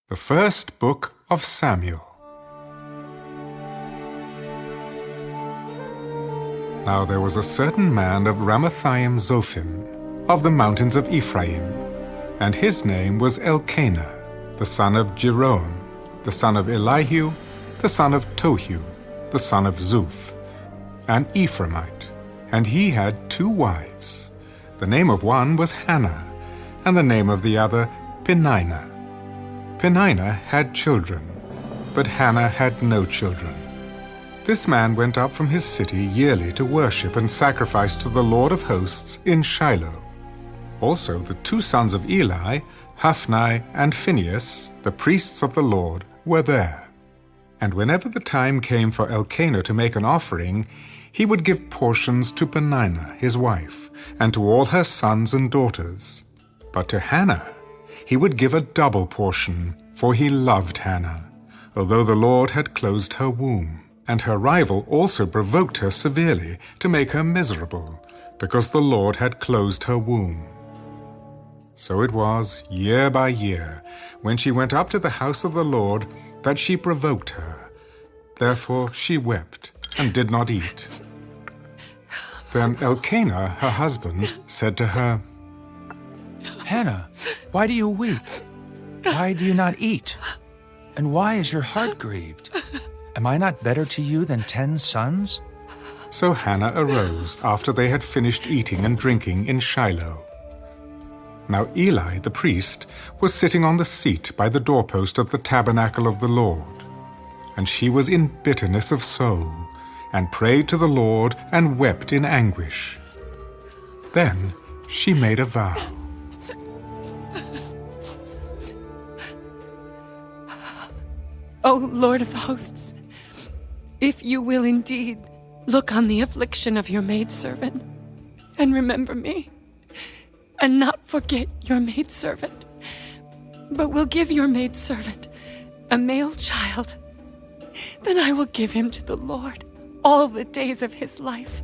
The First Book of Samuel. Now there was a certain man of Ramathaim Zophim, of the mountains of Ephraim, and his name was Elkanah, the son of Jeroham, the son of Elihu, the son of Tohu, the son of Zuph, an Ephraimite, and he had 2 wives. The name of one was Hannah, and the name of the other Peninnah. Peninnah had children, but Hannah had no children. This man went up from his city yearly to worship and sacrifice to the Lord of hosts in Shiloh. Also the 2 sons of Eli, Hophni and Phinehas, the priests of the Lord, were there. And whenever the time came for Elkanah to make an offering, he would give portions to Peninnah his wife, and to all her sons and daughters. But to Hannah he would give a double portion, for he loved Hannah, although the Lord had closed her womb. And her rival also provoked her severely to make her miserable, because the Lord had closed her womb. So it was, year by year, when she went up to the house of the Lord, that she provoked her. Therefore she wept, and did not eat. Then Elkanah, her husband, said to her, "Hannah, why do you weep? Why do you not eat? And why is your heart grieved? Am I not better to you than 10 sons?" So Hannah arose after they had finished eating and drinking in Shiloh. Now Eli the priest was sitting on the seat by the doorpost of the tabernacle of the Lord. And she was in bitterness of soul, and prayed to the Lord, and wept in anguish. Then she made a vow. O Lord of hosts, if you will indeed look on the affliction of your maidservant, and remember me, and not forget your maidservant, but will give your maidservant a male child, then I will give him to the Lord all the days of his life,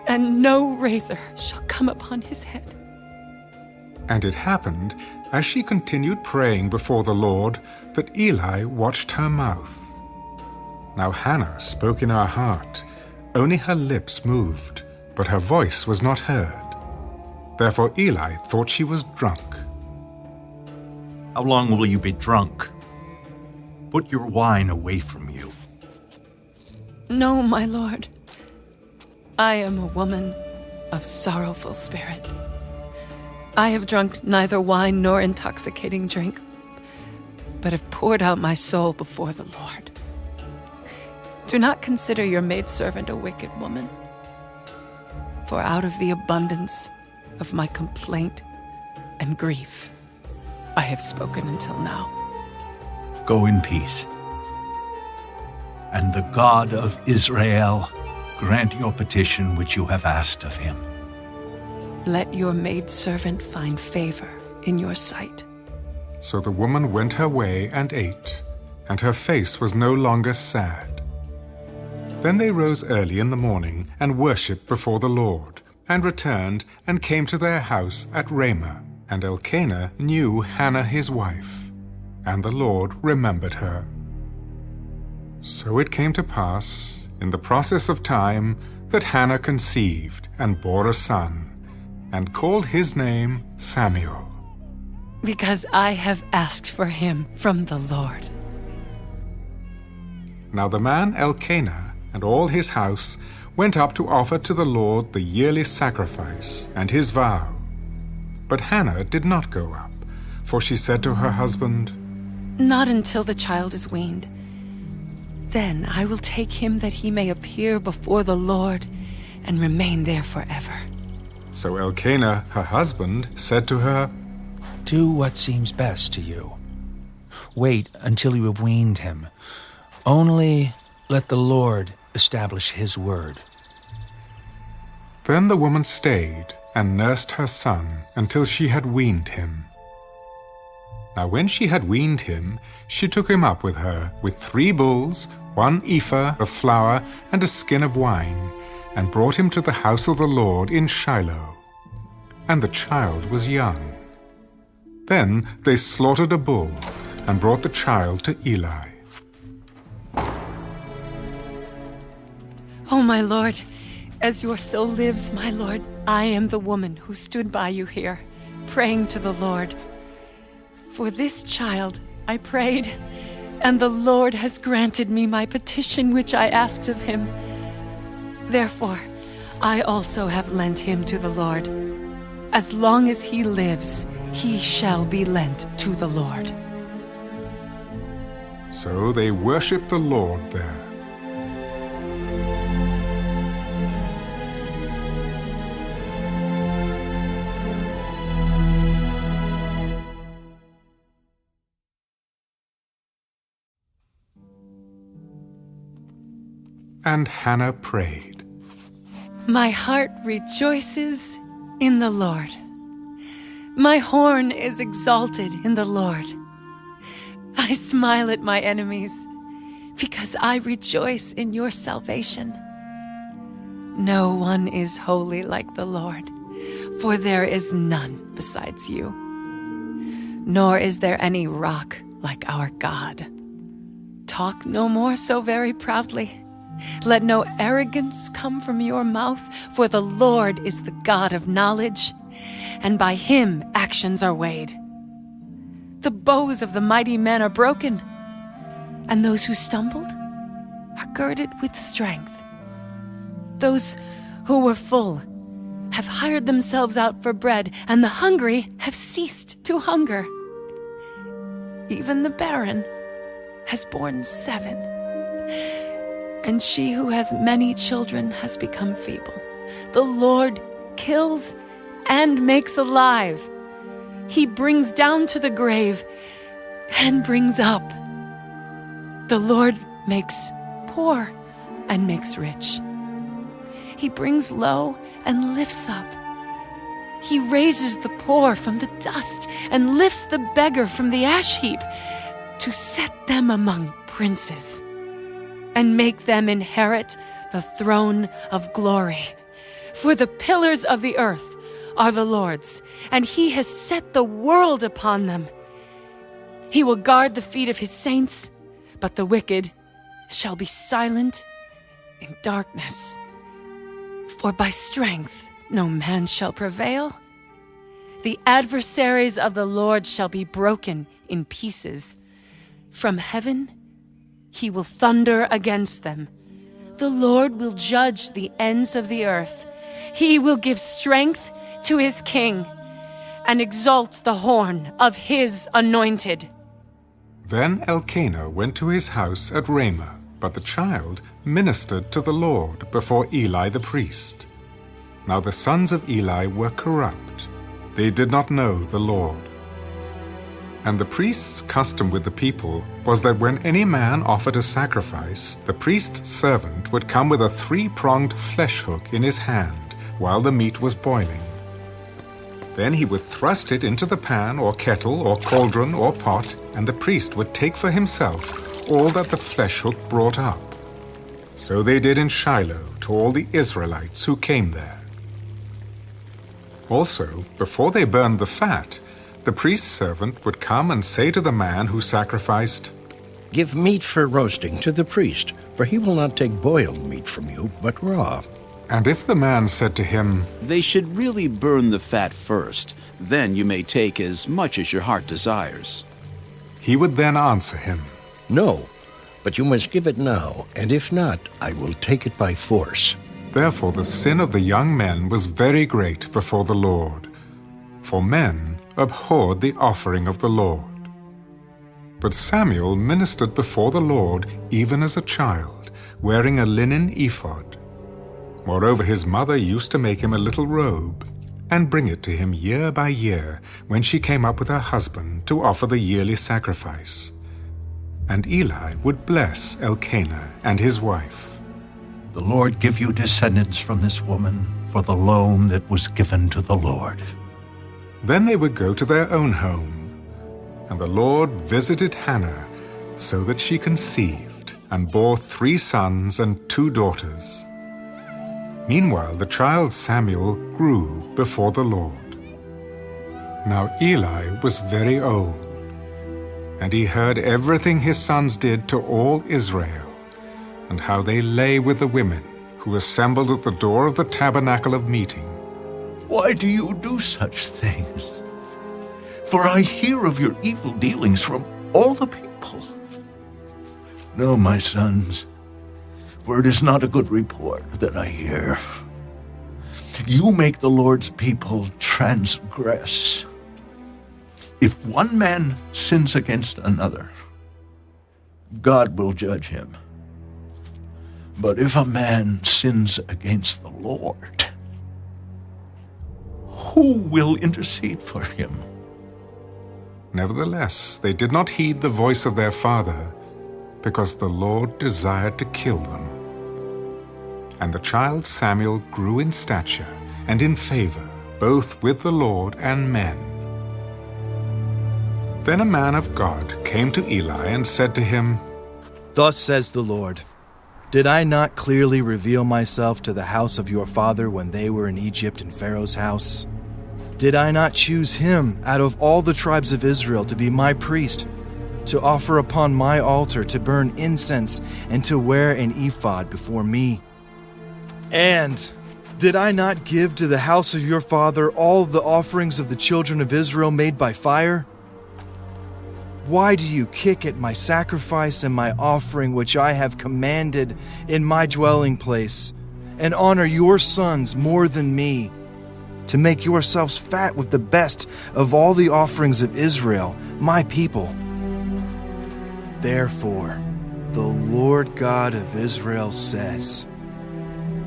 and no razor shall come upon his head. And it happened, as she continued praying before the Lord, that Eli watched her mouth. Now Hannah spoke in her heart, only her lips moved, but her voice was not heard. Therefore Eli thought she was drunk. How long will you be drunk? Put your wine away from you. No, my lord. I am a woman of sorrowful spirit. I have drunk neither wine nor intoxicating drink, but have poured out my soul before the Lord. Do not consider your maidservant a wicked woman, for out of the abundance of my complaint and grief I have spoken until now. Go in peace. And the God of Israel grant your petition which you have asked of him. Let your maidservant find favor in your sight. So the woman went her way and ate, and her face was no longer sad. Then they rose early in the morning and worshipped before the Lord, and returned and came to their house at Ramah. And Elkanah knew Hannah his wife, and the Lord remembered her. So it came to pass, in the process of time, that Hannah conceived and bore a son, and called his name Samuel. Because I have asked for him from the Lord. Now the man Elkanah and all his house went up to offer to the Lord the yearly sacrifice and his vow. But Hannah did not go up, for she said to her husband, Not until the child is weaned. Then I will take him that he may appear before the Lord and remain there forever. So Elkanah, her husband, said to her, Do what seems best to you. Wait until you have weaned him. Only let the Lord establish his word. Then the woman stayed and nursed her son until she had weaned him. Now when she had weaned him, she took him up with her with 3 bulls, 1 ephah of flour, and a skin of wine, and brought him to the house of the Lord in Shiloh. And the child was young. Then they slaughtered a bull, and brought the child to Eli. Oh, my Lord, as your soul lives, my Lord, I am the woman who stood by you here, praying to the Lord. For this child I prayed, and the Lord has granted me my petition which I asked of him. Therefore, I also have lent him to the Lord. As long as he lives, he shall be lent to the Lord. So they worshipped the Lord there. And Hannah prayed, My heart rejoices in the Lord. My horn is exalted in the Lord. I smile at my enemies because I rejoice in your salvation. No one is holy like the Lord, for there is none besides you. Nor is there any rock like our God. Talk no more so very proudly. Let no arrogance come from your mouth, for the Lord is the God of knowledge, and by him actions are weighed. The bows of the mighty men are broken, and those who stumbled are girded with strength. Those who were full have hired themselves out for bread, and the hungry have ceased to hunger. Even the barren has borne 7. And she who has many children has become feeble. The Lord kills and makes alive. He brings down to the grave and brings up. The Lord makes poor and makes rich. He brings low and lifts up. He raises the poor from the dust and lifts the beggar from the ash heap to set them among princes and make them inherit the throne of glory. For the pillars of the earth are the Lord's, and he has set the world upon them. He will guard the feet of his saints, but the wicked shall be silent in darkness. For by strength no man shall prevail. The adversaries of the Lord shall be broken in pieces. From heaven he will thunder against them. The Lord will judge the ends of the earth. He will give strength to his king and exalt the horn of his anointed. Then Elkanah went to his house at Ramah, but the child ministered to the Lord before Eli the priest. Now the sons of Eli were corrupt. They did not know the Lord. And the priest's custom with the people was that when any man offered a sacrifice, the priest's servant would come with a 3-pronged flesh hook in his hand while the meat was boiling. Then he would thrust it into the pan or kettle or cauldron or pot, and the priest would take for himself all that the flesh hook brought up. So they did in Shiloh to all the Israelites who came there. Also, before they burned the fat, the priest's servant would come and say to the man who sacrificed, Give meat for roasting to the priest, for he will not take boiled meat from you, but raw. And if the man said to him, They should really burn the fat first, then you may take as much as your heart desires. he would then answer him, No, but you must give it now, and if not, I will take it by force. Therefore the sin of the young men was very great before the Lord, for men abhorred the offering of the Lord. But Samuel ministered before the Lord even as a child, wearing a linen ephod. Moreover, his mother used to make him a little robe, and bring it to him year by year when she came up with her husband to offer the yearly sacrifice. And Eli would bless Elkanah and his wife. The Lord give you descendants from this woman for the loan that was given to the Lord. Then they would go to their own home. And the Lord visited Hannah, so that she conceived, and bore 3 sons and 2 daughters. Meanwhile the child Samuel grew before the Lord. Now Eli was very old, And he heard everything his sons did to all Israel, and how they lay with the women who assembled at the door of the tabernacle of meeting. Why do you do such things? For I hear of your evil dealings from all the people. No, my sons, for it is not a good report that I hear. You make the Lord's people transgress. If one man sins against another, God will judge him. But if a man sins against the Lord, who will intercede for him? Nevertheless, they did not heed the voice of their father, because the Lord desired to kill them. And the child Samuel grew in stature and in favor, both with the Lord and men. Then a man of God came to Eli and said to him, Thus says the Lord, Did I not clearly reveal myself to the house of your father when they were in Egypt in Pharaoh's house? Did I not choose him out of all the tribes of Israel to be my priest, to offer upon my altar, to burn incense, and to wear an ephod before me? And did I not give to the house of your father all the offerings of the children of Israel made by fire? Why do you kick at my sacrifice and my offering which I have commanded in my dwelling place, and honor your sons more than me, to make yourselves fat with the best of all the offerings of Israel, my people? Therefore, the Lord God of Israel says,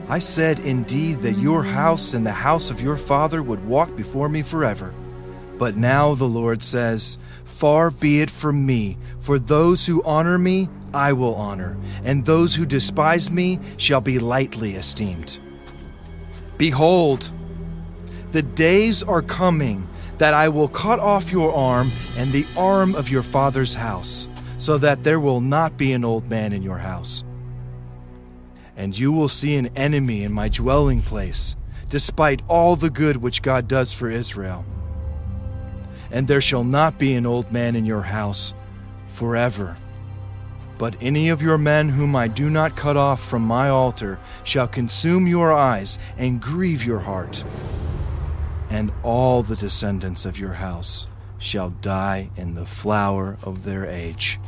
I said indeed that your house and the house of your father would walk before me forever. But now the Lord says, Far be it from me, for those who honor me I will honor, and those who despise me shall be lightly esteemed. Behold, the days are coming that I will cut off your arm and the arm of your father's house, so that there will not be an old man in your house. And you will see an enemy in my dwelling place, despite all the good which God does for Israel. And there shall not be an old man in your house forever. But any of your men whom I do not cut off from my altar shall consume your eyes and grieve your heart. And all the descendants of your house shall die in the flower of their age.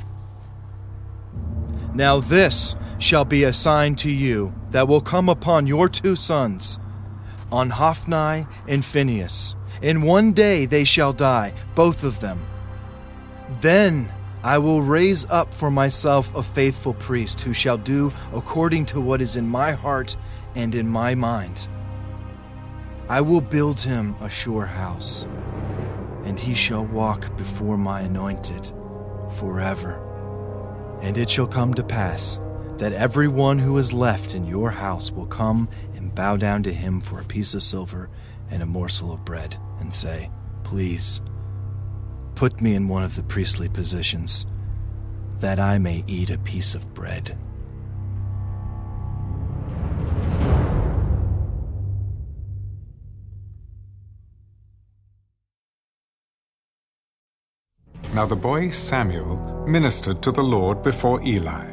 Now this shall be a sign to you that will come upon your 2 sons, on Hophni and Phinehas. In one day they shall die, both of them. Then I will raise up for myself a faithful priest who shall do according to what is in my heart and in my mind. I will build him a sure house, and he shall walk before my anointed forever. And it shall come to pass that everyone who is left in your house will come and bow down to him for a piece of silver and a morsel of bread, and say, Please, put me in one of the priestly positions, that I may eat a piece of bread. Now the boy Samuel ministered to the Lord before Eli.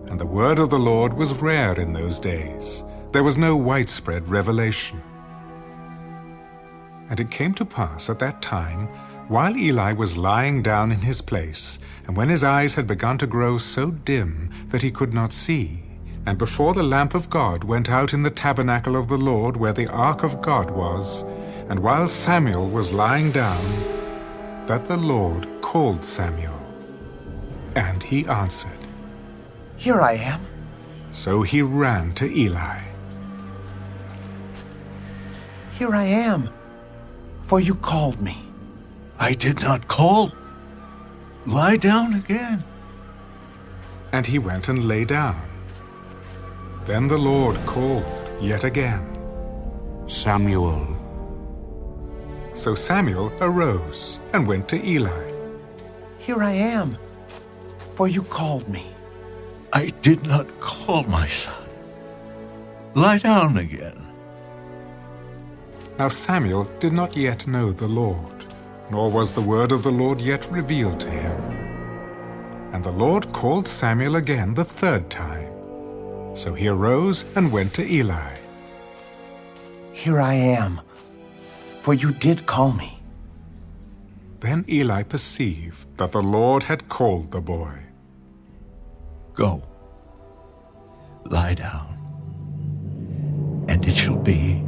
And the word of the Lord was rare in those days. There was no widespread revelation. And it came to pass at that time, while Eli was lying down in his place, and when his eyes had begun to grow so dim that he could not see, and before the lamp of God went out in the tabernacle of the Lord where the ark of God was, and while Samuel was lying down, that the Lord called Samuel. And he answered, Here I am. So he ran to Eli. Here I am, for you called me. I did not call. Lie down again. And he went and lay down. Then the Lord called yet again, Samuel. So Samuel arose and went to Eli. Here I am, for you called me. I did not call, my son. Lie down again. Now Samuel did not yet know the Lord, nor was the word of the Lord yet revealed to him. And the Lord called Samuel again the third time. So he arose and went to Eli. Here I am, for you did call me. Then Eli perceived that the Lord had called the boy. Go, lie down, and it shall be,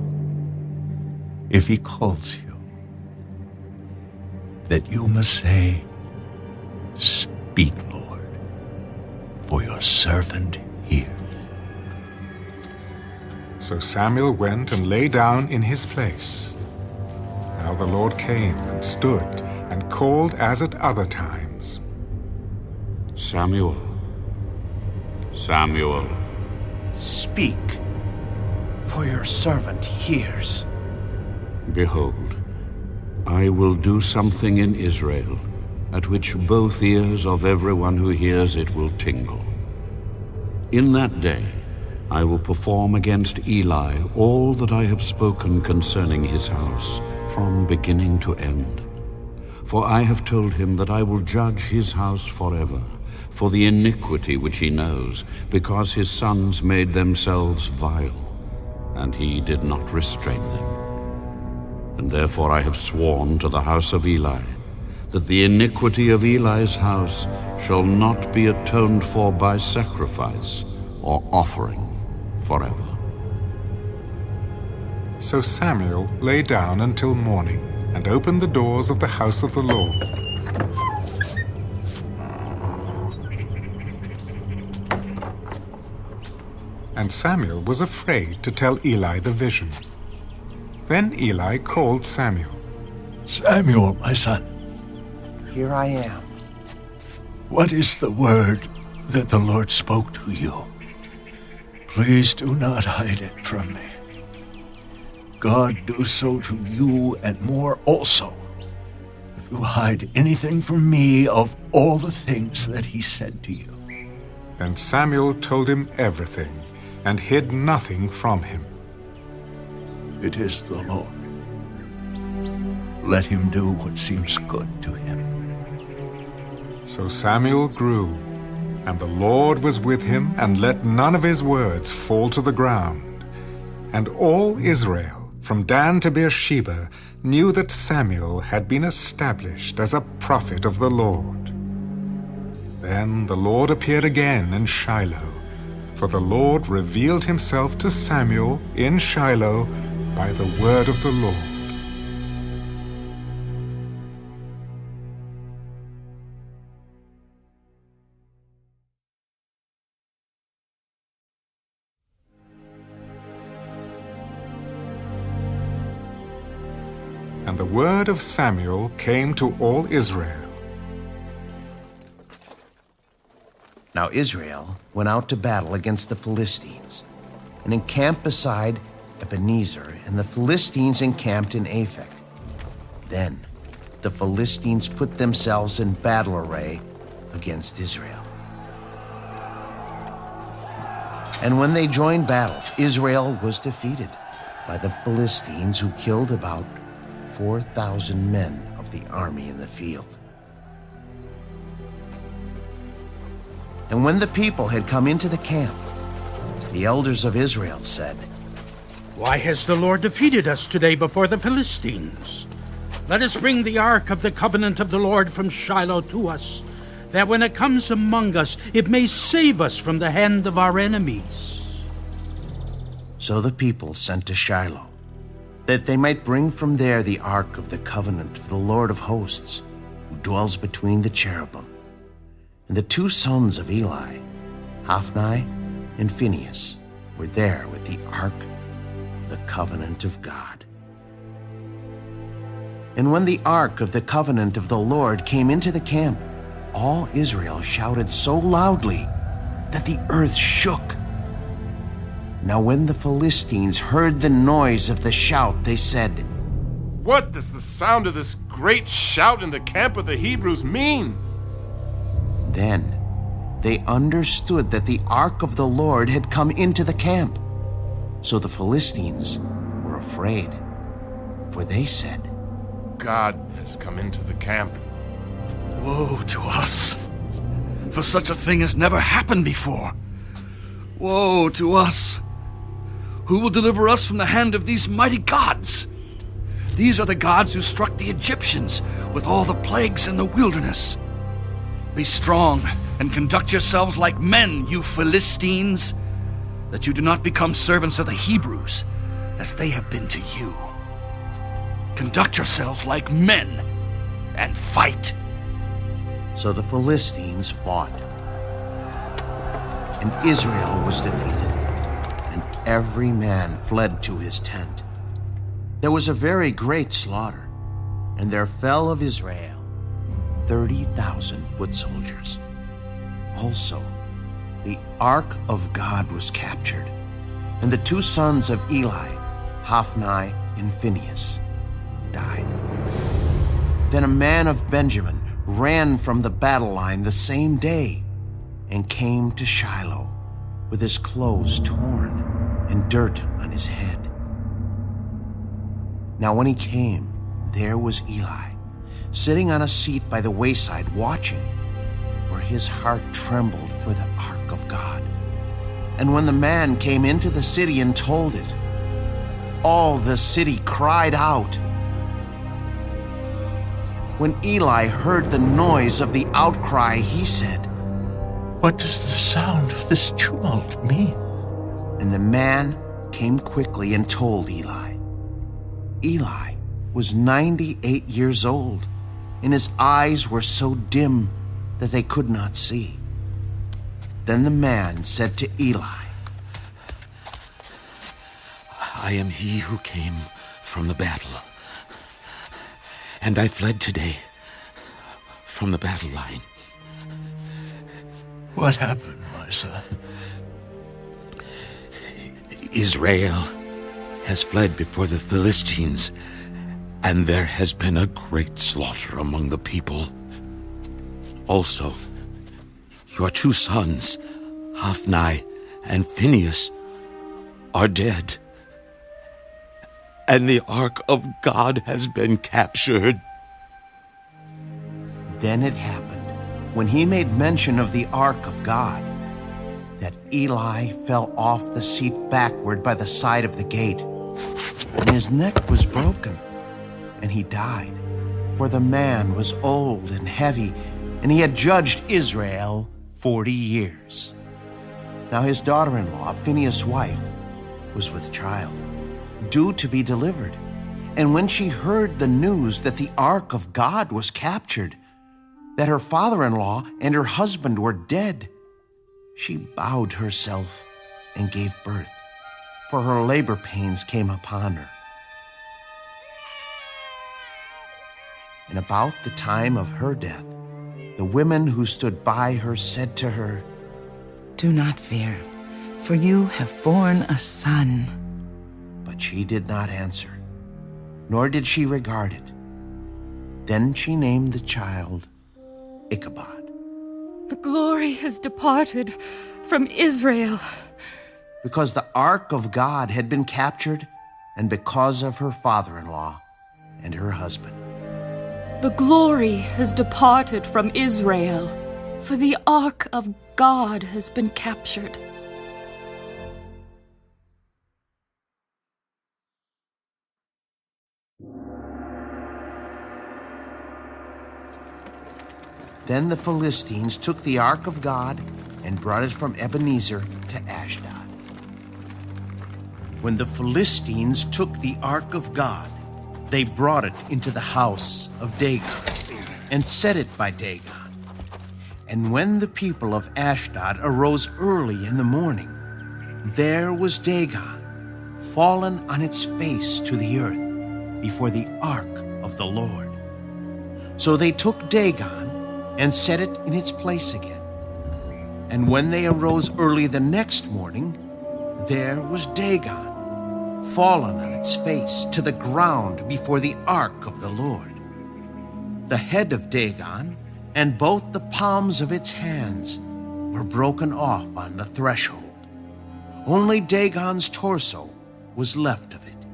if he calls you, that you must say, Speak, Lord, for your servant hears. So Samuel went and lay down in his place. Now the Lord came and stood and called as at other times. Samuel, Samuel. Speak, for your servant hears. Behold, I will do something in Israel, at which both ears of everyone who hears it will tingle. In that day I will perform against Eli all that I have spoken concerning his house, from beginning to end. For I have told him that I will judge his house forever, for the iniquity which he knows, because his sons made themselves vile, and he did not restrain them. And therefore I have sworn to the house of Eli, that the iniquity of Eli's house shall not be atoned for by sacrifice or offering forever. So Samuel lay down until morning and opened the doors of the house of the Lord. And Samuel was afraid to tell Eli the vision. Then Eli called Samuel. Samuel, my son, Here I am. what is the word that the Lord spoke to you? Please do not hide it from me. God do so to you and more also, if you hide anything from me of all the things that he said to you. Then Samuel told him everything and hid nothing from him. It is the Lord. Let him do what seems good to him. So Samuel grew, and the Lord was with him, and let none of his words fall to the ground. And all Israel, from Dan to Beersheba, knew that Samuel had been established as a prophet of the Lord. Then the Lord appeared again in Shiloh, for the Lord revealed himself to Samuel in Shiloh by the word of the Lord. And the word of Samuel came to all Israel. Now Israel went out to battle against the Philistines, and encamped beside Ebenezer, and the Philistines encamped in Aphek. Then the Philistines put themselves in battle array against Israel. And when they joined battle, Israel was defeated by the Philistines, who killed about 4,000 men of the army in the field. And when the people had come into the camp, the elders of Israel said, Why has the Lord defeated us today before the Philistines? Let us bring the ark of the covenant of the Lord from Shiloh to us, that when it comes among us, it may save us from the hand of our enemies. So the people sent to Shiloh, that they might bring from there the ark of the covenant of the Lord of hosts, who dwells between the cherubim. And the two sons of Eli, Hophni and Phinehas, were there with the ark of the covenant of God. And when the ark of the covenant of the Lord came into the camp, all Israel shouted so loudly that the earth shook. Now when the Philistines heard the noise of the shout, they said, What does the sound of this great shout in the camp of the Hebrews mean? Then they understood that the ark of the Lord had come into the camp. So the Philistines were afraid, for they said, God has come into the camp. Woe to us, for such a thing has never happened before. Woe to us! Who will deliver us from the hand of these mighty gods? These are the gods who struck the Egyptians with all the plagues in the wilderness. Be strong and conduct yourselves like men, you Philistines, that you do not become servants of the Hebrews, as they have been to you. Conduct yourselves like men and fight. So the Philistines fought, and Israel was defeated, and every man fled to his tent. There was a very great slaughter, and there fell of Israel 30,000 foot soldiers. Also, the ark of God was captured, and the two sons of Eli, Hophni and Phinehas, died. Then a man of Benjamin ran from the battle line the same day and came to Shiloh with his clothes torn and dirt on his head. Now when he came, there was Eli, sitting on a seat by the wayside watching, for his heart trembled for the ark of God. And when the man came into the city and told it, all the city cried out. When Eli heard the noise of the outcry, he said, What does the sound of this tumult mean? And the man came quickly and told Eli. Eli was 98 years old, and his eyes were so dim that they could not see. Then the man said to Eli, I am he who came from the battle, and I fled today from the battle line. What happened, my son? Israel has fled before the Philistines, and there has been a great slaughter among the people. Also, your two sons, Hophni and Phinehas, are dead, and the ark of God has been captured. Then it happened, when he made mention of the ark of God, that Eli fell off the seat backward by the side of the gate, and his neck was broken, and he died. For the man was old and heavy, and he had judged Israel 40 years. Now his daughter-in-law, Phinehas' wife, was with child, due to be delivered. And when she heard the news that the ark of God was captured, that her father-in-law and her husband were dead, she bowed herself and gave birth, for her labor pains came upon her. And about the time of her death, the women who stood by her said to her, Do not fear, for you have borne a son. But she did not answer, nor did she regard it. Then she named the child Ichabod. The glory has departed from Israel. Because the ark of God had been captured, and because of her father-in-law and her husband. The glory has departed from Israel, for the ark of God has been captured. Then the Philistines took the ark of God and brought it from Ebenezer to Ashdod. When the Philistines took the ark of God, they brought it into the house of Dagon and set it by Dagon. And when the people of Ashdod arose early in the morning, there was Dagon, fallen on its face to the earth before the ark of the Lord. So they took Dagon and set it in its place again. And when they arose early the next morning, there was Dagon, fallen on its face to the ground before the ark of the Lord. The head of Dagon and both the palms of its hands were broken off on the threshold. Only Dagon's torso was left of it.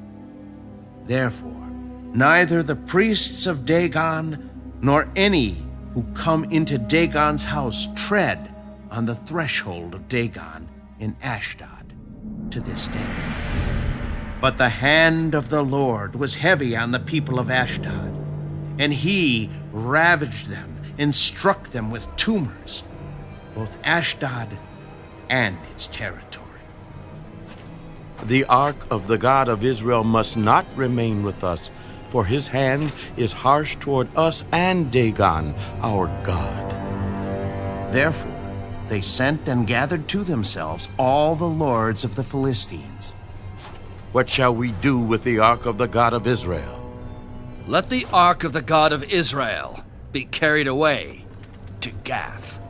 Therefore, neither the priests of Dagon nor any who come into Dagon's house tread on the threshold of Dagon in Ashdod to this day. But the hand of the Lord was heavy on the people of Ashdod, and he ravaged them and struck them with tumors, both Ashdod and its territory. The ark of the God of Israel must not remain with us, for his hand is harsh toward us and Dagon, our God. Therefore, they sent and gathered to themselves all the lords of the Philistines. What shall we do with the ark of the God of Israel? Let the ark of the God of Israel be carried away to Gath.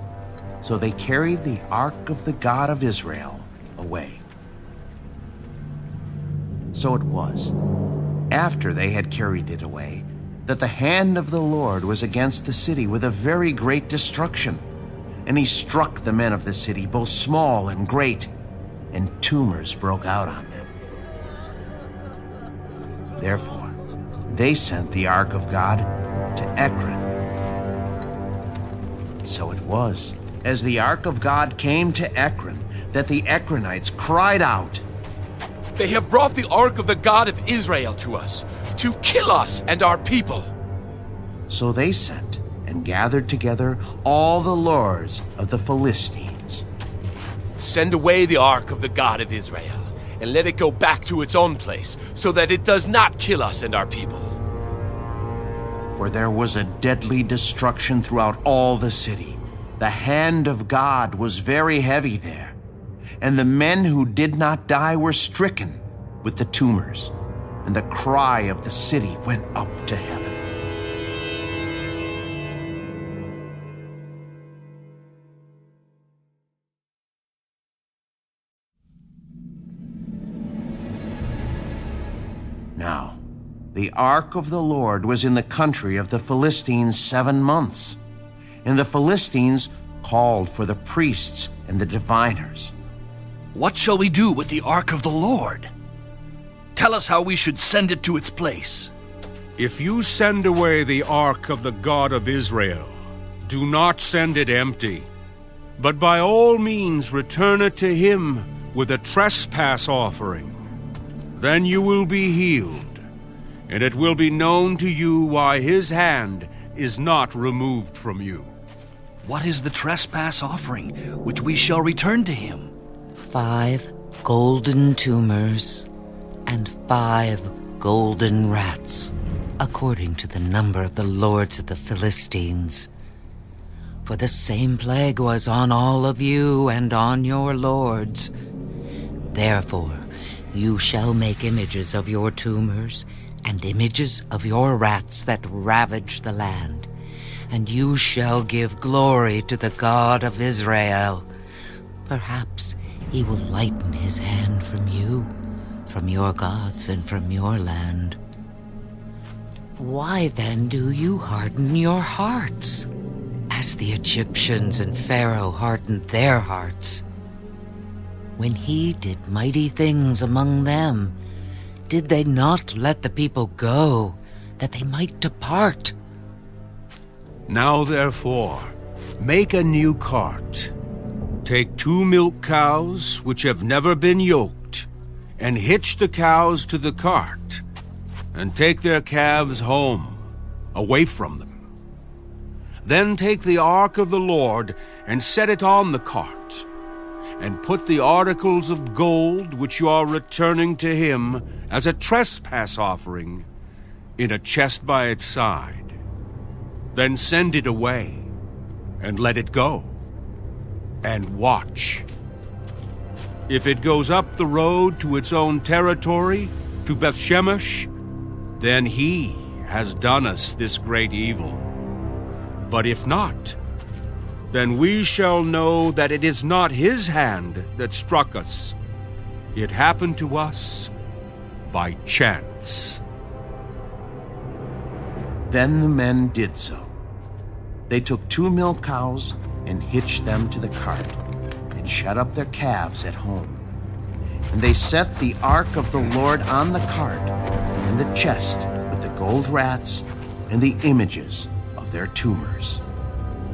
So they carried the ark of the God of Israel away. So it was, after they had carried it away, that the hand of the Lord was against the city with a very great destruction. And he struck the men of the city, both small and great, and tumors broke out on them. Therefore, they sent the ark of God to Ekron. So it was, as the ark of God came to Ekron, that the Ekronites cried out, "They have brought the ark of the God of Israel to us, to kill us and our people." So they sent and gathered together all the lords of the Philistines. "Send away the ark of the God of Israel, and let it go back to its own place, so that it does not kill us and our people." For there was a deadly destruction throughout all the city. The hand of God was very heavy there, and the men who did not die were stricken with the tumors, and the cry of the city went up to heaven. Now, the ark of the Lord was in the country of the Philistines 7 months, and the Philistines called for the priests and the diviners. What shall we do with the ark of the Lord? Tell us how we should send it to its place. If you send away the ark of the God of Israel, do not send it empty, but by all means return it to him with a trespass offering. Then you will be healed, and it will be known to you why his hand is not removed from you. What is the trespass offering which we shall return to him? 5 golden tumors and 5 golden rats, according to the number of the lords of the Philistines. For the same plague was on all of you and on your lords. Therefore, you shall make images of your tumors and images of your rats that ravage the land, and you shall give glory to the God of Israel. Perhaps he will lighten his hand from you, from your gods, and from your land. Why then do you harden your hearts, as the Egyptians and Pharaoh hardened their hearts? When he did mighty things among them, did they not let the people go, that they might depart? Now therefore, make a new cart. Take 2 milk cows which have never been yoked, and hitch the cows to the cart, and take their calves home, away from them. Then take the ark of the Lord and set it on the cart, and put the articles of gold which you are returning to him as a trespass offering in a chest by its side. Then send it away, and let it go, and watch. If it goes up the road to its own territory, to Bethshemesh, then he has done us this great evil. But if not, then we shall know that it is not his hand that struck us. It happened to us by chance. Then the men did so. They took 2 milk cows and hitched them to the cart, and shut up their calves at home. And they set the ark of the Lord on the cart, and the chest with the gold rats and the images of their tumors.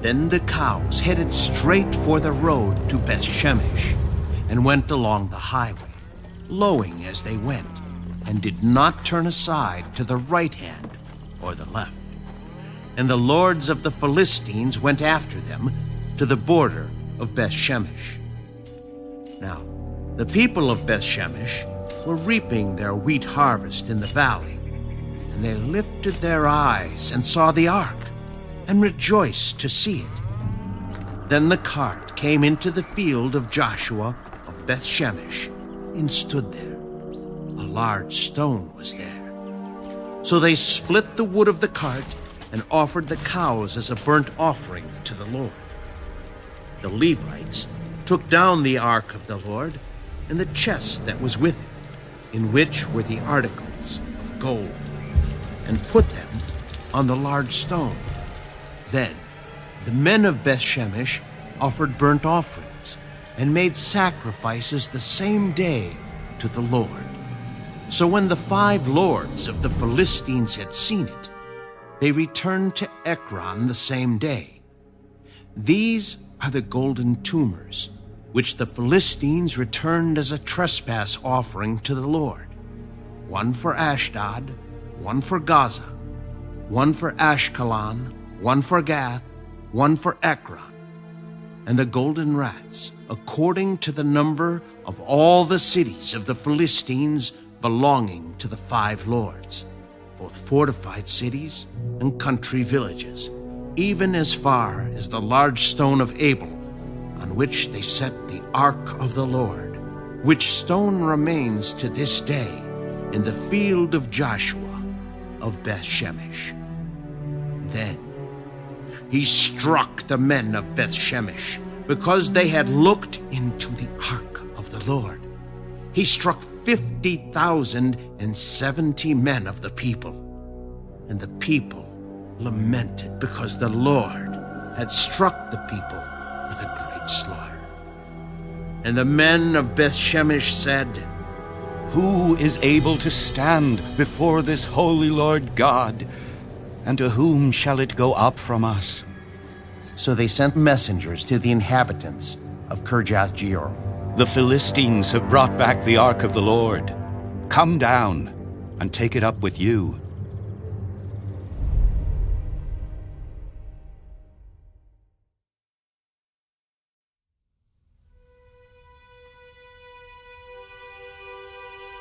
Then the cows headed straight for the road to Beth-Shemesh and went along the highway, lowing as they went, and did not turn aside to the right hand or the left. And the lords of the Philistines went after them to the border of Beth-Shemesh. Now, the people of Beth-Shemesh were reaping their wheat harvest in the valley, and they lifted their eyes and saw the ark, and rejoiced to see it. Then the cart came into the field of Joshua of Beth-Shemesh, and stood there. A large stone was there. So they split the wood of the cart, and offered the cows as a burnt offering to the Lord. The Levites took down the ark of the Lord, and the chest that was with it, in which were the articles of gold, and put them on the large stone. Then the men of Beth-Shemesh offered burnt offerings, and made sacrifices the same day to the Lord. So when the 5 lords of the Philistines had seen it, they returned to Ekron the same day. These are the golden tumors, which the Philistines returned as a trespass offering to the Lord. 1 for Ashdod, 1 for Gaza, 1 for Ashkelon, 1 for Gath, 1 for Ekron. And the golden rats, according to the number of all the cities of the Philistines belonging to the 5 lords, both fortified cities and country villages, even as far as the large stone of Abel, on which they set the ark of the Lord, which stone remains to this day in the field of Joshua of Beth-Shemesh. Then he struck the men of Beth-Shemesh, because they had looked into the ark of the Lord. He struck 50,070 men of the people, and the people lamented because the Lord had struck the people with a great slaughter. And the men of Beth-Shemesh said, "Who is able to stand before this holy Lord God? And to whom shall it go up from us?" So they sent messengers to the inhabitants of Kirjath-Jearim. "The Philistines have brought back the ark of the Lord. Come down and take it up with you."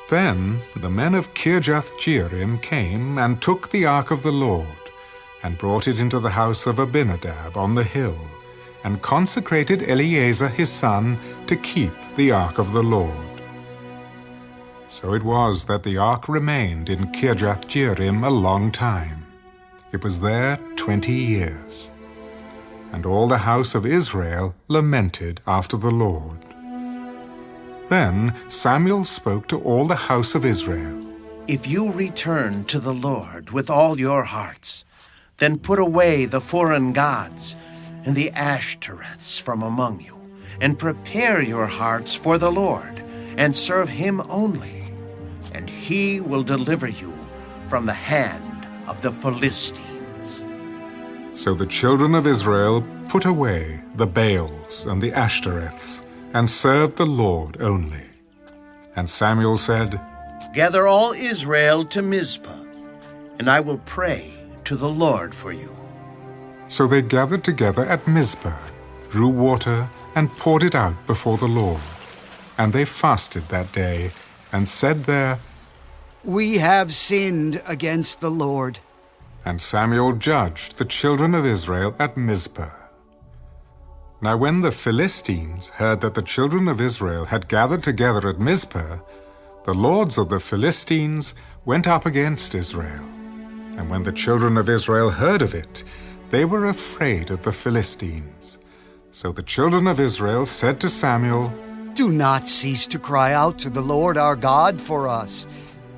Then the men of Kirjath-Jearim came and took the ark of the Lord, and brought it into the house of Abinadab on the hill, and consecrated Eleazar his son to keep the ark of the Lord. So it was that the ark remained in Kirjath-Jearim a long time. It was there 20 years. And all the house of Israel lamented after the Lord. Then Samuel spoke to all the house of Israel. "If you return to the Lord with all your hearts, then put away the foreign gods and the Ashtoreths from among you, and prepare your hearts for the Lord, and serve him only, and he will deliver you from the hand of the Philistines." So the children of Israel put away the Baals and the Ashtoreths, and served the Lord only. And Samuel said, "Gather all Israel to Mizpah, and I will pray to the Lord for you." So they gathered together at Mizpah, drew water, and poured it out before the Lord. And they fasted that day, and said there, "We have sinned against the Lord." And Samuel judged the children of Israel at Mizpah. Now when the Philistines heard that the children of Israel had gathered together at Mizpah, the lords of the Philistines went up against Israel. And when the children of Israel heard of it, they were afraid of the Philistines. So the children of Israel said to Samuel, "Do not cease to cry out to the Lord our God for us,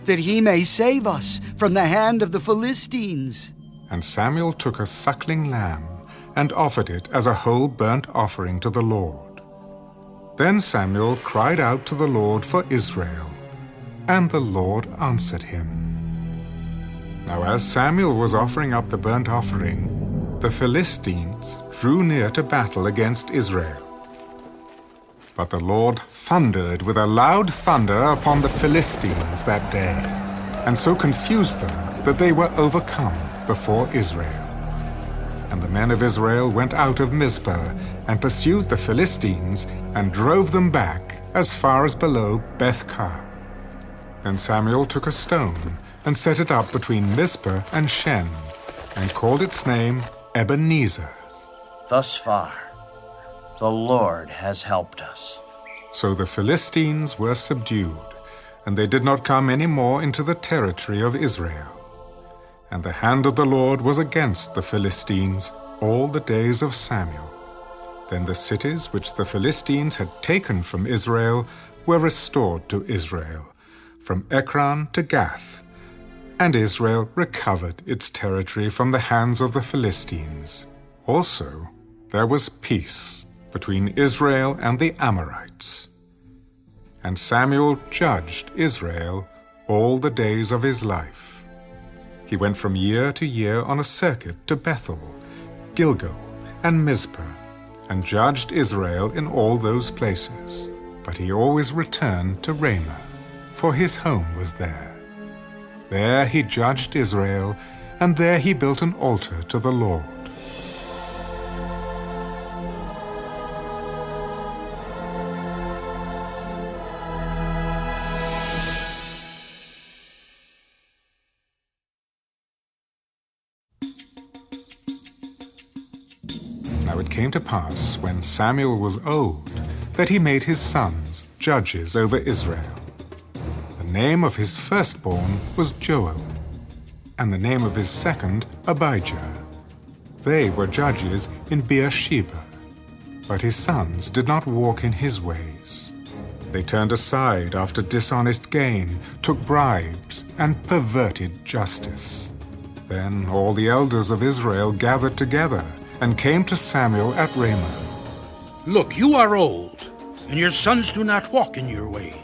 that he may save us from the hand of the Philistines." And Samuel took a suckling lamb, and offered it as a whole burnt offering to the Lord. Then Samuel cried out to the Lord for Israel, and the Lord answered him. Now as Samuel was offering up the burnt offering, the Philistines drew near to battle against Israel. But the Lord thundered with a loud thunder upon the Philistines that day, and so confused them that they were overcome before Israel. And the men of Israel went out of Mizpah and pursued the Philistines and drove them back as far as below Beth-kar. Then Samuel took a stone and set it up between Mizpah and Shen, and called its name Ebenezer. Thus far, the Lord has helped us. So the Philistines were subdued, and they did not come any more into the territory of Israel. And the hand of the Lord was against the Philistines all the days of Samuel. Then the cities which the Philistines had taken from Israel were restored to Israel, from Ekron to Gath, and Israel recovered its territory from the hands of the Philistines. Also, there was peace between Israel and the Amorites. And Samuel judged Israel all the days of his life. He went from year to year on a circuit to Bethel, Gilgal, and Mizpah, and judged Israel in all those places. But he always returned to Ramah, for his home was there. There he judged Israel, and there he built an altar to the Lord. Now it came to pass, when Samuel was old, that he made his sons judges over Israel. The name of his firstborn was Joel, and the name of his second Abijah. They were judges in Beersheba. But his sons did not walk in his ways. They turned aside after dishonest gain, took bribes, and perverted justice. Then all the elders of Israel gathered together and came to Samuel at Ramah. Look, you are old, and your sons do not walk in your ways.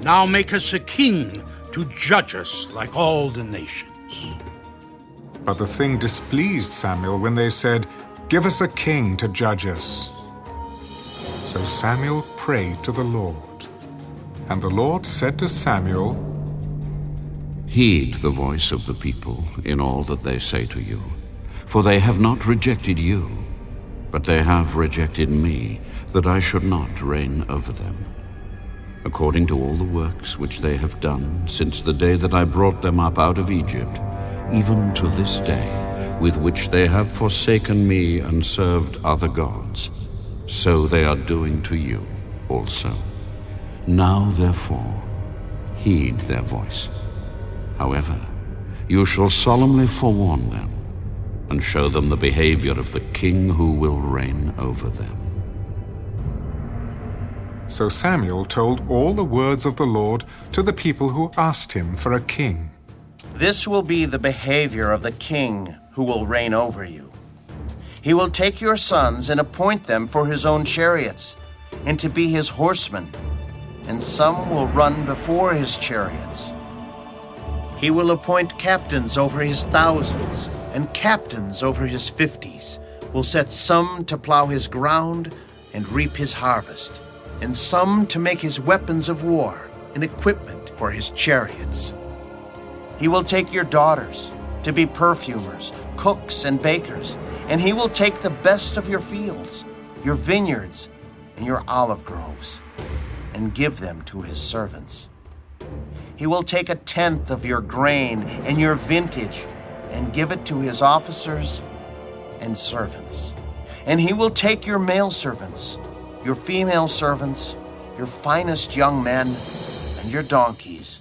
Now make us a king to judge us like all the nations. But the thing displeased Samuel when they said, "Give us a king to judge us." So Samuel prayed to the Lord. And the Lord said to Samuel, Heed the voice of the people in all that they say to you. For they have not rejected you, but they have rejected me, that I should not reign over them. According to all the works which they have done since the day that I brought them up out of Egypt, even to this day, with which they have forsaken me and served other gods, so they are doing to you also. Now, therefore, heed their voice. However, you shall solemnly forewarn them, and show them the behavior of the king who will reign over them. So Samuel told all the words of the Lord to the people who asked him for a king. This will be the behavior of the king who will reign over you. He will take your sons and appoint them for his own chariots, and to be his horsemen, and some will run before his chariots. He will appoint captains over his thousands, and captains over his 50s, will set some to plow his ground and reap his harvest, and some to make his weapons of war and equipment for his chariots. He will take your daughters to be perfumers, cooks, and bakers, and he will take the best of your fields, your vineyards, and your olive groves, and give them to his servants. He will take 1/10 of your grain and your vintage, and give it to his officers and servants. And he will take your male servants, your female servants, your finest young men, and your donkeys,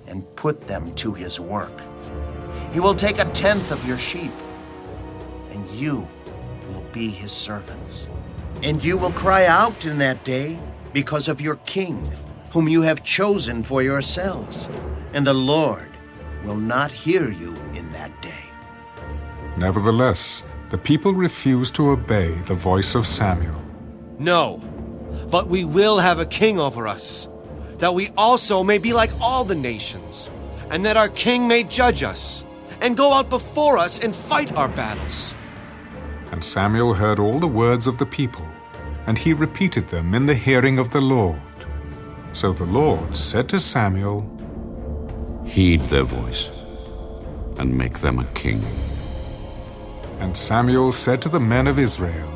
and put them to his work. He will take 1/10 of your sheep, and you will be his servants. And you will cry out in that day because of your king, whom you have chosen for yourselves, and the Lord will not hear you in that day. Nevertheless, the people refused to obey the voice of Samuel. No, but we will have a king over us, that we also may be like all the nations, and that our king may judge us, and go out before us and fight our battles. And Samuel heard all the words of the people, and he repeated them in the hearing of the Lord. So the Lord said to Samuel, Heed their voice, and make them a king. And Samuel said to the men of Israel,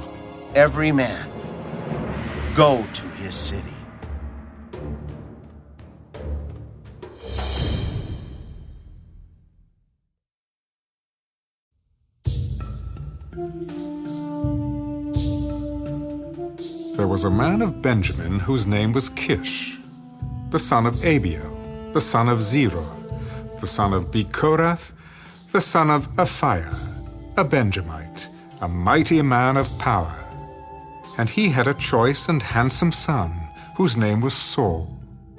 Every man, go to his city. There was a man of Benjamin whose name was Kish, the son of Abiel, the son of Zerah, the son of Bechorath, the son of Aphiah, a Benjamite, a mighty man of power. And he had a choice and handsome son, whose name was Saul.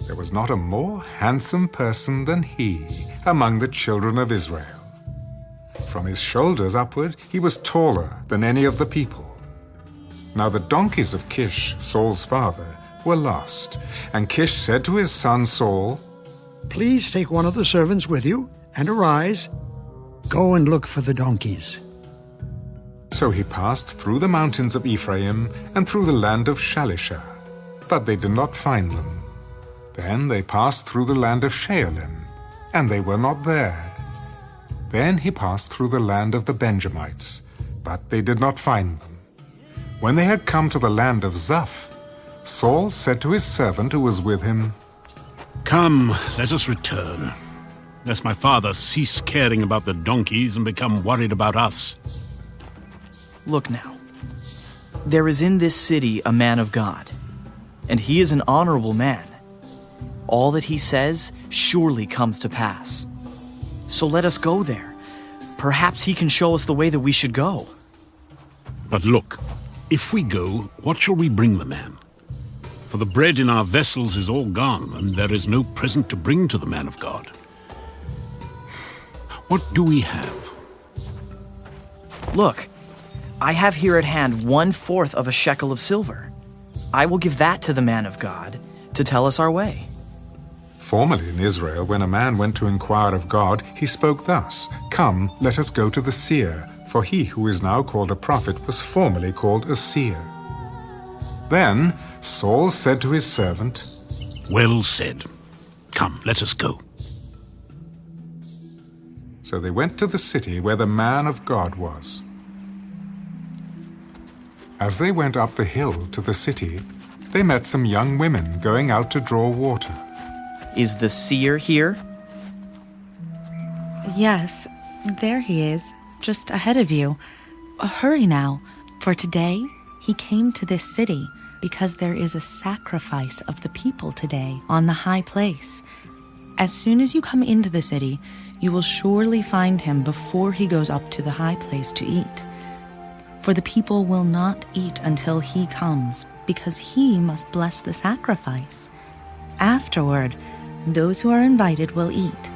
There was not a more handsome person than he among the children of Israel. From his shoulders upward he was taller than any of the people. Now the donkeys of Kish, Saul's father, were lost, and Kish said to his son Saul, Please take one of the servants with you, and arise. Go and look for the donkeys. So he passed through the mountains of Ephraim and through the land of Shalisha, but they did not find them. Then they passed through the land of Shaalim, and they were not there. Then he passed through the land of the Benjamites, but they did not find them. When they had come to the land of Zuph, Saul said to his servant who was with him, Come, let us return, lest my father cease caring about the donkeys and become worried about us. Look now, there is in this city a man of God, and he is an honorable man. All that he says surely comes to pass. So let us go there. Perhaps he can show us the way that we should go. But look, if we go, what shall we bring the man? For the bread in our vessels is all gone, and there is no present to bring to the man of God. What do we have? Look, I have here at hand 1/4 of a shekel of silver. I will give that to the man of God to tell us our way. Formerly in Israel, when a man went to inquire of God, he spoke thus, Come, let us go to the seer, for he who is now called a prophet was formerly called a seer. Then Saul said to his servant, Well said. Come, let us go. So they went to the city where the man of God was. As they went up the hill to the city, they met some young women going out to draw water. Is the seer here? Yes, there he is, just ahead of you. Hurry now, for today he came to this city because there is a sacrifice of the people today on the high place. As soon as you come into the city, you will surely find him before he goes up to the high place to eat. For the people will not eat until he comes, because he must bless the sacrifice. Afterward, those who are invited will eat.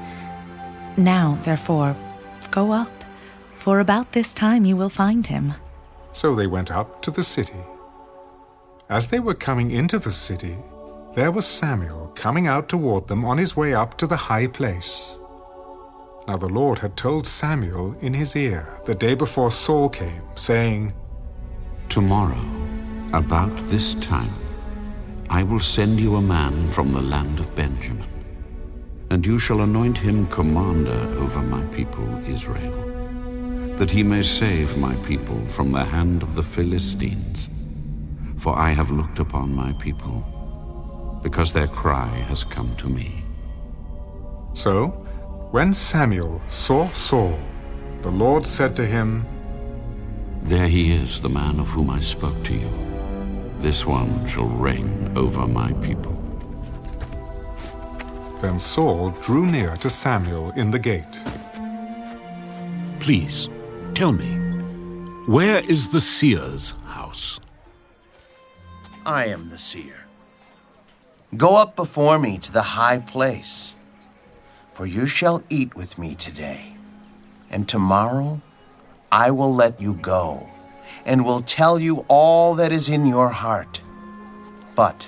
Now, therefore, go up, for about this time you will find him. So they went up to the city. As they were coming into the city, there was Samuel coming out toward them on his way up to the high place. Now the Lord had told Samuel in his ear the day before Saul came, saying, Tomorrow, about this time, I will send you a man from the land of Benjamin, and you shall anoint him commander over my people Israel, that he may save my people from the hand of the Philistines. For I have looked upon my people, because their cry has come to me. So, when Samuel saw Saul, the Lord said to him, There he is, the man of whom I spoke to you. This one shall reign over my people. Then Saul drew near to Samuel in the gate. Please, tell me, where is the seer's house? I am the seer. Go up before me to the high place, for you shall eat with me today, and tomorrow I will let you go, and will tell you all that is in your heart. But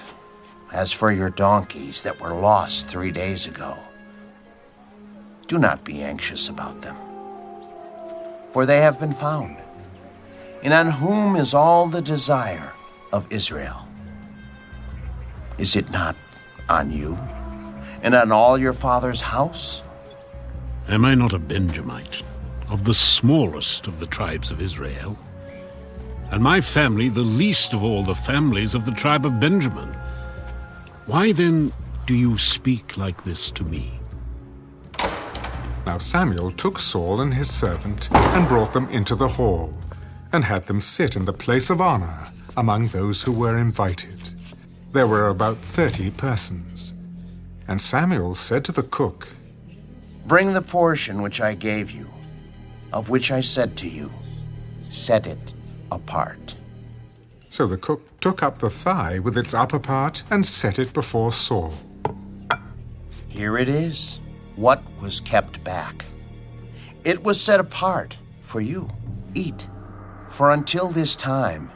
as for your donkeys that were lost 3 days ago, do not be anxious about them. for they have been found. And on whom is all the desire of Israel? Is it not on you and on all your father's house? Am I not a Benjamite, of the smallest of the tribes of Israel? And my family the least of all the families of the tribe of Benjamin. Why then do you speak like this to me? Now Samuel took Saul and his servant and brought them into the hall, and had them sit in the place of honor among those who were invited. There were about 30 persons. And Samuel said to the cook, Bring the portion which I gave you, of which I said to you, set it apart. So the cook took up the thigh with its upper part and set it before Saul. Here it is, what was kept back. It was set apart for you. Eat, for until this time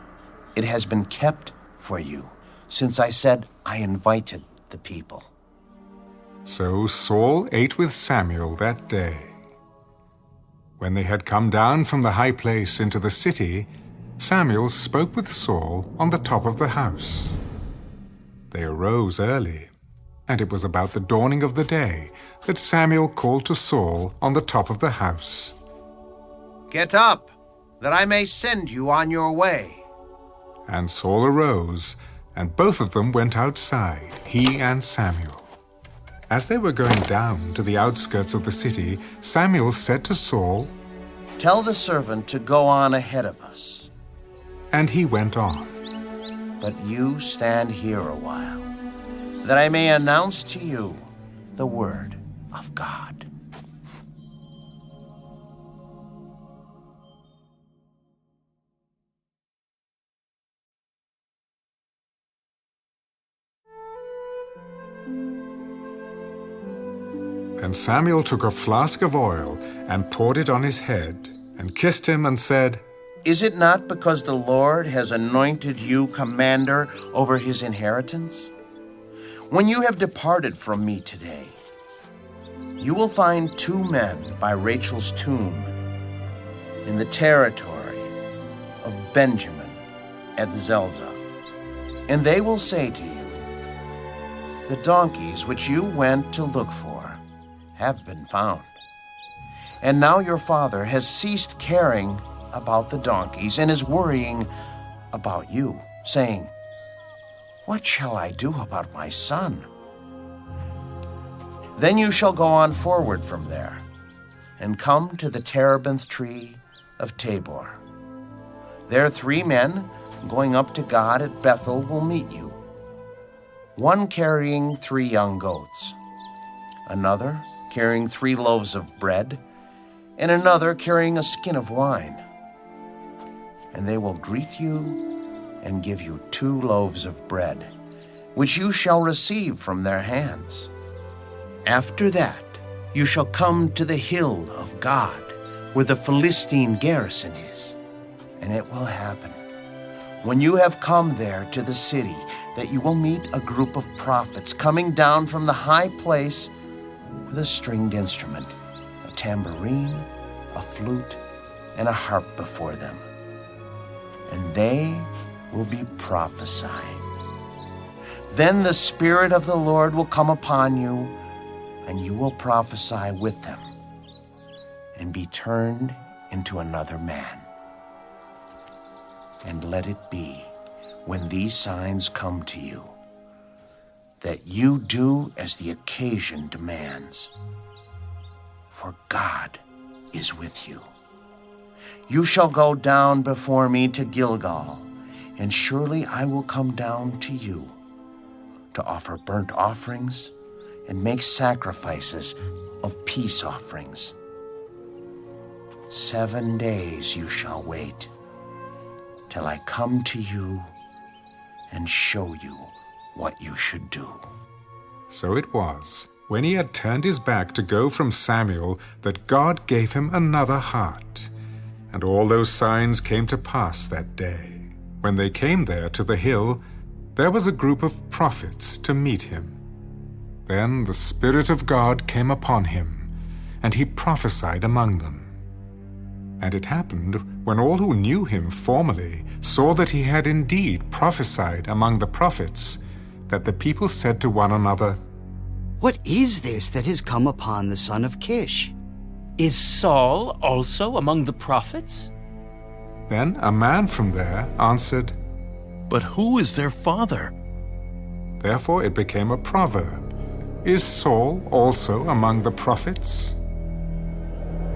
it has been kept for you, since I said I invited the people. So Saul ate with Samuel that day. When they had come down from the high place into the city, Samuel spoke with Saul on the top of the house. They arose early, and it was about the dawning of the day that Samuel called to Saul on the top of the house. Get up, that I may send you on your way. And Saul arose, and both of them went outside, he and Samuel. As they were going down to the outskirts of the city, Samuel said to Saul, Tell the servant to go on ahead of us. And he went on. But you stand here a while, that I may announce to you the word of God. And Samuel took a flask of oil and poured it on his head, and kissed him and said, Is it not because the Lord has anointed you commander over his inheritance? When you have departed from me today, you will find 2 men by Rachel's tomb in the territory of Benjamin at Zelzah. And they will say to you, The donkeys which you went to look for have been found. And now your father has ceased caring about the donkeys and is worrying about you, saying, What shall I do about my son? Then you shall go on forward from there and come to the terebinth tree of Tabor. There 3 men going up to God at Bethel will meet you, one carrying 3 young goats, another carrying 3 loaves of bread, and another carrying a skin of wine. And they will greet you and give you 2 loaves of bread, which you shall receive from their hands. After that, you shall come to the hill of God, where the Philistine garrison is. And it will happen, when you have come there to the city, that you will meet a group of prophets coming down from the high place with a stringed instrument, a tambourine, a flute, and a harp before them. And they will be prophesying. Then the Spirit of the Lord will come upon you, and you will prophesy with them, and be turned into another man. And let it be, when these signs come to you, that you do as the occasion demands, for God is with you. You shall go down before me to Gilgal, and surely I will come down to you to offer burnt offerings and make sacrifices of peace offerings. 7 days you shall wait, till I come to you and show you what you should do. So it was, when he had turned his back to go from Samuel, that God gave him another heart. And all those signs came to pass that day. When they came there to the hill, there was a group of prophets to meet him. Then the Spirit of God came upon him, and he prophesied among them. And it happened, when all who knew him formerly saw that he had indeed prophesied among the prophets, that the people said to one another, "What is this that has come upon the son of Kish? Is Saul also among the prophets?" Then a man from there answered, "But who is their father?" Therefore it became a proverb, "Is Saul also among the prophets?"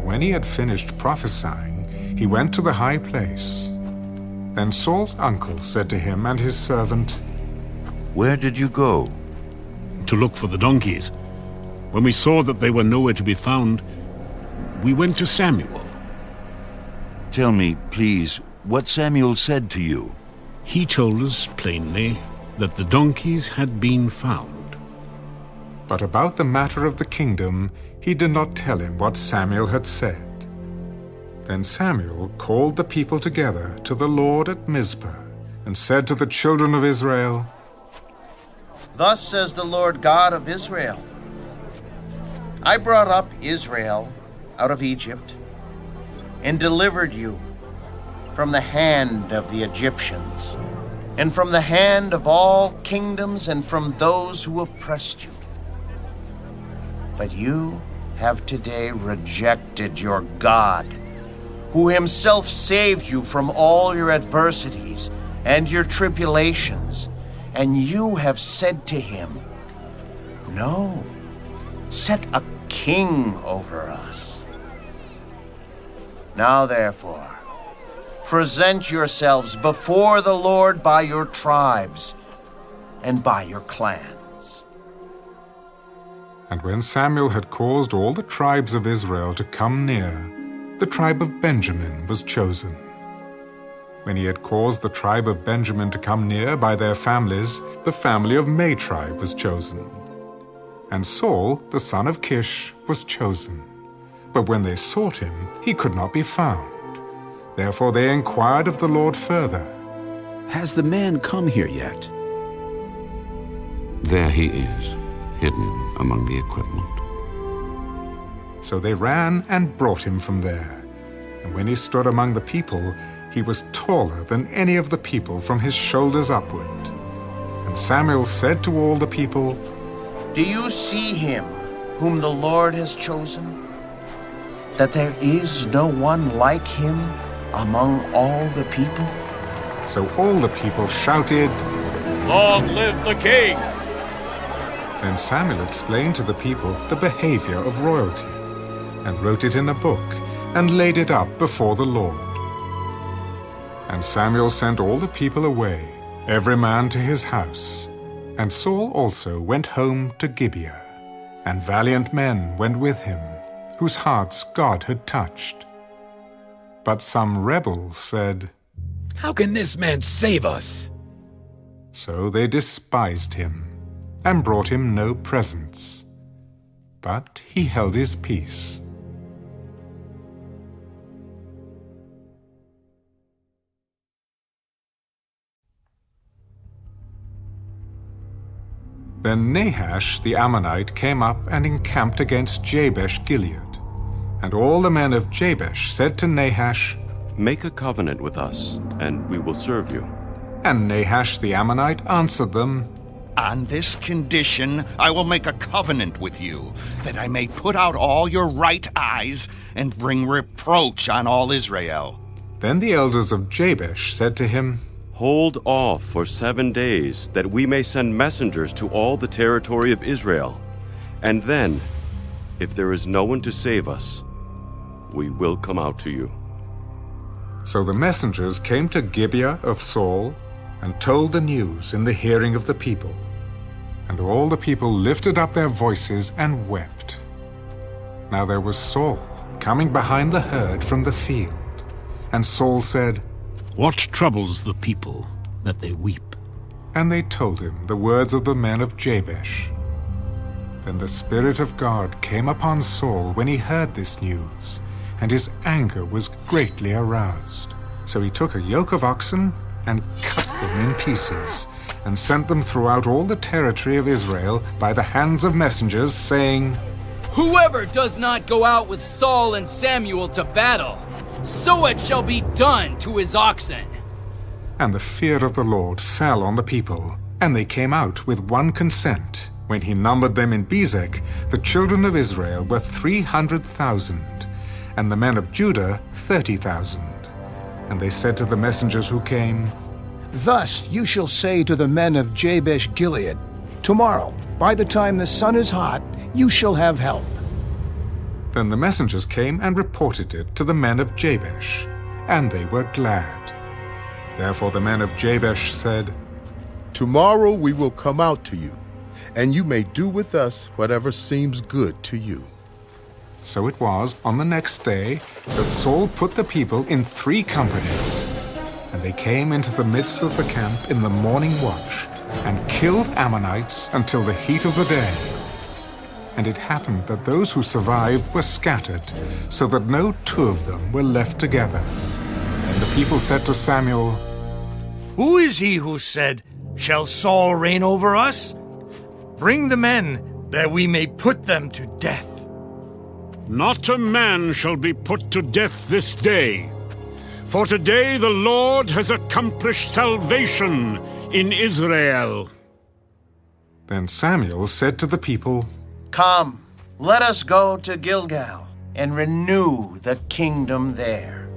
When he had finished prophesying, he went to the high place. Then Saul's uncle said to him and his servant, "Where did you go?" "To look for the donkeys. When we saw that they were nowhere to be found, we went to Samuel." "Tell me, please, what Samuel said to you." "He told us plainly that the donkeys had been found." But about the matter of the kingdom, he did not tell him what Samuel had said. Then Samuel called the people together to the Lord at Mizpah, and said to the children of Israel, "Thus says the Lord God of Israel, I brought up Israel out of Egypt, and delivered you from the hand of the Egyptians, and from the hand of all kingdoms, and from those who oppressed you. But you have today rejected your God, who himself saved you from all your adversities and your tribulations, and you have said to him, 'No, set a king over us.' Now therefore, present yourselves before the Lord by your tribes and by your clans." And when Samuel had caused all the tribes of Israel to come near, the tribe of Benjamin was chosen. When he had caused the tribe of Benjamin to come near by their families, the family of Matri was chosen. And Saul, the son of Kish, was chosen. But when they sought him, he could not be found. Therefore they inquired of the Lord further, "Has the man come here yet?" There he is, hidden among the equipment. So they ran and brought him from there. And when he stood among the people, he was taller than any of the people from his shoulders upward. And Samuel said to all the people, "Do you see him whom the Lord has chosen? That there is no one like him among all the people?" So all the people shouted, "Long live the king!" Then Samuel explained to the people the behavior of royalty, and wrote it in a book, and laid it up before the Lord. And Samuel sent all the people away, every man to his house. And Saul also went home to Gibeah, and valiant men went with him, whose hearts God had touched. But some rebels said, "How can this man save us?" So they despised him, and brought him no presents. But he held his peace. Then Nahash the Ammonite came up and encamped against Jabesh Gilead. And all the men of Jabesh said to Nahash, "Make a covenant with us, and we will serve you." And Nahash the Ammonite answered them, "On this condition I will make a covenant with you, that I may put out all your right eyes and bring reproach on all Israel." Then the elders of Jabesh said to him, "Hold off for 7 days, that we may send messengers to all the territory of Israel. And then, if there is no one to save us, we will come out to you." So the messengers came to Gibeah of Saul, and told the news in the hearing of the people. And all the people lifted up their voices and wept. Now there was Saul coming behind the herd from the field. And Saul said, "What troubles the people that they weep?" And they told him the words of the men of Jabesh. Then the Spirit of God came upon Saul when he heard this news, and his anger was greatly aroused. So he took a yoke of oxen and cut them in pieces, and sent them throughout all the territory of Israel by the hands of messengers, saying, "Whoever does not go out with Saul and Samuel to battle, so it shall be done to his oxen. And the fear of the Lord fell on the people, and they came out with one consent. When he numbered them in Bezek, the children of Israel were 300,000, and the men of Judah 30,000. And they said to the messengers who came, Thus you shall say to the men of Jabesh Gilead, Tomorrow, by the time the sun is hot, you shall have help. Then the messengers came and reported it to the men of Jabesh, and they were glad. Therefore the men of Jabesh said, Tomorrow we will come out to you, and you may do with us whatever seems good to you. So it was on the next day that Saul put the people in 3 companies. And they came into the midst of the camp in the morning watch, and killed Ammonites until the heat of the day. And it happened that those who survived were scattered, so that no 2 of them were left together. And the people said to Samuel, Who is he who said, Shall Saul reign over us? Bring the men, that we may put them to death. Not a man shall be put to death this day. For today the Lord has accomplished salvation in Israel. Then Samuel said to the people, Come, let us go to Gilgal and renew the kingdom there.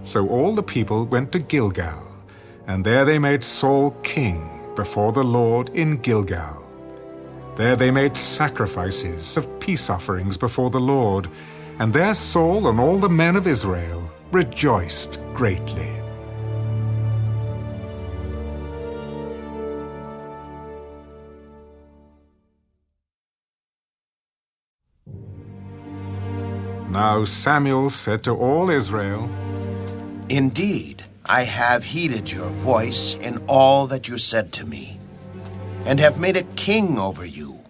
So all the people went to Gilgal, and there they made Saul king before the Lord in Gilgal. There they made sacrifices of peace offerings before the Lord, and there Saul and all the men of Israel rejoiced greatly. Now Samuel said to all Israel, Indeed, I have heeded your voice in all that you said to me, and have made a king over you.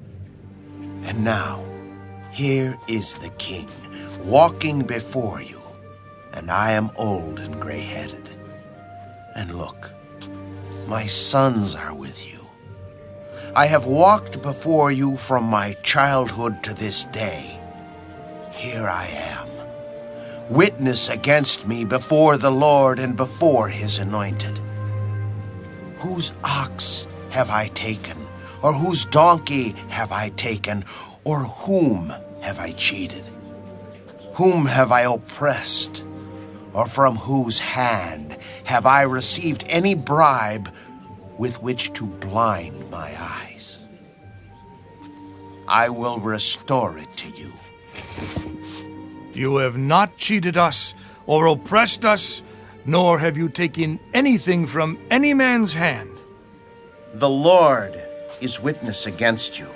And now, here is the king, walking before you, and I am old and gray-headed. And look, my sons are with you. I have walked before you from my childhood to this day. Here I am, witness against me before the Lord and before his anointed. Whose ox have I taken, or whose donkey have I taken, or whom have I cheated? Whom have I oppressed, or from whose hand have I received any bribe with which to blind my eyes? I will restore it to you. You have not cheated us or oppressed us, nor have you taken anything from any man's hand. The Lord is witness against you,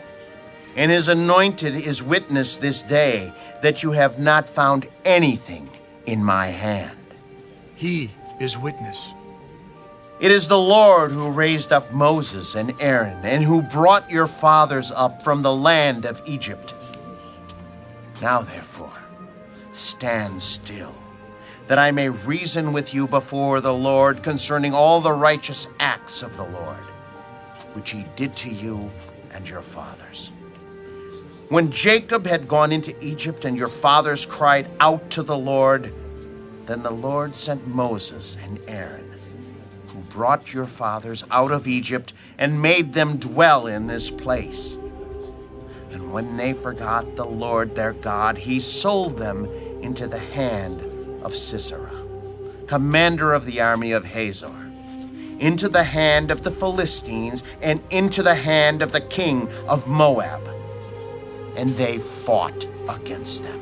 and his anointed is witness this day that you have not found anything in my hand. He is witness. It is the Lord who raised up Moses and Aaron, and who brought your fathers up from the land of Egypt. Now, therefore, stand still, that I may reason with you before the Lord concerning all the righteous acts of the Lord, which he did to you and your fathers. When Jacob had gone into Egypt and your fathers cried out to the Lord, then the Lord sent Moses and Aaron, who brought your fathers out of Egypt and made them dwell in this place. And when they forgot the Lord their God, he sold them into the hand of Sisera, commander of the army of Hazor, into the hand of the Philistines, and into the hand of the king of Moab. And they fought against them.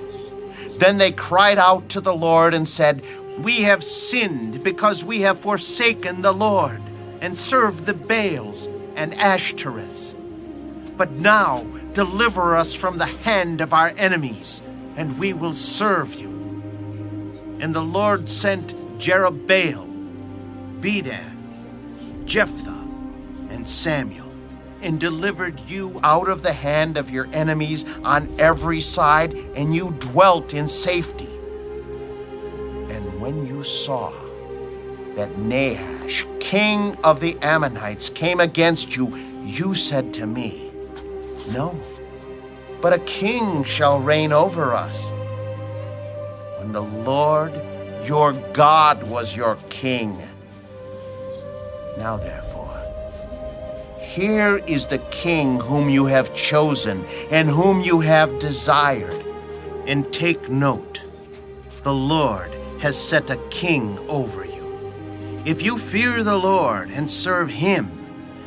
Then they cried out to the Lord and said, We have sinned because we have forsaken the Lord and served the Baals and Ashtoreths. But now deliver us from the hand of our enemies, and we will serve you. And the Lord sent Jerubbaal, Bedan, Jephthah, and Samuel, and delivered you out of the hand of your enemies on every side, and you dwelt in safety. And when you saw that Nahash, king of the Ammonites, came against you, you said to me, No, but a king shall reign over us. When the Lord your God was your king. Now therefore, here is the king whom you have chosen and whom you have desired. And take note, the Lord has set a king over you. If you fear the Lord and serve him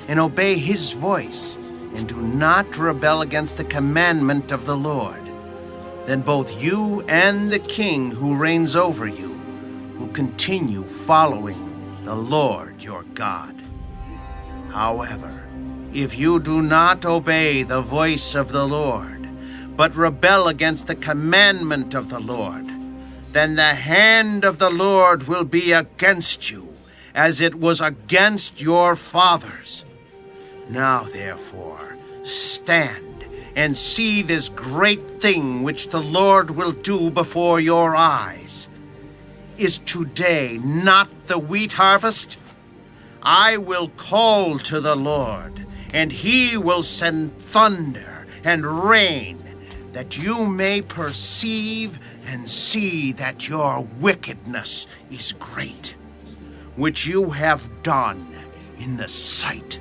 and obey his voice and do not rebel against the commandment of the Lord, then both you and the king who reigns over you will continue following the Lord your God. However, if you do not obey the voice of the Lord, but rebel against the commandment of the Lord, then the hand of the Lord will be against you, as it was against your fathers. Now therefore, stand and see this great thing which the Lord will do before your eyes. Is today not the wheat harvest? I will call to the Lord, and he will send thunder and rain, that you may perceive and see that your wickedness is great, which you have done in the sight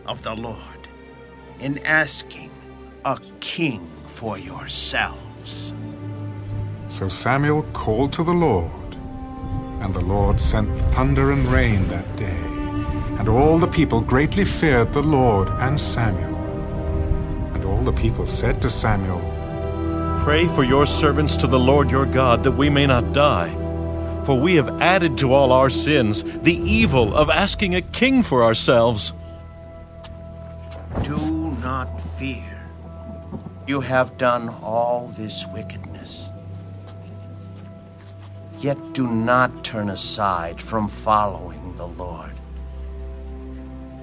of the Lord, in asking a king for yourselves. So Samuel called to the Lord, and the Lord sent thunder and rain that day, and all the people greatly feared the Lord and Samuel. And all the people said to Samuel, "Pray for your servants to the Lord your God, that we may not die. For we have added to all our sins the evil of asking a king for ourselves." Do not fear. You have done all this wickedness. Yet do not turn aside from following the Lord,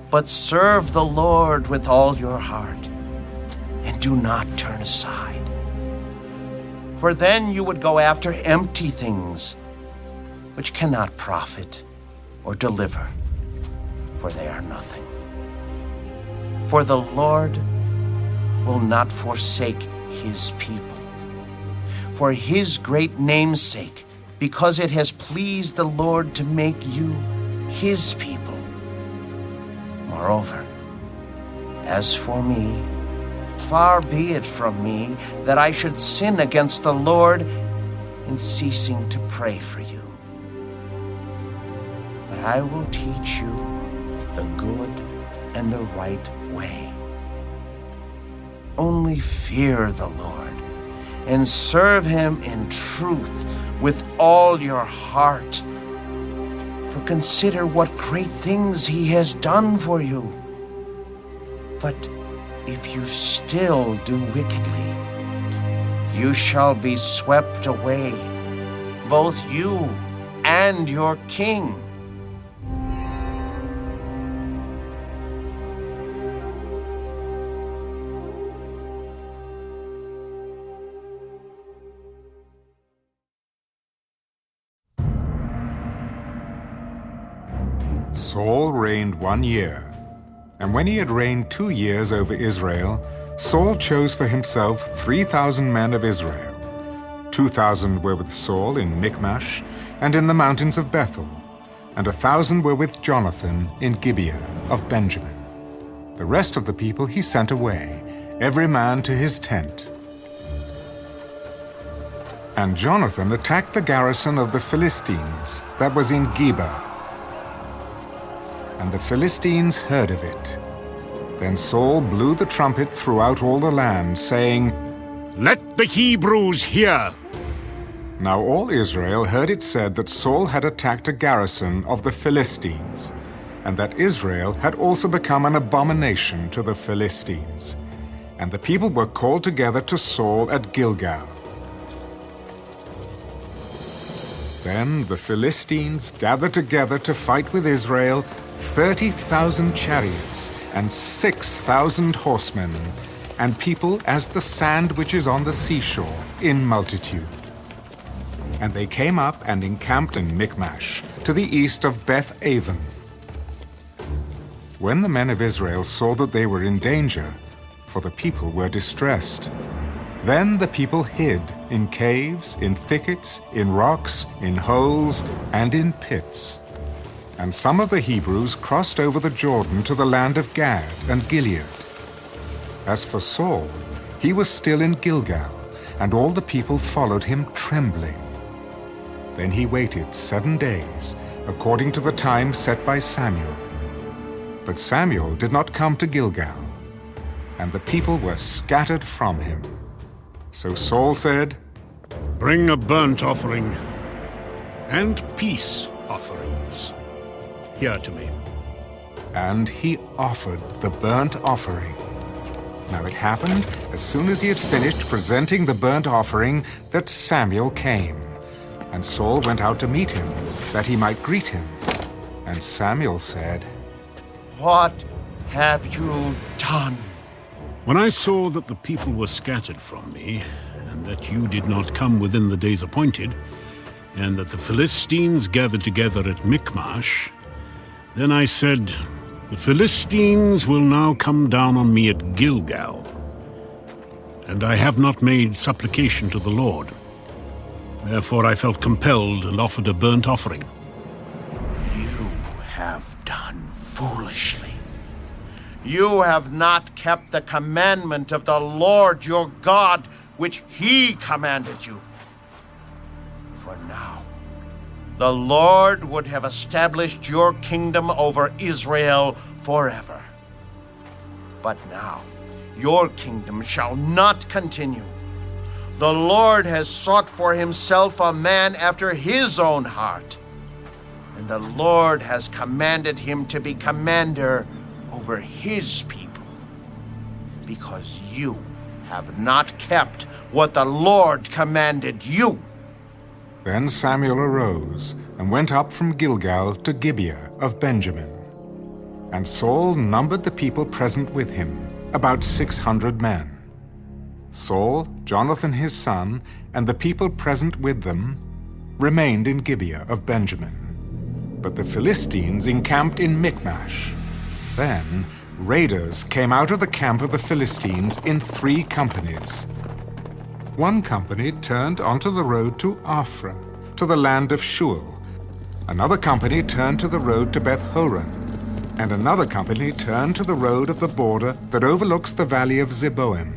but serve the Lord with all your heart, and do not turn aside. For then you would go after empty things, which cannot profit or deliver, for they are nothing. For the Lord will not forsake his people, for his great name's sake, because it has pleased the Lord to make you his people. Moreover, as for me, far be it from me that I should sin against the Lord in ceasing to pray for you. But I will teach you the good and the right way. Only fear the Lord and serve him in truth with all your heart. For consider what great things he has done for you. But if you still do wickedly, you shall be swept away, both you and your king. Saul reigned 1 year, and when he had reigned 2 years over Israel, Saul chose for himself 3,000 men of Israel. 2,000 were with Saul in Michmash and in the mountains of Bethel, and 1,000 were with Jonathan in Gibeah of Benjamin. The rest of the people he sent away, every man to his tent. And Jonathan attacked the garrison of the Philistines that was in Geba. And the Philistines heard of it. Then Saul blew the trumpet throughout all the land, saying, "Let the Hebrews hear!" Now all Israel heard it said that Saul had attacked a garrison of the Philistines, and that Israel had also become an abomination to the Philistines. And the people were called together to Saul at Gilgal. Then the Philistines gathered together to fight with Israel 30,000 chariots and 6,000 horsemen, and people as the sand which is on the seashore in multitude. And they came up and encamped in Michmash, to the east of Beth-aven. When the men of Israel saw that they were in danger, for the people were distressed, Then the people hid in caves, in thickets, in rocks, in holes, and in pits. And some of the Hebrews crossed over the Jordan to the land of Gad and Gilead. As for Saul, he was still in Gilgal, and all the people followed him trembling. Then he waited 7 days, according to the time set by Samuel. But Samuel did not come to Gilgal, and the people were scattered from him. So Saul said, "Bring a burnt offering and peace offerings here to me." And he offered the burnt offering. Now it happened, as soon as he had finished presenting the burnt offering, that Samuel came. And Saul went out to meet him, that he might greet him. And Samuel said, "What have you done?" When I saw that the people were scattered from me, and that you did not come within the days appointed, and that the Philistines gathered together at Michmash, then I said, "The Philistines will now come down on me at Gilgal." And I have not made supplication to the Lord. Therefore I felt compelled and offered a burnt offering. You have done foolishly. You have not kept the commandment of the Lord your God, which he commanded you. For now, the Lord would have established your kingdom over Israel forever. But now, your kingdom shall not continue. The Lord has sought for himself a man after his own heart, and the Lord has commanded him to be commander over his people, because you have not kept what the Lord commanded you. Then Samuel arose and went up from Gilgal to Gibeah of Benjamin. And Saul numbered the people present with him, about 600 men. Saul, Jonathan his son, and the people present with them remained in Gibeah of Benjamin. But the Philistines encamped in Michmash. Then raiders came out of the camp of the Philistines in 3 companies. One company turned onto the road to Ophrah, to the land of Shual. Another company turned to the road to Beth-horon, and another company turned to the road of the border that overlooks the valley of Zeboim,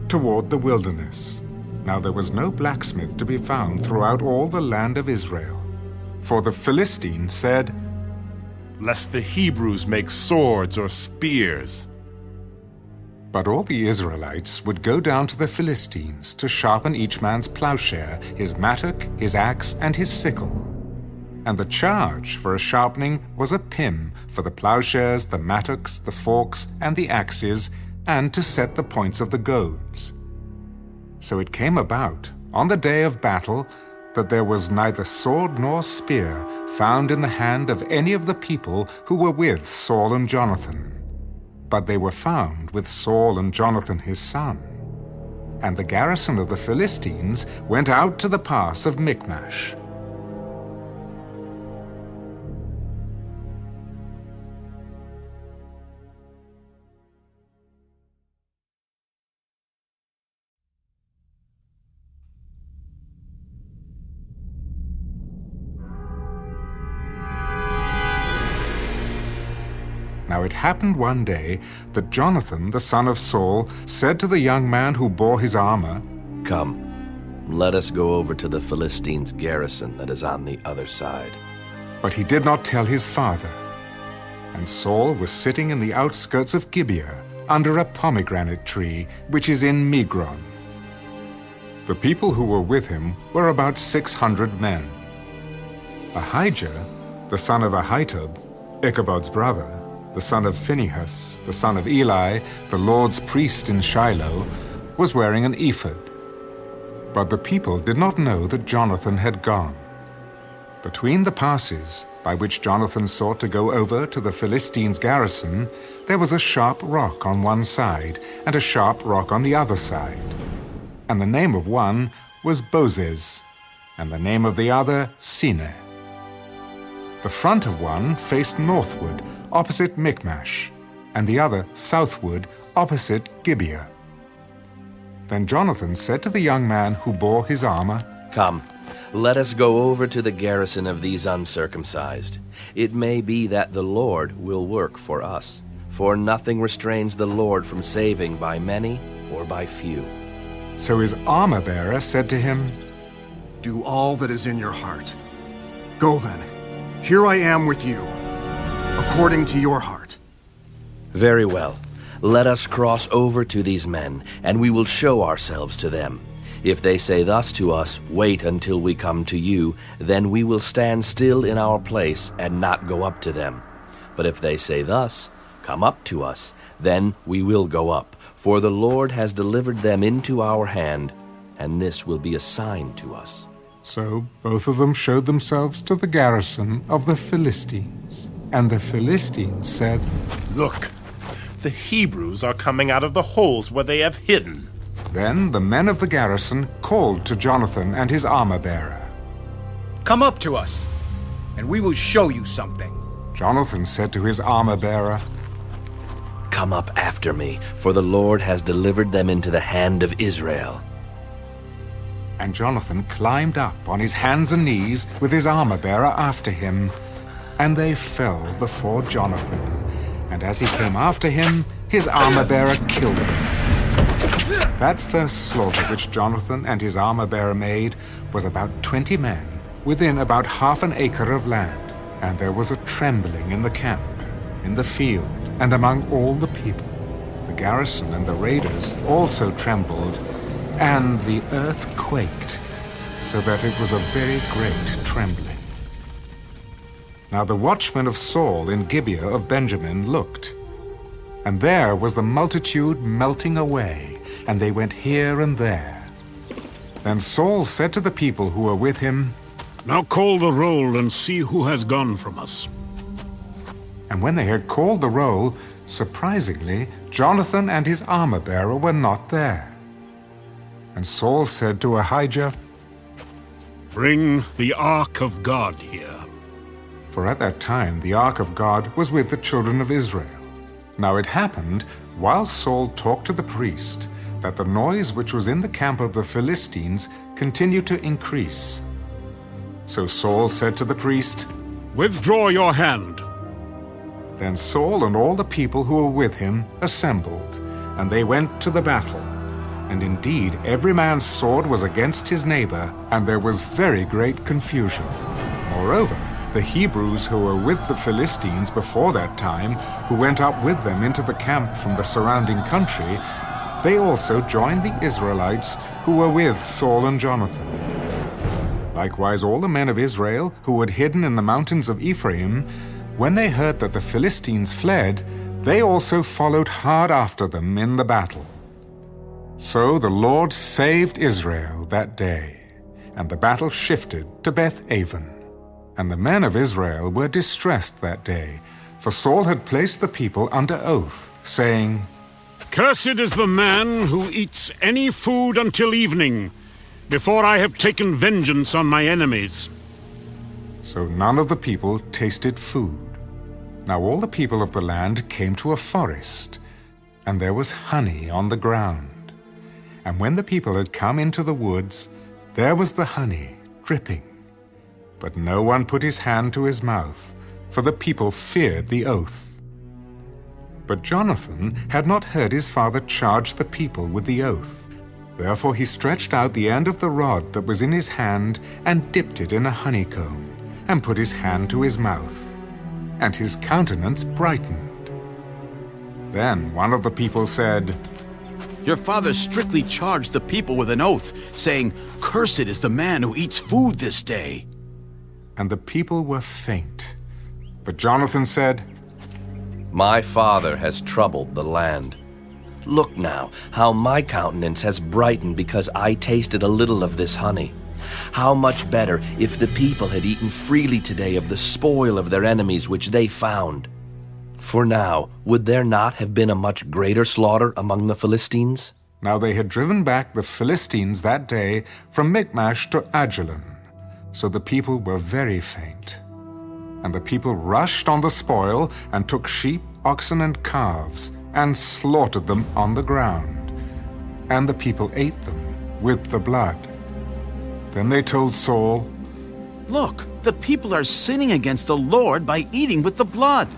toward the wilderness. Now there was no blacksmith to be found throughout all the land of Israel. For the Philistines said, "Lest the Hebrews make swords or spears." But all the Israelites would go down to the Philistines to sharpen each man's plowshare, his mattock, his axe, and his sickle. And the charge for a sharpening was a pim for the plowshares, the mattocks, the forks, and the axes, and to set the points of the goads. So it came about, on the day of battle, that there was neither sword nor spear found in the hand of any of the people who were with Saul and Jonathan. But they were found with Saul and Jonathan his son. And the garrison of the Philistines went out to the pass of Michmash. Now it happened one day that Jonathan, the son of Saul, said to the young man who bore his armor, "Come, let us go over to the Philistines' garrison that is on the other side." But he did not tell his father. And Saul was sitting in the outskirts of Gibeah, under a pomegranate tree, which is in Migron. The people who were with him were about 600 men. Ahijah, the son of Ahitub, Ichabod's brother, the son of Phinehas, the son of Eli, the Lord's priest in Shiloh, was wearing an ephod. But the people did not know that Jonathan had gone. Between the passes by which Jonathan sought to go over to the Philistines' garrison, there was a sharp rock on one side and a sharp rock on the other side. And the name of one was Bozez, and the name of the other Seneh. The front of one faced northward, opposite Michmash, and the other southward, opposite Gibeah. Then Jonathan said to the young man who bore his armor, Come, let us go over to the garrison of these uncircumcised. It may be that the Lord will work for us, for nothing restrains the Lord from saving by many or by few. So his armor-bearer said to him, Do all that is in your heart. Go then. Here I am with you, according to your heart. Very well. Let us cross over to these men, and we will show ourselves to them. If they say thus to us, Wait until we come to you, then we will stand still in our place and not go up to them. But if they say thus, Come up to us, then we will go up, for the Lord has delivered them into our hand, and this will be a sign to us. So both of them showed themselves to the garrison of the Philistines. And the Philistines said, Look, the Hebrews are coming out of the holes where they have hidden. Then the men of the garrison called to Jonathan and his armor-bearer. Come up to us, and we will show you something. Jonathan said to his armor-bearer, Come up after me, for the Lord has delivered them into the hand of Israel. And Jonathan climbed up on his hands and knees with his armor-bearer after him, and they fell before Jonathan. And as he came after him, his armor-bearer killed him. That first slaughter which Jonathan and his armor-bearer made was about 20 men, within about half an acre of land. And there was a trembling in the camp, in the field, and among all the people. The garrison and the raiders also trembled, and the earth quaked, so that it was a very great trembling. Now the watchmen of Saul in Gibeah of Benjamin looked, and there was the multitude melting away, and they went here and there. Then Saul said to the people who were with him, Now call the roll and see who has gone from us. And when they had called the roll, surprisingly, Jonathan and his armor-bearer were not there. And Saul said to Ahijah, Bring the ark of God here. For at that time the ark of God was with the children of Israel. Now it happened, while Saul talked to the priest, that the noise which was in the camp of the Philistines continued to increase. So Saul said to the priest, Withdraw your hand. Then Saul and all the people who were with him assembled, and they went to the battle. And indeed every man's sword was against his neighbor, and there was very great confusion. Moreover, the Hebrews who were with the Philistines before that time, who went up with them into the camp from the surrounding country, they also joined the Israelites who were with Saul and Jonathan. Likewise all the men of Israel who had hidden in the mountains of Ephraim, when they heard that the Philistines fled, they also followed hard after them in the battle. So the Lord saved Israel that day, and the battle shifted to Beth-aven. And the men of Israel were distressed that day, for Saul had placed the people under oath, saying, Cursed is the man who eats any food until evening, before I have taken vengeance on my enemies. So none of the people tasted food. Now all the people of the land came to a forest, and there was honey on the ground. And when the people had come into the woods, there was the honey dripping. But no one put his hand to his mouth, for the people feared the oath. But Jonathan had not heard his father charge the people with the oath. Therefore he stretched out the end of the rod that was in his hand and dipped it in a honeycomb, and put his hand to his mouth. And his countenance brightened. Then one of the people said, Your father strictly charged the people with an oath, saying, Cursed is the man who eats food this day. And the people were faint. But Jonathan said, My father has troubled the land. Look now, how my countenance has brightened because I tasted a little of this honey. How much better if the people had eaten freely today of the spoil of their enemies which they found. For now, would there not have been a much greater slaughter among the Philistines? Now they had driven back the Philistines that day from Michmash to Ajalon. So the people were very faint. And the people rushed on the spoil and took sheep, oxen, and calves, and slaughtered them on the ground. and the people ate them with the blood. Then they told Saul, Look, the people are sinning against the Lord by eating with the blood.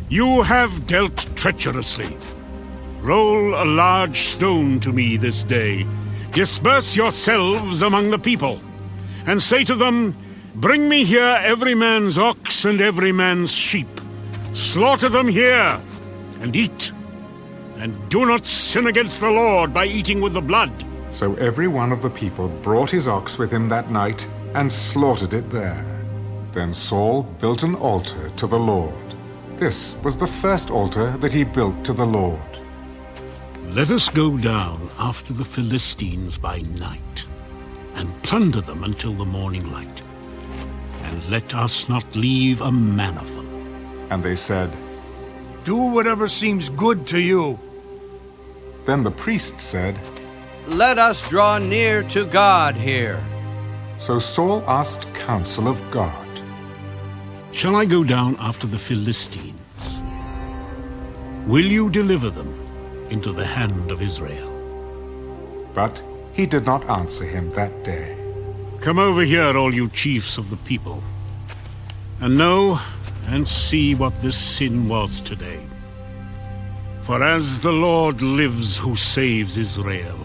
You have dealt treacherously. Roll a large stone to me this day. Disperse yourselves among the people, and say to them, Bring me here every man's ox and every man's sheep. Slaughter them here, and eat. And do not sin against the Lord by eating with the blood. So every one of the people brought his ox with him that night and slaughtered it there. Then Saul built an altar to the Lord. This was the first altar that he built to the Lord. Let us go down after the Philistines by night, and plunder them until the morning light. And let us not leave a man of them. And they said, Do whatever seems good to you. Then the priest said, Let us draw near to God here. So Saul asked counsel of God. Shall I go down after the Philistines? Will you deliver them into the hand of Israel? But he did not answer him that day. Come over here, all you chiefs of the people, and know and see what this sin was today. For as the Lord lives who saves Israel,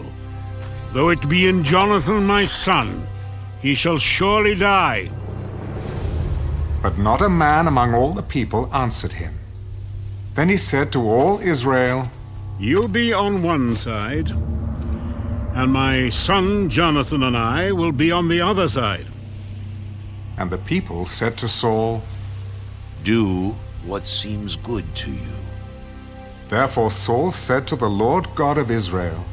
though it be in Jonathan my son, he shall surely die. But not a man among all the people answered him. Then he said to all Israel, You be on one side, and my son Jonathan and I will be on the other side. And the people said to Saul, Do what seems good to you. Therefore Saul said to the Lord God of Israel,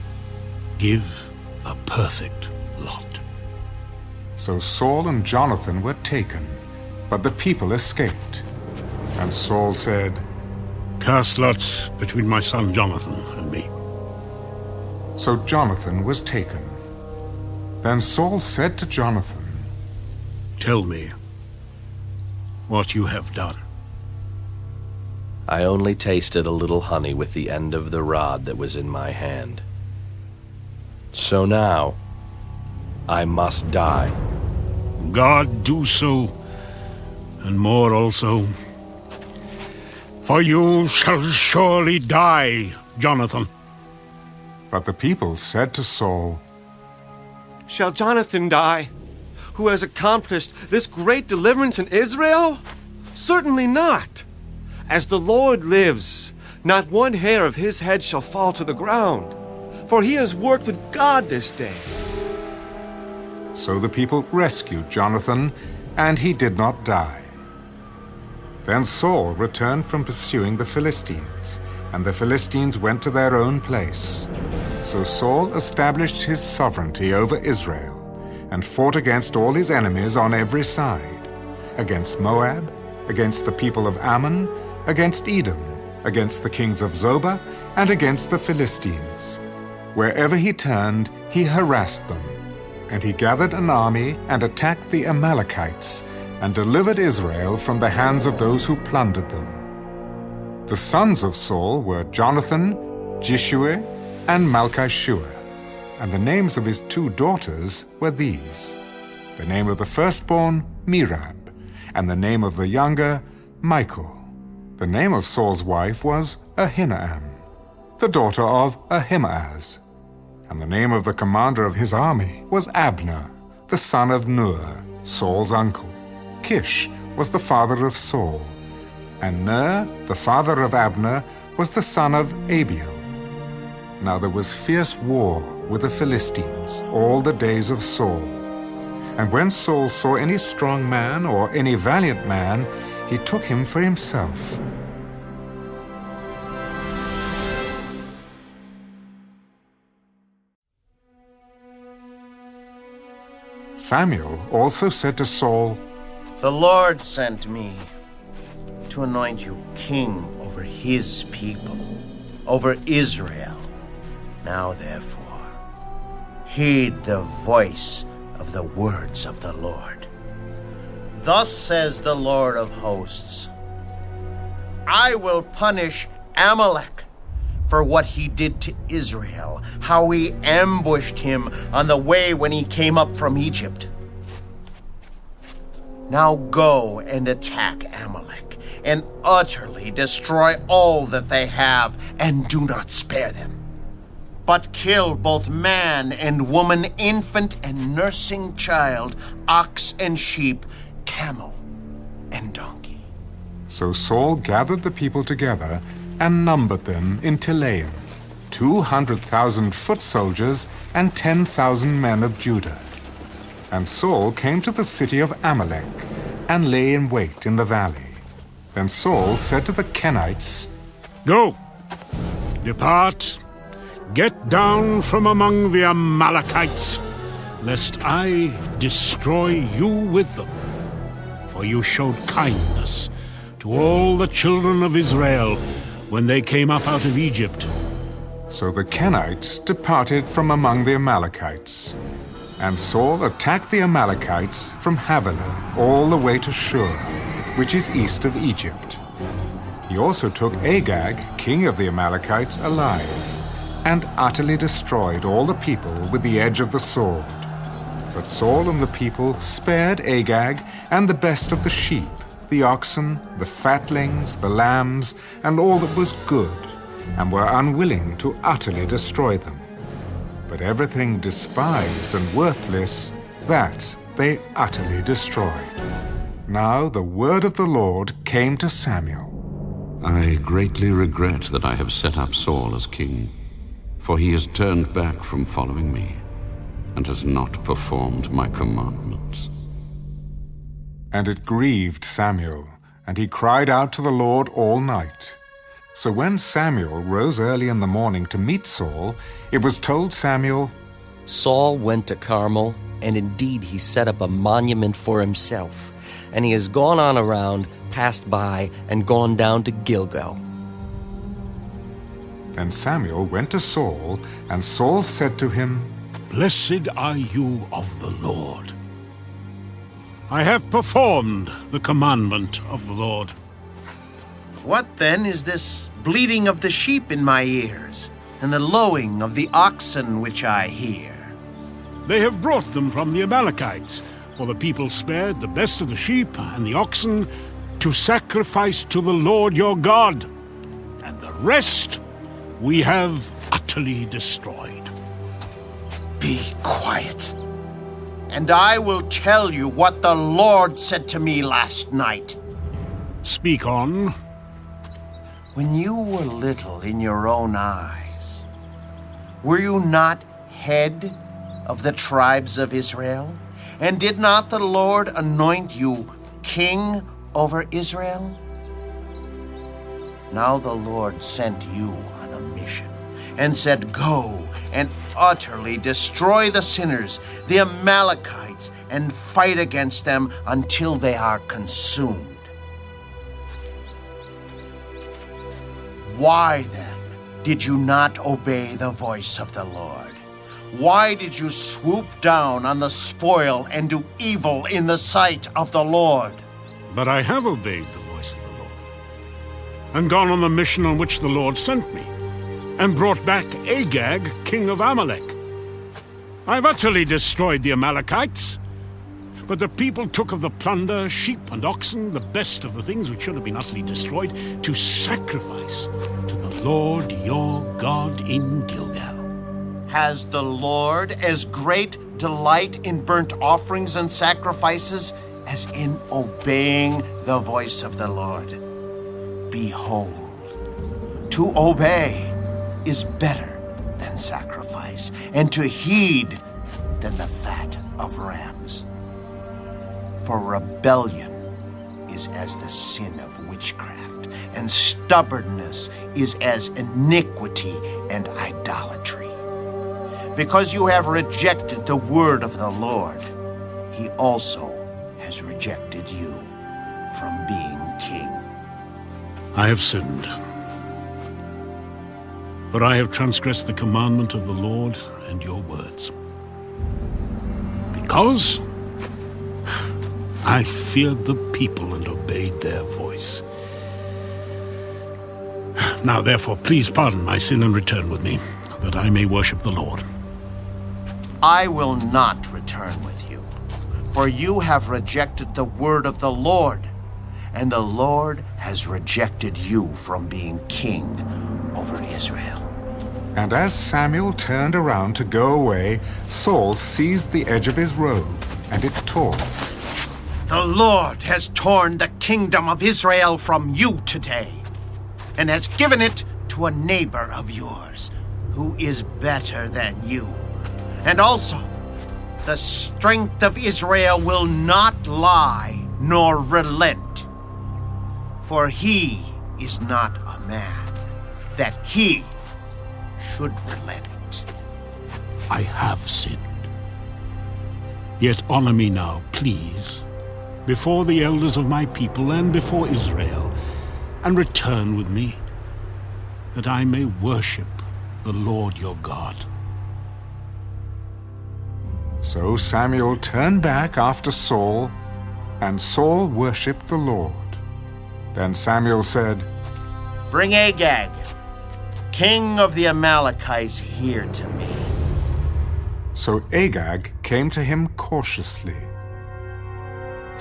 Give a perfect lot. So Saul and Jonathan were taken, but the people escaped. And Saul said, Cast lots between my son Jonathan and me. So Jonathan was taken. Then Saul said to Jonathan, Tell me what you have done. I only tasted a little honey with the end of the rod that was in my hand. So now, I must die. God do so, and more also. For you shall surely die, Jonathan. But the people said to Saul, Shall Jonathan die, who has accomplished this great deliverance in Israel? Certainly not. As the Lord lives, not one hair of his head shall fall to the ground, for he has worked with God this day. So the people rescued Jonathan, and he did not die. Then Saul returned from pursuing the Philistines, and the Philistines went to their own place. So Saul established his sovereignty over Israel, and fought against all his enemies on every side, against Moab, against the people of Ammon, against Edom, against the kings of Zobah, and against the Philistines. Wherever he turned, he harassed them. And he gathered an army and attacked the Amalekites, and delivered Israel from the hands of those who plundered them. The sons of Saul were Jonathan, Jeshua, and Malchishua, and the names of his 2 daughters were these: the name of the firstborn, Merab, and the name of the younger, Michal. The name of Saul's wife was Ahinoam, the daughter of Ahimaaz. And the name of the commander of his army was Abner, the son of Ner, Saul's uncle. Kish was the father of Saul, and Ner, the father of Abner, was the son of Abiel. Now there was fierce war with the Philistines all the days of Saul. And when Saul saw any strong man or any valiant man, he took him for himself. Samuel also said to Saul, The Lord sent me to anoint you king over his people, over Israel. Now therefore, heed the voice of the words of the Lord. Thus says the Lord of hosts, I will punish Amalek for what he did to Israel, how he ambushed him on the way when he came up from Egypt. Now go and attack Amalek, and utterly destroy all that they have, and do not spare them. But kill both man and woman, infant and nursing child, ox and sheep, camel and donkey. So Saul gathered the people together and numbered them in Telaim, 200,000 foot soldiers and 10,000 men of Judah. And Saul came to the city of Amalek and lay in wait in the valley. Then Saul said to the Kenites, Go, depart, get down from among the Amalekites, lest I destroy you with them. For you showed kindness to all the children of Israel when they came up out of Egypt. So the Kenites departed from among the Amalekites. And Saul attacked the Amalekites from Havilah all the way to Shur, which is east of Egypt. He also took Agag, king of the Amalekites, alive, and utterly destroyed all the people with the edge of the sword. But Saul and the people spared Agag and the best of the sheep, the oxen, the fatlings, the lambs, and all that was good, and were unwilling to utterly destroy them. But everything despised and worthless, that they utterly destroyed. Now the word of the Lord came to Samuel. I greatly regret that I have set up Saul as king, for he has turned back from following me, and has not performed my commandments. And it grieved Samuel, and he cried out to the Lord all night. So when Samuel rose early in the morning to meet Saul, it was told Samuel, Saul went to Carmel, and indeed he set up a monument for himself, and he has gone on around, passed by, and gone down to Gilgal. Then Samuel went to Saul, and Saul said to him, Blessed are you of the Lord. I have performed the commandment of the Lord. What then is this bleating of the sheep in my ears, and the lowing of the oxen which I hear? They have brought them from the Amalekites, for the people spared the best of the sheep and the oxen to sacrifice to the Lord your God, and the rest we have utterly destroyed. Be quiet, and I will tell you what the Lord said to me last night. Speak on. When you were little in your own eyes, were you not head of the tribes of Israel? And did not the Lord anoint you king over Israel? Now the Lord sent you on a mission and said, Go and utterly destroy the sinners, the Amalekites, and fight against them until they are consumed. Why, then, did you not obey the voice of the Lord? Why did you swoop down on the spoil and do evil in the sight of the Lord? But I have obeyed the voice of the Lord, and gone on the mission on which the Lord sent me, and brought back Agag, king of Amalek. I've utterly destroyed the Amalekites, but the people took of the plunder, sheep and oxen, the best of the things which should have been utterly destroyed, to sacrifice to the Lord your God in Gilgal. Has the Lord as great delight in burnt offerings and sacrifices as in obeying the voice of the Lord? Behold, to obey is better than sacrifice, and to heed than the fat of rams. For rebellion is as the sin of witchcraft, and stubbornness is as iniquity and idolatry. Because you have rejected the word of the Lord, he also has rejected you from being king. I have sinned, for I have transgressed the commandment of the Lord and your words. Because I feared the people and obeyed their voice. Now, therefore, please pardon my sin and return with me, that I may worship the Lord. I will not return with you, for you have rejected the word of the Lord, and the Lord has rejected you from being king over Israel. And as Samuel turned around to go away, Saul seized the edge of his robe, and it tore. The Lord has torn the kingdom of Israel from you today, and has given it to a neighbor of yours, who is better than you. And also, the strength of Israel will not lie nor relent. For he is not a man, that he should relent. I have sinned. Yet honor me now, please, before the elders of my people and before Israel, and return with me, that I may worship the Lord your God. So Samuel turned back after Saul, and Saul worshipped the Lord. Then Samuel said, Bring Agag, king of the Amalekites, here to me. So Agag came to him cautiously.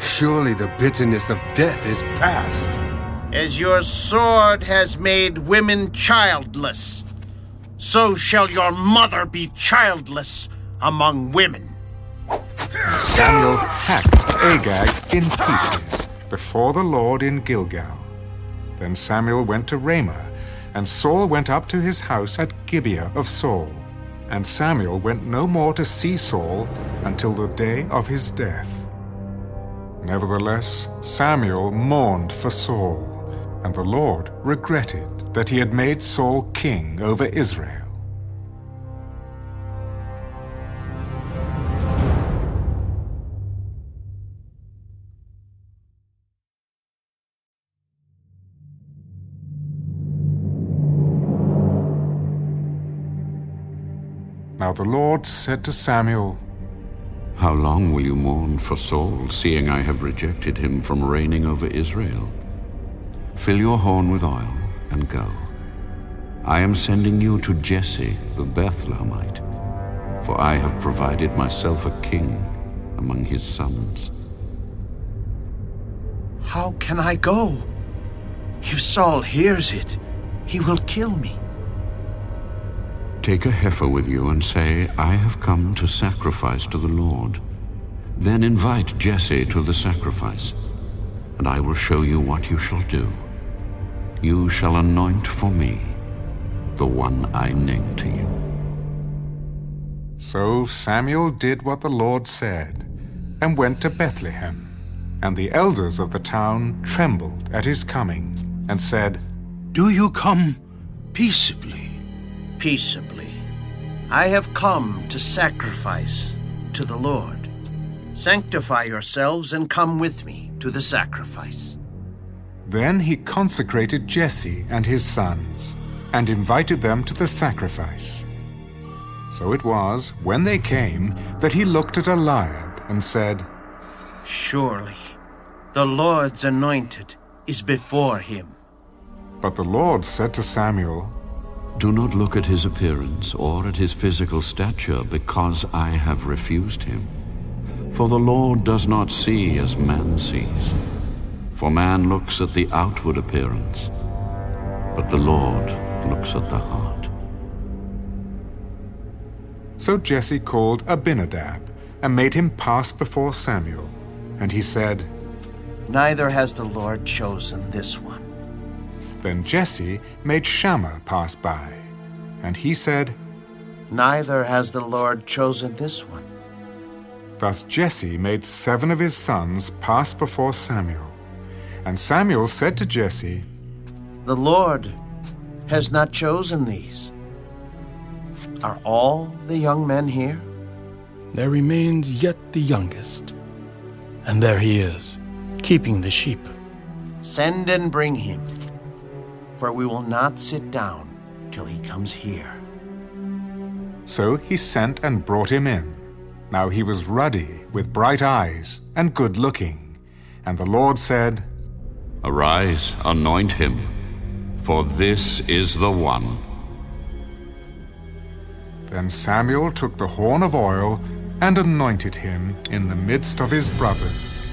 Surely the bitterness of death is past. As your sword has made women childless, so shall your mother be childless among women. Samuel hacked Agag in pieces before the Lord in Gilgal. Then Samuel went to Ramah, and Saul went up to his house at Gibeah of Saul. And Samuel went no more to see Saul until the day of his death. Nevertheless, Samuel mourned for Saul, and the Lord regretted that he had made Saul king over Israel. Now the Lord said to Samuel, How long will you mourn for Saul, seeing I have rejected him from reigning over Israel? Fill your horn with oil and go. I am sending you to Jesse the Bethlehemite, for I have provided myself a king among his sons. How can I go? If Saul hears it, he will kill me. Take a heifer with you and say, I have come to sacrifice to the Lord. Then invite Jesse to the sacrifice, and I will show you what you shall do. You shall anoint for me the one I name to you. So Samuel did what the Lord said, and went to Bethlehem. And the elders of the town trembled at his coming, and said, Do you come peaceably? Peaceably. I have come to sacrifice to the Lord. Sanctify yourselves and come with me to the sacrifice. Then he consecrated Jesse and his sons, and invited them to the sacrifice. So it was, when they came, that he looked at Eliab and said, Surely the Lord's anointed is before him. But the Lord said to Samuel, Do not look at his appearance or at his physical stature, because I have refused him. For the Lord does not see as man sees. For man looks at the outward appearance, but the Lord looks at the heart. So Jesse called Abinadab, and made him pass before Samuel. And he said, Neither has the Lord chosen this one. Then Jesse made Shammah pass by, and he said, Neither has the Lord chosen this one. Thus Jesse made 7 of his sons pass before Samuel. And Samuel said to Jesse, The Lord has not chosen these. Are all the young men here? There remains yet the youngest, and there he is, keeping the sheep. Send and bring him, for we will not sit down till he comes here. So he sent and brought him in. Now he was ruddy, with bright eyes, and good-looking. And the Lord said, Arise, anoint him, for this is the one." Then Samuel took the horn of oil and anointed him in the midst of his brothers.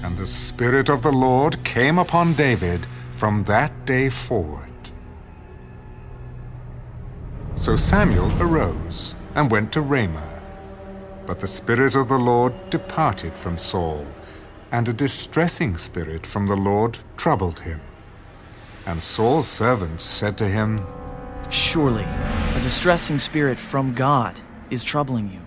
And the Spirit of the Lord came upon David from that day forward. So Samuel arose and went to Ramah. But the Spirit of the Lord departed from Saul, and a distressing spirit from the Lord troubled him. And Saul's servants said to him, "Surely a distressing spirit from God is troubling you.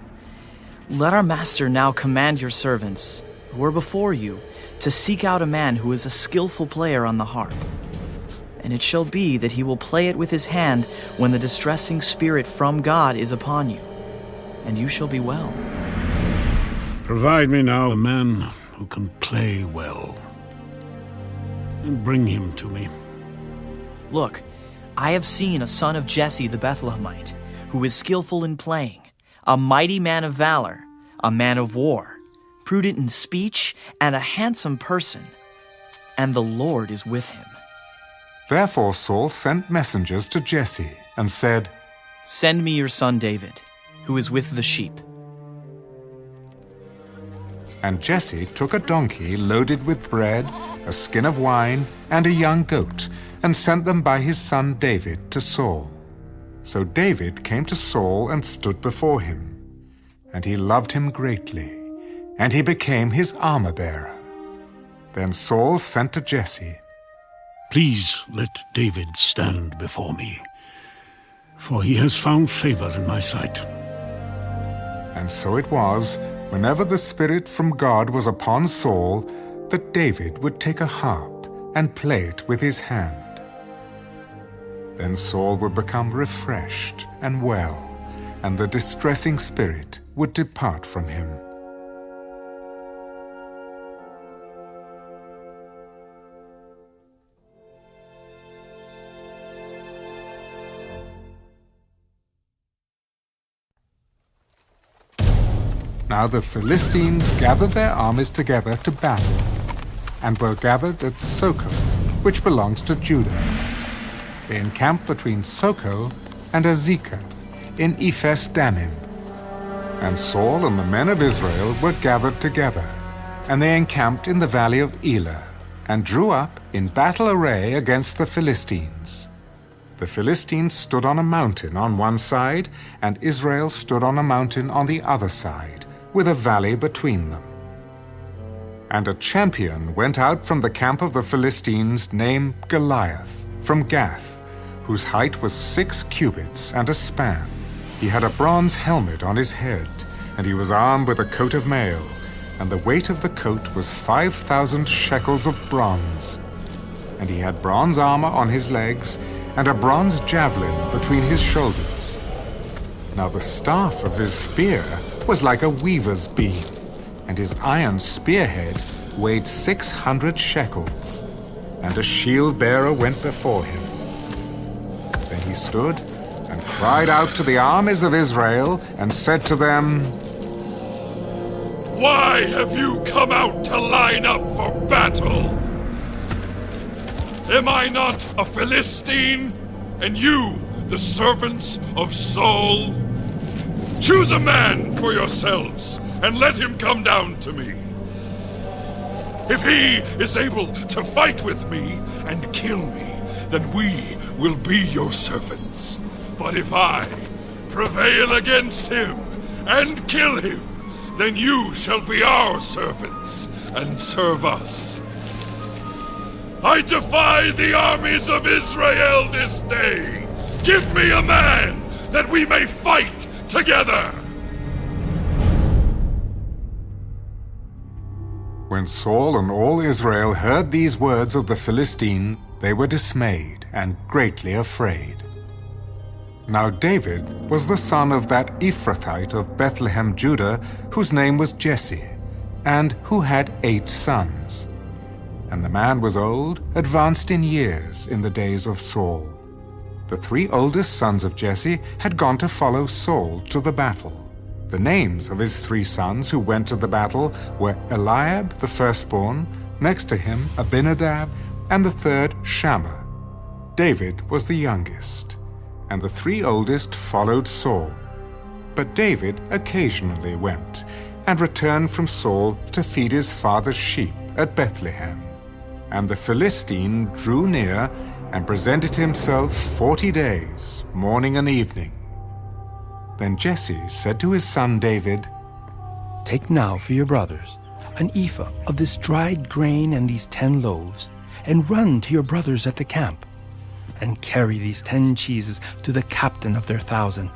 Let our master now command your servants, who are before you, to seek out a man who is a skillful player on the harp. And it shall be that he will play it with his hand when the distressing spirit from God is upon you, and you shall be well." Provide me now a man who can play well, and bring him to me. Look, I have seen a son of Jesse the Bethlehemite, who is skillful in playing, a mighty man of valor, a man of war, prudent in speech, and a handsome person, and the Lord is with him. Therefore Saul sent messengers to Jesse and said, "Send me your son David, who is with the sheep." And Jesse took a donkey loaded with bread, a skin of wine, and a young goat, and sent them by his son David to Saul. So David came to Saul and stood before him. And he loved him greatly, and he became his armor-bearer. Then Saul sent to Jesse, "Please let David stand before me, for he has found favor in my sight." And so it was, whenever the Spirit from God was upon Saul, that David would take a harp and play it with his hand. Then Saul would become refreshed and well, and the distressing spirit would depart from him. Now the Philistines gathered their armies together to battle, and were gathered at Socoh, which belongs to Judah. They encamped between Socoh and Azekah in Ephes Dammim. And Saul and the men of Israel were gathered together, and they encamped in the valley of Elah, and drew up in battle array against the Philistines. The Philistines stood on a mountain on one side, and Israel stood on a mountain on the other side, with a valley between them. And a champion went out from the camp of the Philistines named Goliath, from Gath, whose height was 6 cubits and a span. He had a bronze helmet on his head, and he was armed with a coat of mail, and the weight of the coat was 5,000 shekels of bronze. And he had bronze armor on his legs, and a bronze javelin between his shoulders. Now the staff of his spear was like a weaver's beam, and his iron spearhead weighed 600 shekels. And a shield-bearer went before him. Then he stood and cried out to the armies of Israel and said to them, "Why have you come out to line up for battle? Am I not a Philistine, and you the servants of Saul? Choose a man for yourselves, and let him come down to me. If he is able to fight with me and kill me, then we will be your servants. But if I prevail against him and kill him, then you shall be our servants and serve us. I defy the armies of Israel this day. Give me a man that we may fight together." When Saul and all Israel heard these words of the Philistine, they were dismayed and greatly afraid. Now David was the son of that Ephrathite of Bethlehem, Judah, whose name was Jesse, and who had 8 sons. And the man was old, advanced in years in the days of Saul. The 3 oldest sons of Jesse had gone to follow Saul to the battle. The names of his 3 sons who went to the battle were Eliab the firstborn, next to him Abinadab, and the third Shammah. David was the youngest, and the 3 oldest followed Saul. But David occasionally went and returned from Saul to feed his father's sheep at Bethlehem. And the Philistine drew near and presented himself 40 days, morning and evening. Then Jesse said to his son David, "Take now for your brothers an ephah of this dried grain and these 10 loaves, and run to your brothers at the camp, and carry these 10 cheeses to the captain of their 1,000,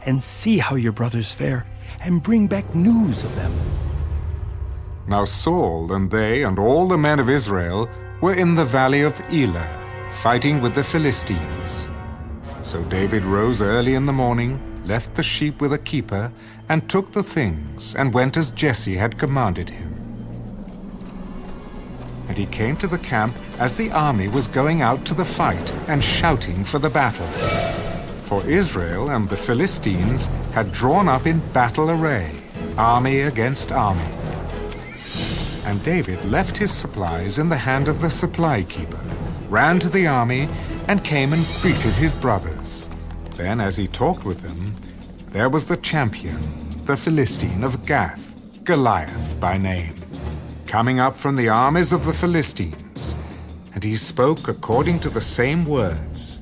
and see how your brothers fare, and bring back news of them." Now Saul and they and all the men of Israel were in the valley of Elah, fighting with the Philistines. So David rose early in the morning, left the sheep with a keeper, and took the things, and went as Jesse had commanded him. And he came to the camp as the army was going out to the fight and shouting for the battle. For Israel and the Philistines had drawn up in battle array, army against army. And David left his supplies in the hand of the supply keeper, ran to the army, and came and greeted his brothers. Then, as he talked with them, there was the champion, the Philistine of Gath, Goliath by name, coming up from the armies of the Philistines, and he spoke according to the same words.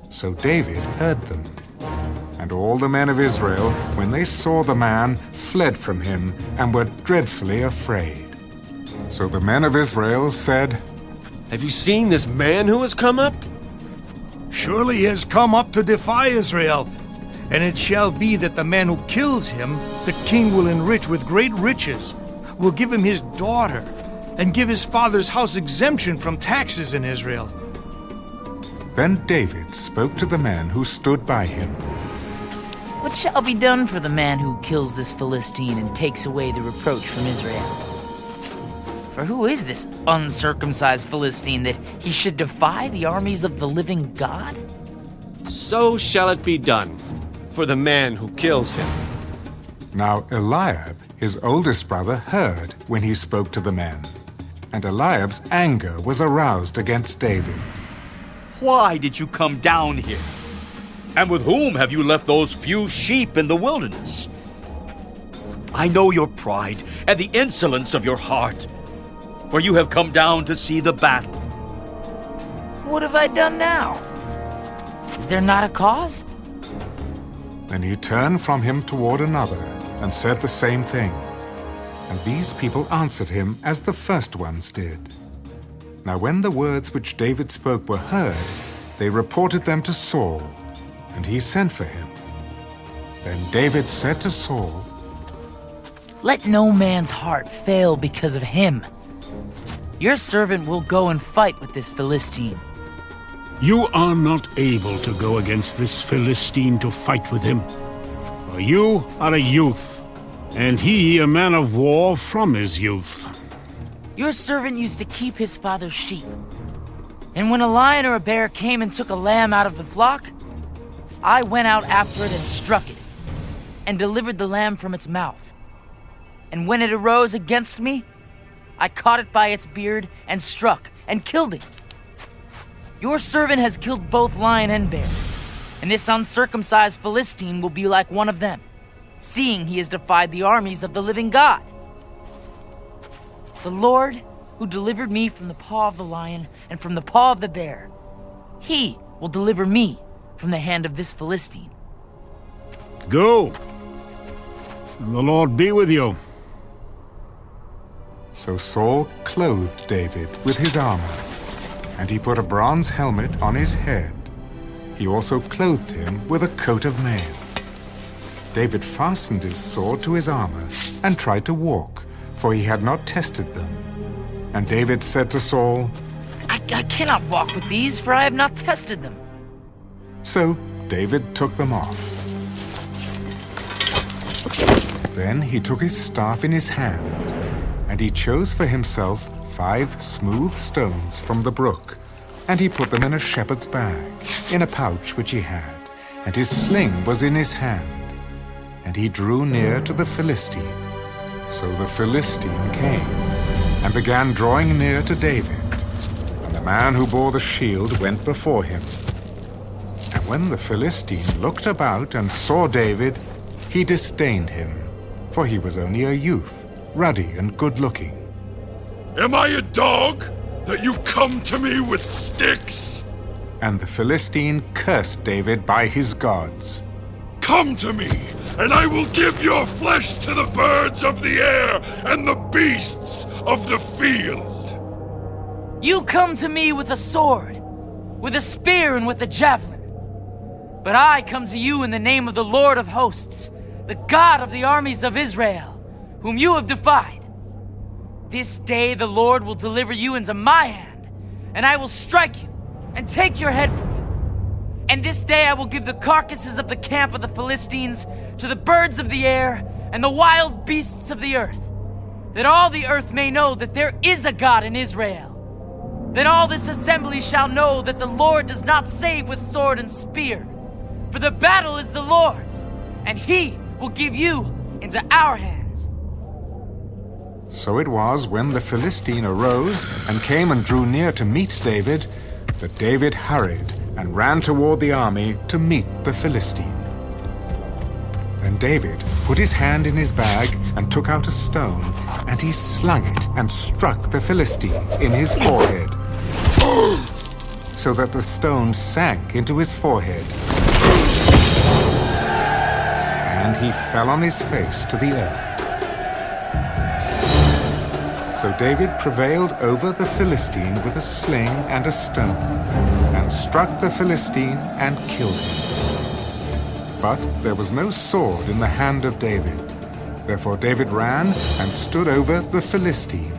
So David heard them. And all the men of Israel, when they saw the man, fled from him and were dreadfully afraid. So the men of Israel said, "Have you seen this man who has come up?" Surely he has come up to defy Israel. And it shall be that the man who kills him, the king will enrich with great riches, will give him his daughter, and give his father's house exemption from taxes in Israel. Then David spoke to the men who stood by him. What shall be done for the man who kills this Philistine and takes away the reproach from Israel? For who is this uncircumcised Philistine that he should defy the armies of the living God? So shall it be done for the man who kills him. Now Eliab, his oldest brother, heard when he spoke to the men, and Eliab's anger was aroused against David. Why did you come down here? And with whom have you left those few sheep in the wilderness? I know your pride and the insolence of your heart, for you have come down to see the battle. What have I done now? Is there not a cause? Then he turned from him toward another and said the same thing. And these people answered him as the first ones did. Now when the words which David spoke were heard, they reported them to Saul, and he sent for him. Then David said to Saul, "Let no man's heart fail because of him. Your servant will go and fight with this Philistine." You are not able to go against this Philistine to fight with him. For you are a youth, and he a man of war from his youth. Your servant used to keep his father's sheep. And when a lion or a bear came and took a lamb out of the flock, I went out after it and struck it, and delivered the lamb from its mouth. And when it arose against me, I caught it by its beard and struck and killed it. Your servant has killed both lion and bear, and this uncircumcised Philistine will be like one of them, seeing he has defied the armies of the living God. The Lord, who delivered me from the paw of the lion and from the paw of the bear, he will deliver me from the hand of this Philistine. Go, and the Lord be with you. So Saul clothed David with his armor, and he put a bronze helmet on his head. He also clothed him with a coat of mail. David fastened his sword to his armor and tried to walk, for he had not tested them. And David said to Saul, I cannot walk with these, for I have not tested them. So David took them off. Then he took his staff in his hand, and he chose for himself 5 smooth stones from the brook, and he put them in a shepherd's bag, in a pouch which he had, and his sling was in his hand. And he drew near to the Philistine. So the Philistine came, and began drawing near to David. And the man who bore the shield went before him, when the Philistine looked about and saw David, he disdained him, for he was only a youth, ruddy and good-looking. Am I a dog that you come to me with sticks? And the Philistine cursed David by his gods. Come to me, and I will give your flesh to the birds of the air and the beasts of the field. You come to me with a sword, with a spear and with a javelin. But I come to you in the name of the Lord of hosts, the God of the armies of Israel, whom you have defied. This day the Lord will deliver you into my hand, and I will strike you and take your head from you. And this day I will give the carcasses of the camp of the Philistines to the birds of the air and the wild beasts of the earth, that all the earth may know that there is a God in Israel. Then all this assembly shall know that the Lord does not save with sword and spear, for the battle is the Lord's, and he will give you into our hands. So it was when the Philistine arose and came and drew near to meet David, that David hurried and ran toward the army to meet the Philistine. Then David put his hand in his bag and took out a stone, and he slung it and struck the Philistine in his forehead, so that the stone sank into his forehead, and he fell on his face to the earth. So David prevailed over the Philistine with a sling and a stone, and struck the Philistine and killed him. But there was no sword in the hand of David. Therefore David ran and stood over the Philistine,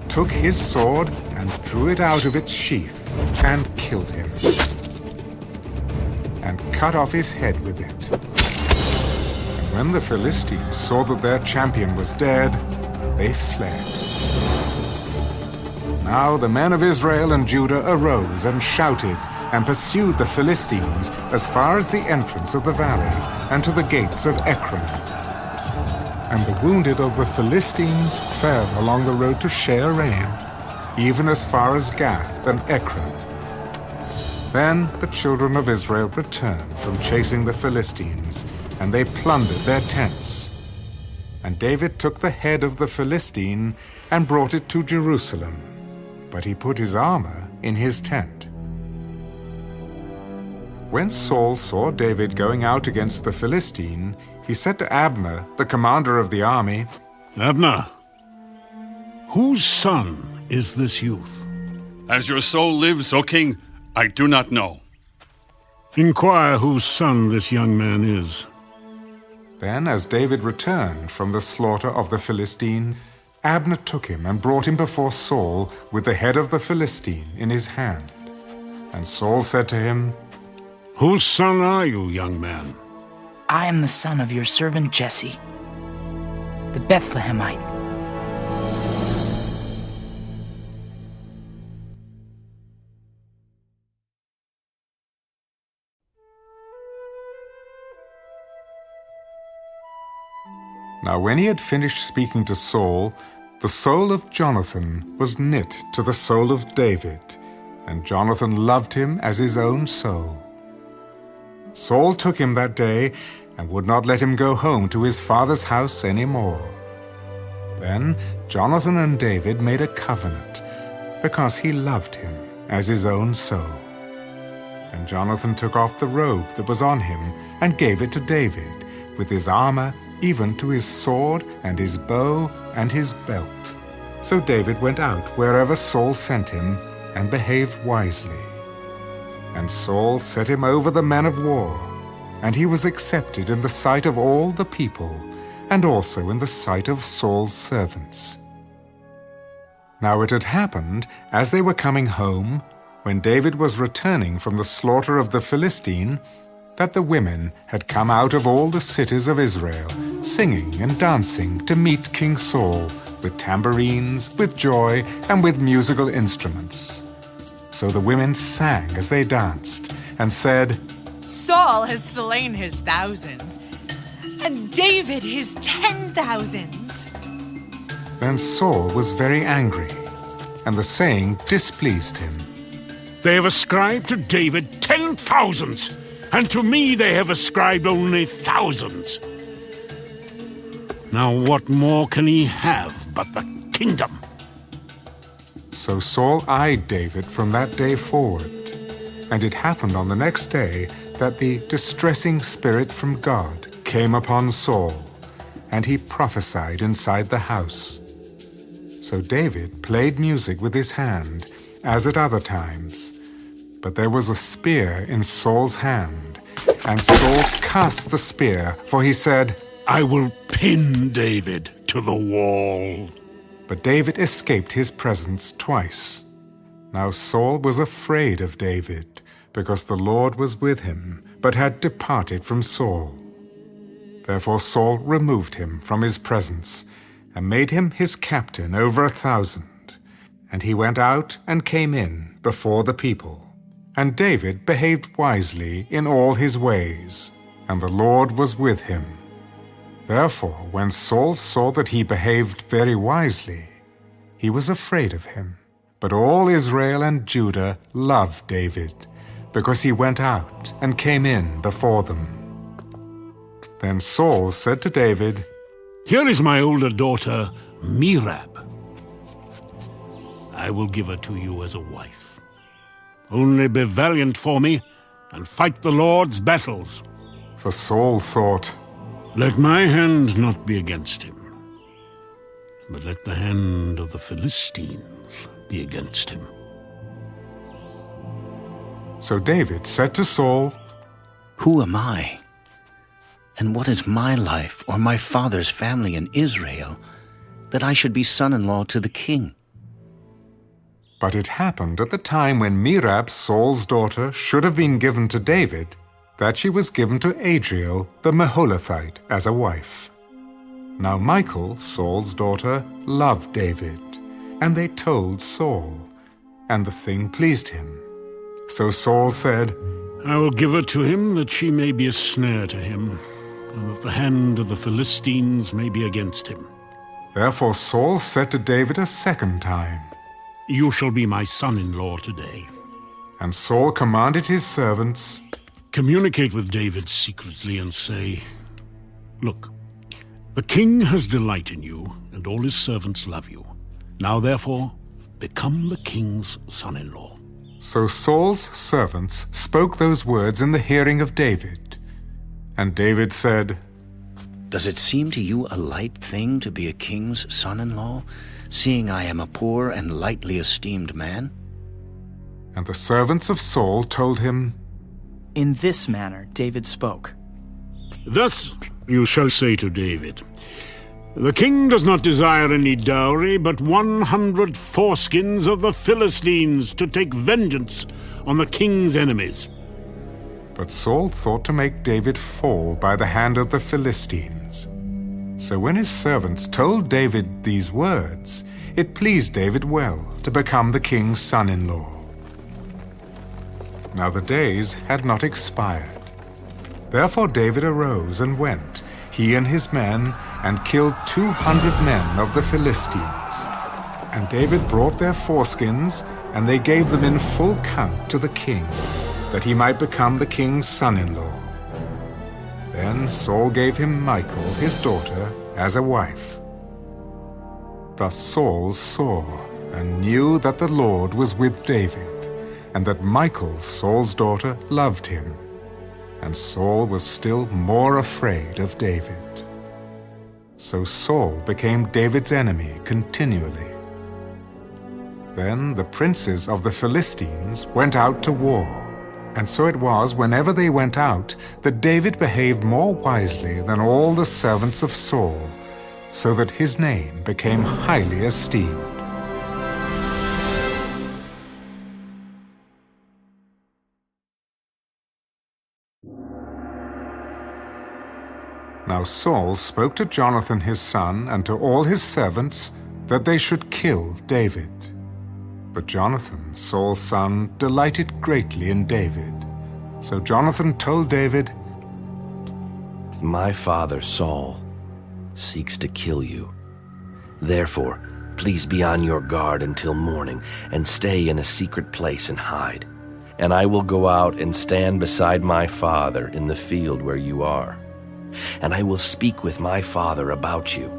took his sword and drew it out of its sheath, and killed him, and cut off his head with it. And when the Philistines saw that their champion was dead, they fled. Now the men of Israel and Judah arose and shouted, and pursued the Philistines as far as the entrance of the valley and to the gates of Ekron. And the wounded of the Philistines fell along the road to Shaaraim, even as far as Gath and Ekron. Then the children of Israel returned from chasing the Philistines, and they plundered their tents. And David took the head of the Philistine and brought it to Jerusalem, but he put his armor in his tent. When Saul saw David going out against the Philistine, he said to Abner, the commander of the army, Abner, whose son is this youth? As your soul lives, O king, I do not know. Inquire whose son this young man is. Then, as David returned from the slaughter of the Philistine, Abner took him and brought him before Saul with the head of the Philistine in his hand. And Saul said to him, Whose son are you, young man? I am the son of your servant Jesse, the Bethlehemite. Now when he had finished speaking to Saul, the soul of Jonathan was knit to the soul of David, and Jonathan loved him as his own soul. Saul took him that day and would not let him go home to his father's house any more. Then Jonathan and David made a covenant, because he loved him as his own soul. And Jonathan took off the robe that was on him and gave it to David, with his armor, even to his sword and his bow and his belt. So David went out wherever Saul sent him, and behaved wisely. And Saul set him over the men of war, and he was accepted in the sight of all the people, and also in the sight of Saul's servants. Now it had happened, as they were coming home, when David was returning from the slaughter of the Philistine, that the women had come out of all the cities of Israel, singing and dancing to meet King Saul, with tambourines, with joy, and with musical instruments. So the women sang as they danced, and said, Saul has slain his thousands, and David his 10,000s. Then Saul was very angry, and the saying displeased him. They have ascribed to David 10,000s. and to me they have ascribed only thousands. Now what more can he have but the kingdom? So Saul eyed David from that day forward. And it happened on the next day that the distressing spirit from God came upon Saul, and he prophesied inside the house. So David played music with his hand, as at other times. But there was a spear in Saul's hand, and Saul cast the spear, for he said, I will pin David to the wall. But David escaped his presence twice. Now Saul was afraid of David, because the Lord was with him, but had departed from Saul. Therefore Saul removed him from his presence, and made him his captain over 1,000. And he went out and came in before the people. And David behaved wisely in all his ways, and the Lord was with him. Therefore, when Saul saw that he behaved very wisely, he was afraid of him. But all Israel and Judah loved David, because he went out and came in before them. Then Saul said to David, Here is my older daughter, Merab. I will give her to you as a wife. Only be valiant for me, and fight the Lord's battles. For Saul thought, Let my hand not be against him, but let the hand of the Philistines be against him. So David said to Saul, Who am I? And what is my life or my father's family in Israel, that I should be son-in-law to the king? But it happened at the time when Merab, Saul's daughter, should have been given to David, that she was given to Adriel the Meholathite as a wife. Now Michal, Saul's daughter, loved David, and they told Saul, and the thing pleased him. So Saul said, I will give her to him, that she may be a snare to him, and that the hand of the Philistines may be against him. Therefore Saul said to David a second time, You shall be my son-in-law today. And Saul commanded his servants, Communicate with David secretly and say, Look, the king has delight in you, and all his servants love you. Now therefore, become the king's son-in-law. So Saul's servants spoke those words in the hearing of David. And David said, Does it seem to you a light thing to be a king's son-in-law, seeing I am a poor and lightly esteemed man? And the servants of Saul told him, In this manner David spoke. Thus you shall say to David, The king does not desire any dowry, but 100 foreskins of the Philistines to take vengeance on the king's enemies. But Saul thought to make David fall by the hand of the Philistines. So when his servants told David these words, it pleased David well to become the king's son-in-law. Now the days had not expired. Therefore David arose and went, he and his men, and killed 200 men of the Philistines. And David brought their foreskins, and they gave them in full count to the king, that he might become the king's son-in-law. Then Saul gave him Michal, his daughter, as a wife. Thus Saul saw and knew that the Lord was with David, and that Michal, Saul's daughter, loved him. And Saul was still more afraid of David. So Saul became David's enemy continually. Then the princes of the Philistines went out to war. And so it was, whenever they went out, that David behaved more wisely than all the servants of Saul, so that his name became highly esteemed. Now Saul spoke to Jonathan his son and to all his servants that they should kill David. But Jonathan, Saul's son, delighted greatly in David. So Jonathan told David, My father Saul seeks to kill you. Therefore, please be on your guard until morning, and stay in a secret place and hide. and I will go out and stand beside my father in the field where you are. And I will speak with my father about you.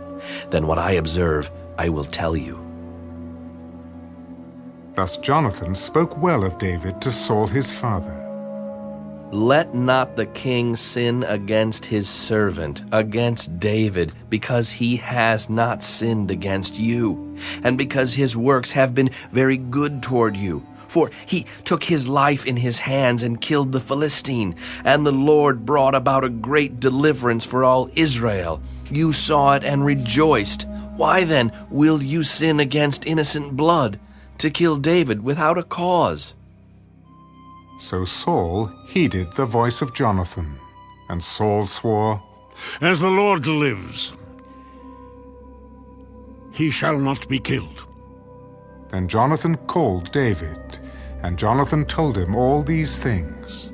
Then what I observe, I will tell you." Thus Jonathan spoke well of David to Saul his father. "Let not the king sin against his servant, against David, because he has not sinned against you, and because his works have been very good toward you. For he took his life in his hands and killed the Philistine, and the Lord brought about a great deliverance for all Israel. You saw it and rejoiced. Why then will you sin against innocent blood, to kill David without a cause?" So Saul heeded the voice of Jonathan, and Saul swore, "As the Lord lives, he shall not be killed." Then Jonathan called David, and Jonathan told him all these things.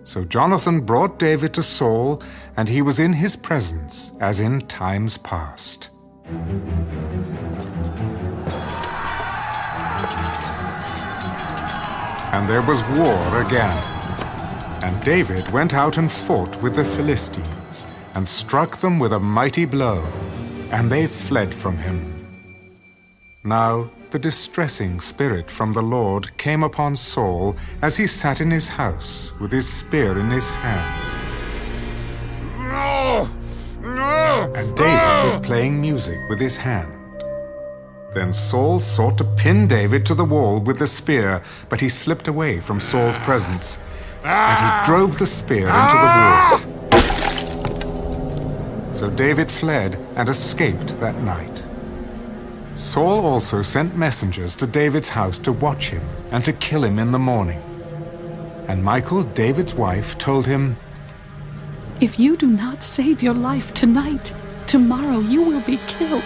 So Jonathan brought David to Saul, and he was in his presence as in times past. And there was war again. And David went out and fought with the Philistines, and struck them with a mighty blow, and they fled from him. Now the distressing spirit from the Lord came upon Saul as he sat in his house with his spear in his hand. No! No! And David was playing music with his hand. Then Saul sought to pin David to the wall with the spear, but he slipped away from Saul's presence, and he drove the spear into the wall. So David fled and escaped that night. Saul also sent messengers to David's house to watch him and to kill him in the morning. And Michal, David's wife, told him, "If you do not save your life tonight, tomorrow you will be killed."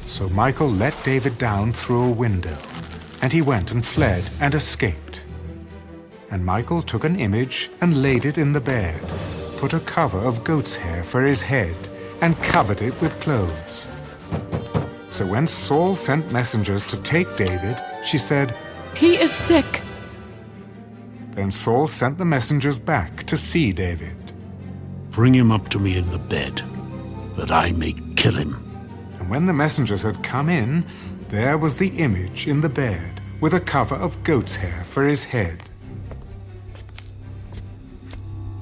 So Michal let David down through a window, and he went and fled and escaped. And Michal took an image and laid it in the bed, put a cover of goat's hair for his head, and covered it with clothes. So when Saul sent messengers to take David, she said, "He is sick." Then Saul sent the messengers back to see David. "Bring him up to me in the bed, that I may kill him." And when the messengers had come in, there was the image in the bed, with a cover of goat's hair for his head.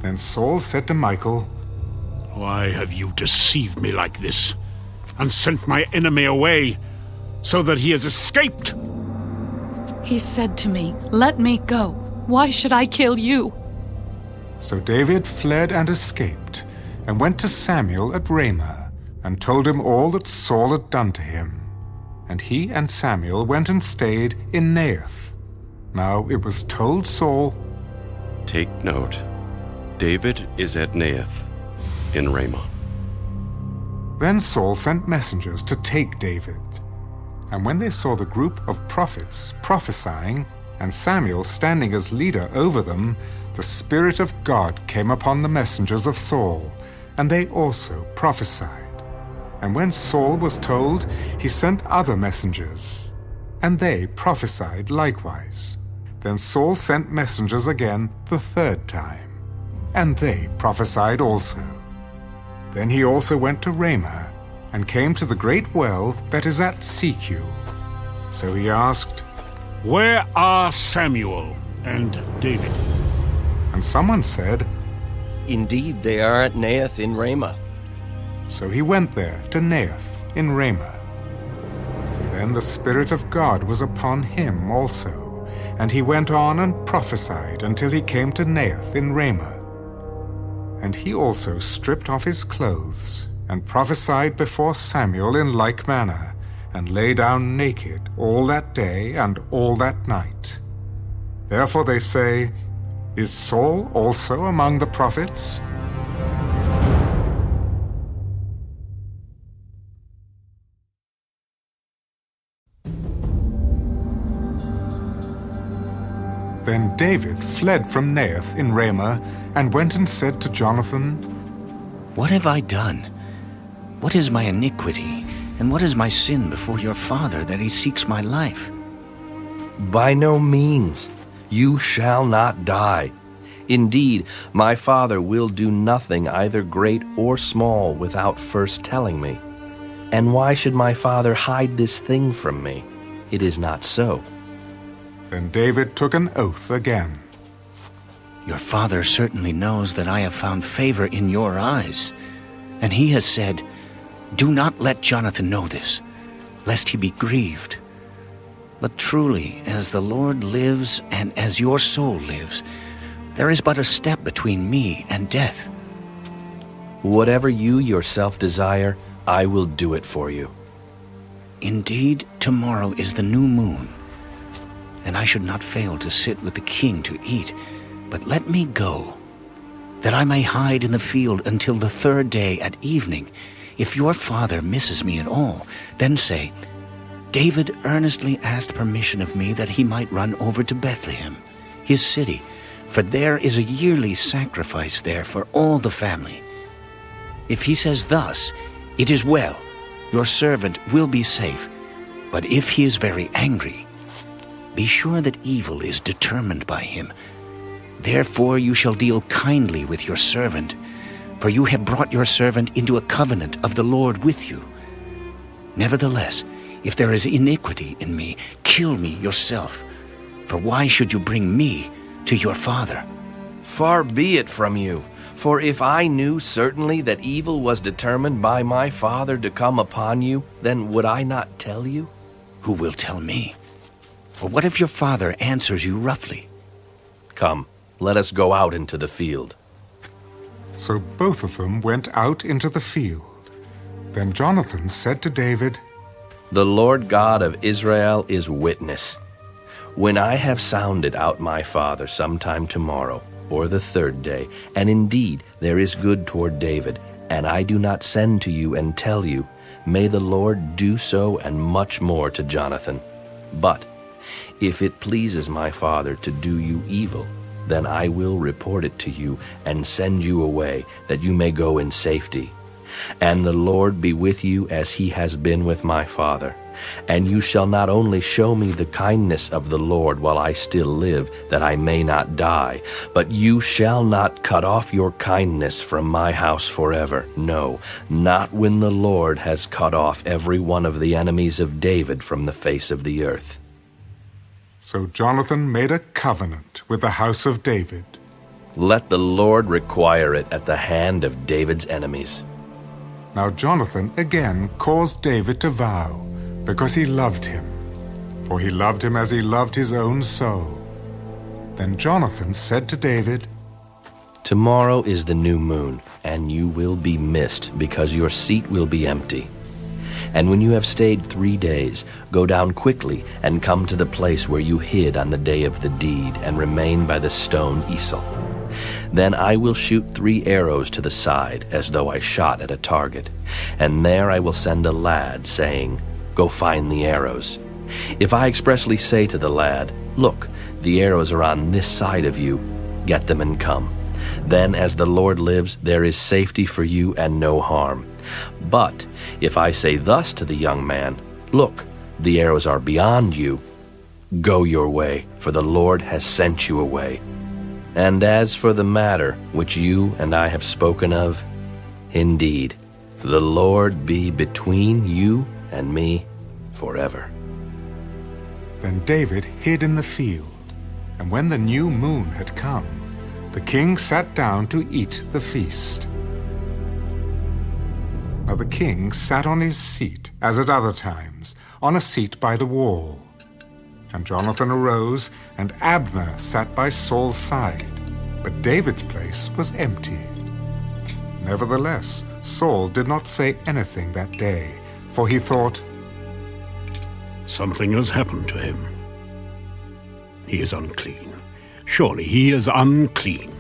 Then Saul said to Michal, "Why have you deceived me like this, and sent my enemy away, so that he has escaped?" He said to me, "Let me go. Why should I kill you?" So David fled and escaped, and went to Samuel at Ramah, and told him all that Saul had done to him. And he and Samuel went and stayed in Naioth. Now it was told Saul, "Take note, David is at Naioth in Ramah." Then Saul sent messengers to take David. And when they saw the group of prophets prophesying, and Samuel standing as leader over them, the Spirit of God came upon the messengers of Saul, and they also prophesied. And when Saul was told, he sent other messengers, and they prophesied likewise. Then Saul sent messengers again the third time, and they prophesied also. Then he also went to Ramah, and came to the great well that is at Secu. So he asked, "Where are Samuel and David?" And someone said, "Indeed, they are at Naioth in Ramah." So he went there to Naioth in Ramah. Then the Spirit of God was upon him also, and he went on and prophesied until he came to Naioth in Ramah. And he also stripped off his clothes, and prophesied before Samuel in like manner, and lay down naked all that day and all that night. Therefore they say, "Is Saul also among the prophets?" Then David fled from Naioth in Ramah, and went and said to Jonathan, "What have I done? What is my iniquity, and what is my sin before your father, that he seeks my life?" By no means. You shall not die. Indeed, my father will do nothing either great or small without first telling me. And why should my father hide this thing from me? It is not so. Then David took an oath again. Your father certainly knows that I have found favor in your eyes. And he has said, do not let Jonathan know this, lest he be grieved. But truly, as the Lord lives and as your soul lives, there is but a step between me and death. Whatever you yourself desire, I will do it for you. Indeed, tomorrow is the new moon, and I should not fail to sit with the king to eat. But let me go, that I may hide in the field until the third day at evening. If your father misses me at all, then say, David earnestly asked permission of me that he might run over to Bethlehem, his city, for there is a yearly sacrifice there for all the family. If he says thus, it is well, your servant will be safe. But if he is very angry, be sure that evil is determined by him. Therefore you shall deal kindly with your servant, for you have brought your servant into a covenant of the Lord with you. Nevertheless, if there is iniquity in me, kill me yourself. For why should you bring me to your father? Far be it from you. For if I knew certainly that evil was determined by my father to come upon you, then would I not tell you? Who will tell me? Or what if your father answers you roughly? Come, let us go out into the field. So both of them went out into the field. Then Jonathan said to David, The Lord God of Israel is witness. When I have sounded out my father sometime tomorrow, or the third day, and indeed there is good toward David, and I do not send to you and tell you, may the Lord do so and much more to Jonathan. But if it pleases my father to do you evil, then I will report it to you and send you away, that you may go in safety. And the Lord be with you as he has been with my father. And you shall not only show me the kindness of the Lord while I still live, that I may not die, but you shall not cut off your kindness from my house forever. No, not when the Lord has cut off every one of the enemies of David from the face of the earth. So Jonathan made a covenant with the house of David. Let the Lord require it at the hand of David's enemies. Now Jonathan again caused David to vow, because he loved him, for he loved him as he loved his own soul. Then Jonathan said to David, Tomorrow is the new moon, and you will be missed, because your seat will be empty. And when you have stayed 3 days, go down quickly and come to the place where you hid on the day of the deed, and remain by the stone Esau. Then I will shoot 3 arrows to the side, as though I shot at a target. And there I will send a lad, saying, Go find the arrows. If I expressly say to the lad, Look, the arrows are on this side of you, get them and come. Then, as the Lord lives, there is safety for you and no harm. But if I say thus to the young man, Look, the arrows are beyond you, go your way, for the Lord has sent you away. And as for the matter which you and I have spoken of, indeed, the Lord be between you and me forever. Then David hid in the field, and when the new moon had come, the king sat down to eat the feast. Now the king sat on his seat, as at other times, on a seat by the wall. And Jonathan arose, and Abner sat by Saul's side, but David's place was empty. Nevertheless, Saul did not say anything that day, for he thought, Something has happened to him. He is unclean. Surely he is unclean.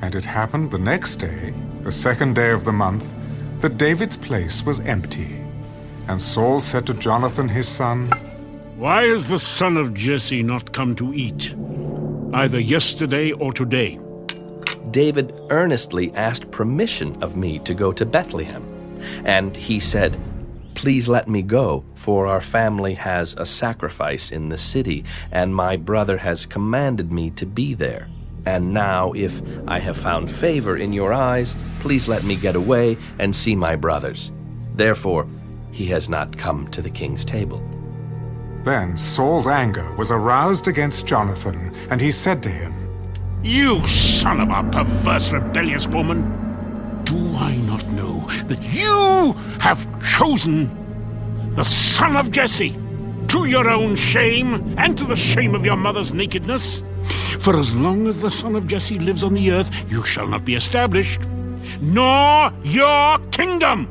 And it happened the next day, the 2nd day of the month, that David's place was empty. And Saul said to Jonathan his son, Why has the son of Jesse not come to eat, either yesterday or today? David earnestly asked permission of me to go to Bethlehem. And he said, please let me go, for our family has a sacrifice in the city, and my brother has commanded me to be there. And now, if I have found favor in your eyes, please let me get away and see my brothers. Therefore, he has not come to the king's table." Then Saul's anger was aroused against Jonathan, and he said to him, "You son of a perverse, rebellious woman! Do I not know that you have chosen the son of Jesse, to your own shame and to the shame of your mother's nakedness? For as long as the son of Jesse lives on the earth, you shall not be established, nor your kingdom.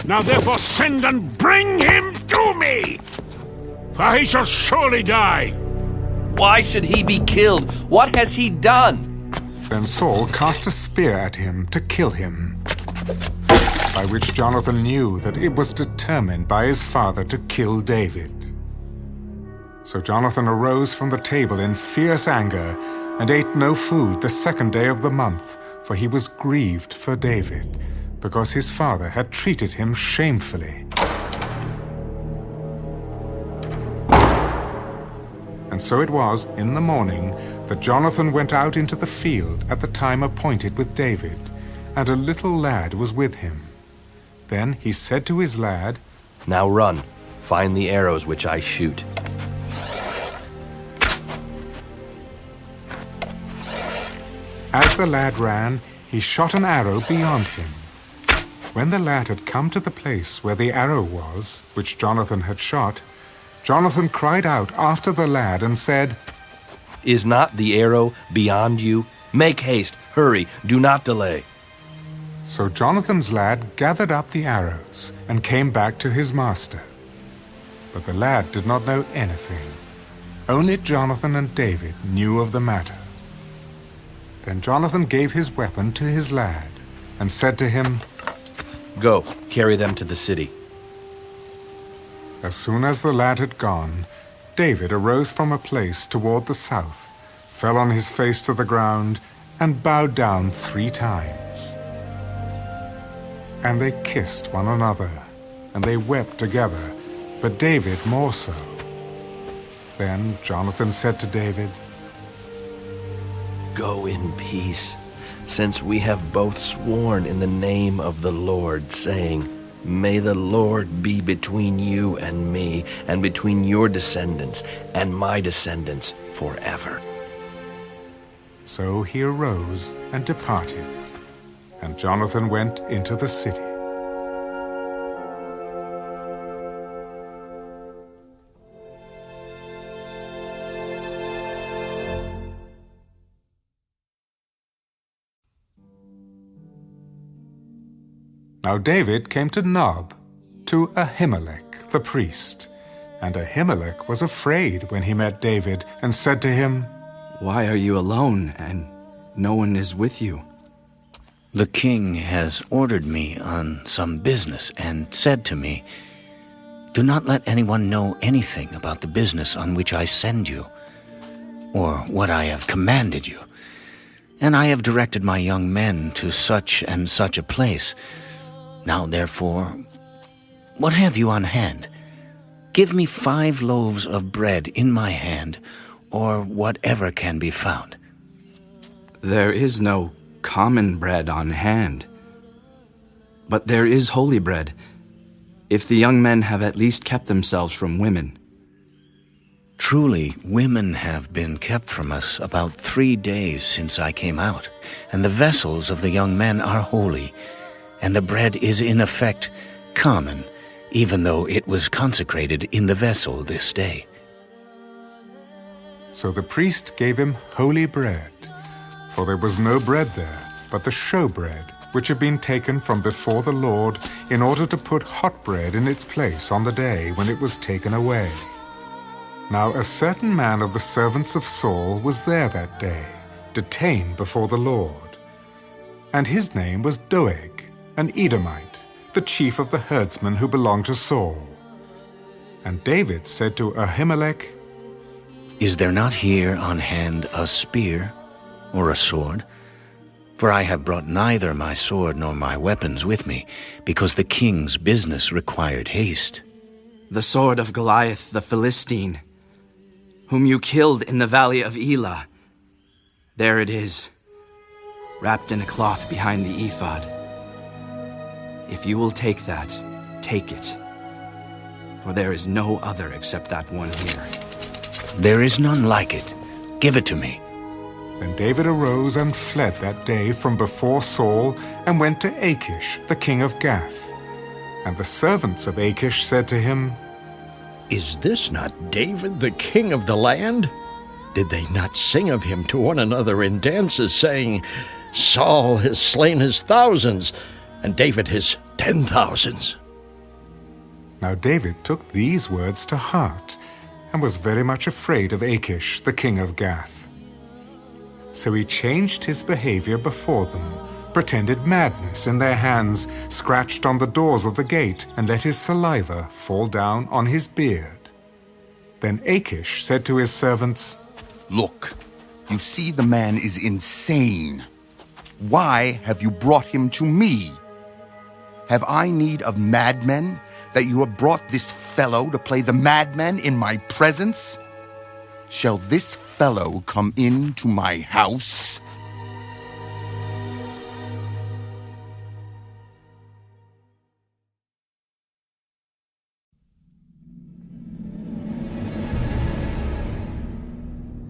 Now therefore send and bring him to me, for he shall surely die." "Why should he be killed? What has he done?" Then Saul cast a spear at him to kill him, by which Jonathan knew that it was determined by his father to kill David. So Jonathan arose from the table in fierce anger, and ate no food the second day of the month, for he was grieved for David, because his father had treated him shamefully. And so it was, in the morning, that Jonathan went out into the field at the time appointed with David, and a little lad was with him. Then he said to his lad, "Now run, find the arrows which I shoot." As the lad ran, he shot an arrow beyond him. When the lad had come to the place where the arrow was, which Jonathan had shot, Jonathan cried out after the lad and said, "Is not the arrow beyond you? Make haste, hurry, do not delay." So Jonathan's lad gathered up the arrows and came back to his master. But the lad did not know anything. Only Jonathan and David knew of the matter. Then Jonathan gave his weapon to his lad and said to him, "Go, carry them to the city." As soon as the lad had gone, David arose from a place toward the south, fell on his face to the ground, and bowed down 3 times. And they kissed one another, and they wept together, but David more so. Then Jonathan said to David, "Go in peace, since we have both sworn in the name of the Lord, saying, 'May the Lord be between you and me, and between your descendants and my descendants forever.'" So he arose and departed, and Jonathan went into the city. Now David came to Nob, to Ahimelech the priest. And Ahimelech was afraid when he met David, and said to him, "Why are you alone, and no one is with you?" "The king has ordered me on some business, and said to me, 'Do not let anyone know anything about the business on which I send you, or what I have commanded you. And I have directed my young men to such and such a place. Now, therefore, what have you on hand? Give me 5 loaves of bread in my hand, or whatever can be found.'" "There is no common bread on hand, but there is holy bread, if the young men have at least kept themselves from women." "Truly, women have been kept from us about 3 days since I came out, and the vessels of the young men are holy, and the bread is in effect common, even though it was consecrated in the vessel this day." So the priest gave him holy bread, for there was no bread there, but the showbread, which had been taken from before the Lord, in order to put hot bread in its place on the day when it was taken away. Now a certain man of the servants of Saul was there that day, detained before the Lord. And his name was Doeg, an Edomite, the chief of the herdsmen who belonged to Saul. And David said to Ahimelech, "Is there not here on hand a spear or a sword? For I have brought neither my sword nor my weapons with me, because the king's business required haste. The sword of Goliath the Philistine, whom you killed in the valley of Elah. There it is, wrapped in a cloth behind the ephod. If you will take that, take it, for there is no other except that one here. There is none like it. Give it to me. Then David arose and fled that day from before Saul and went to Achish, the king of Gath. And the servants of Achish said to him, Is this not David, the king of the land? Did they not sing of him to one another in dances, saying, Saul has slain his thousands, and David his 10,000s? Now David took these words to heart, and was very much afraid of Achish, the king of Gath. So he changed his behavior before them, pretended madness in their hands, scratched on the doors of the gate, and let his saliva fall down on his beard. Then Achish said to his servants, Look, you see the man is insane. Why have you brought him to me? Have I need of madmen, that you have brought this fellow to play the madman in my presence? Shall this fellow come into my house?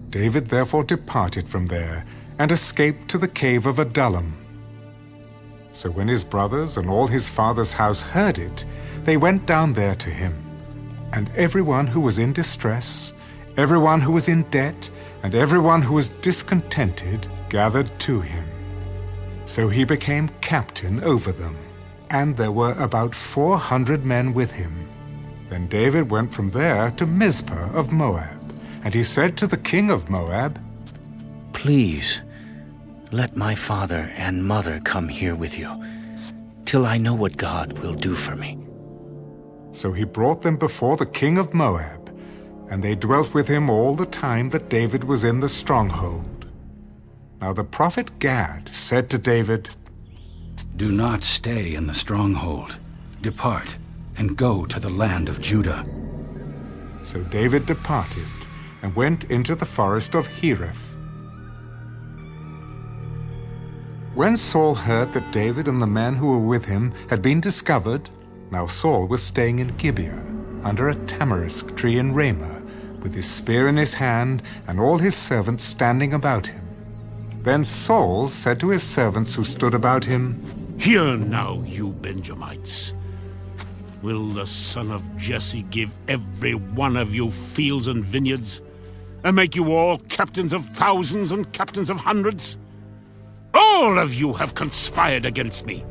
David therefore departed from there, and escaped to the cave of Adullam. So when his brothers and all his father's house heard it, they went down there to him. And everyone who was in distress, everyone who was in debt, and everyone who was discontented gathered to him. So he became captain over them, and there were about 400 men with him. Then David went from there to Mizpah of Moab, and he said to the king of Moab, Please, let my father and mother come here with you, till I know what God will do for me. So he brought them before the king of Moab, and they dwelt with him all the time that David was in the stronghold. Now the prophet Gad said to David, Do not stay in the stronghold. Depart, and go to the land of Judah. So David departed, and went into the forest of Hereth. When Saul heard that David and the men who were with him had been discovered, now Saul was staying in Gibeah, under a tamarisk tree in Ramah, with his spear in his hand, and all his servants standing about him. Then Saul said to his servants who stood about him, Hear now, you Benjamites. Will the son of Jesse give every one of you fields and vineyards, and make you all captains of thousands and captains of hundreds? All of you have conspired against me,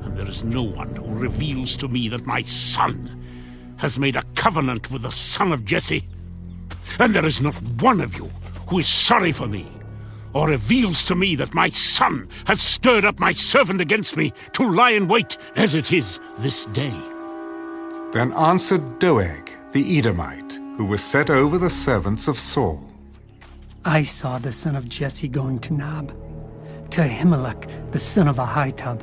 and there is no one who reveals to me that my son has made a covenant with the son of Jesse. And there is not one of you who is sorry for me, or reveals to me that my son has stirred up my servant against me to lie in wait, as it is this day. Then answered Doeg, the Edomite, who was set over the servants of Saul. I saw the son of Jesse going to Nob, to Ahimelech, the son of Ahitub,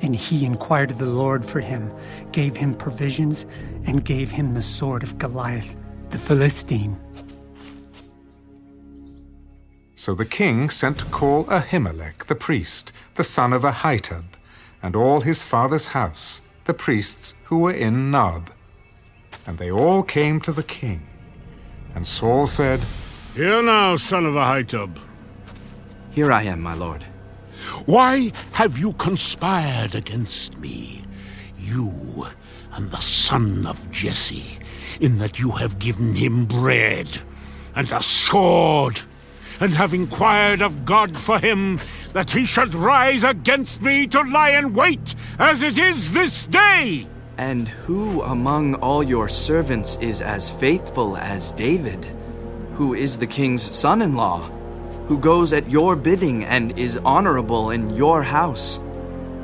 and he inquired of the Lord for him, gave him provisions, and gave him the sword of Goliath, the Philistine. So the king sent to call Ahimelech the priest, the son of Ahitub, and all his father's house, the priests who were in Nob. And they all came to the king. And Saul said, Hear now, son of Ahitub. Here I am, my lord. Why have you conspired against me, you and the son of Jesse, in that you have given him bread and a sword, and have inquired of God for him, that he should rise against me to lie in wait, as it is this day? And who among all your servants is as faithful as David, who is the king's son-in-law, who goes at your bidding and is honorable in your house?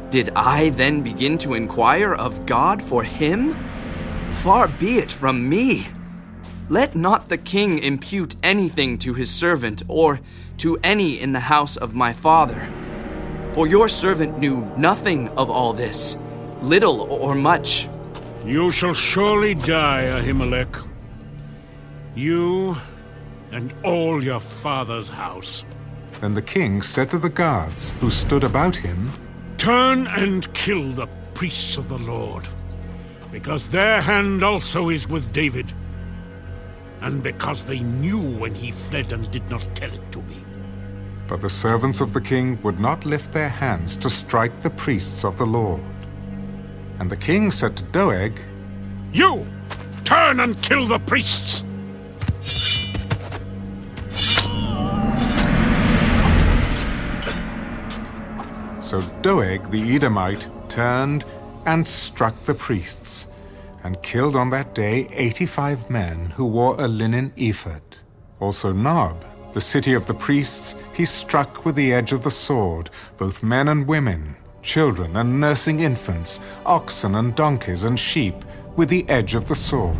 Did I then begin to inquire of God for him? Far be it from me. Let not the king impute anything to his servant or to any in the house of my father. For your servant knew nothing of all this, little or much. You shall surely die, Ahimelech. You and all your father's house. Then the king said to the guards who stood about him, Turn and kill the priests of the Lord, because their hand also is with David, and because they knew when he fled and did not tell it to me. But the servants of the king would not lift their hands to strike the priests of the Lord. And the king said to Doeg, You! Turn and kill the priests! So Doeg the Edomite turned and struck the priests, and killed on that day 85 men who wore a linen ephod. Also Nob, the city of the priests, he struck with the edge of the sword, both men and women, children and nursing infants, oxen and donkeys and sheep, with the edge of the sword.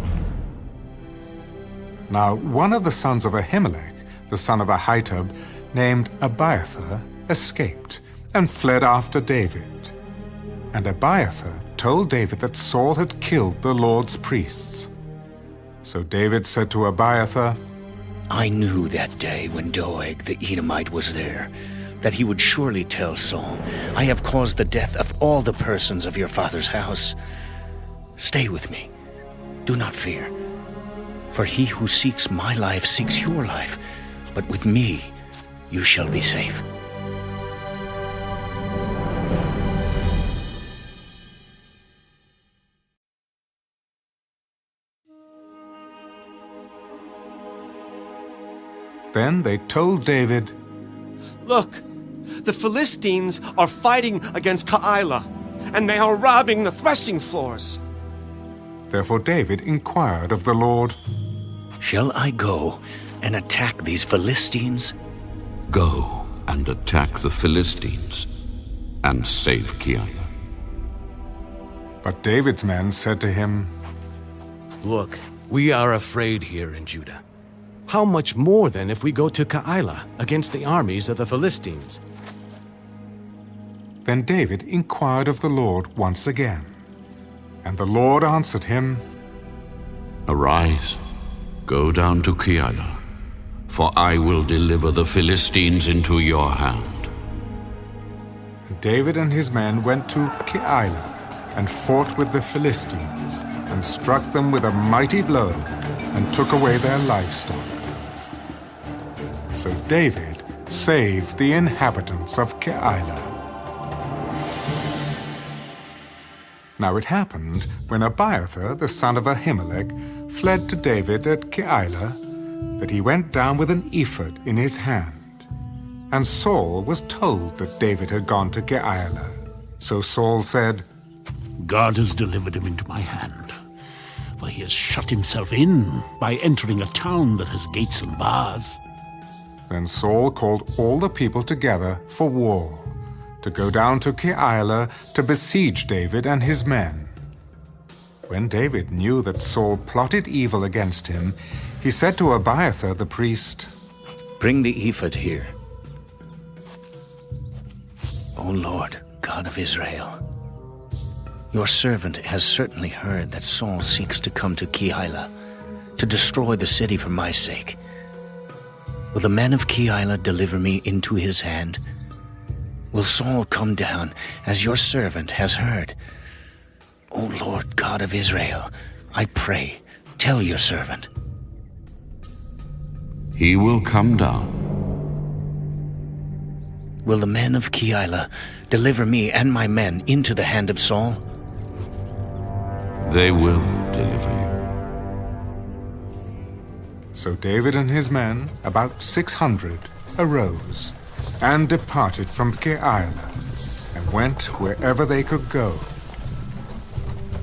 Now one of the sons of Ahimelech, the son of Ahitub, named Abiathar, escaped, and fled after David. And Abiathar told David that Saul had killed the Lord's priests. So David said to Abiathar, I knew that day when Doeg the Edomite was there, that he would surely tell Saul, I have caused the death of all the persons of your father's house. Stay with me. Do not fear. For he who seeks my life seeks your life, but with me you shall be safe. Then they told David, Look, the Philistines are fighting against Keilah, and they are robbing the threshing floors. Therefore David inquired of the Lord, Shall I go and attack these Philistines? Go and attack the Philistines, and save Keilah. But David's men said to him, Look, we are afraid here in Judah. How much more then if we go to Keilah against the armies of the Philistines? Then David inquired of the Lord once again. And the Lord answered him, Arise, go down to Keilah, for I will deliver the Philistines into your hand. And David and his men went to Keilah, and fought with the Philistines, and struck them with a mighty blow, and took away their livestock. So David saved the inhabitants of Keilah. Now it happened, when Abiathar, the son of Ahimelech, fled to David at Keilah, that he went down with an ephod in his hand. And Saul was told that David had gone to Keilah. So Saul said, God has delivered him into my hand, for he has shut himself in by entering a town that has gates and bars. Then Saul called all the people together for war, to go down to Keilah to besiege David and his men. When David knew that Saul plotted evil against him, he said to Abiathar the priest, Bring the ephod here. O Lord, God of Israel, your servant has certainly heard that Saul seeks to come to Keilah, to destroy the city for my sake. Will the men of Keilah deliver me into his hand? Will Saul come down, as your servant has heard? O Lord God of Israel, I pray, tell your servant. He will come down. Will the men of Keilah deliver me and my men into the hand of Saul? They will deliver you. So David and his men, about 600, arose and departed from Keilah, and went wherever they could go.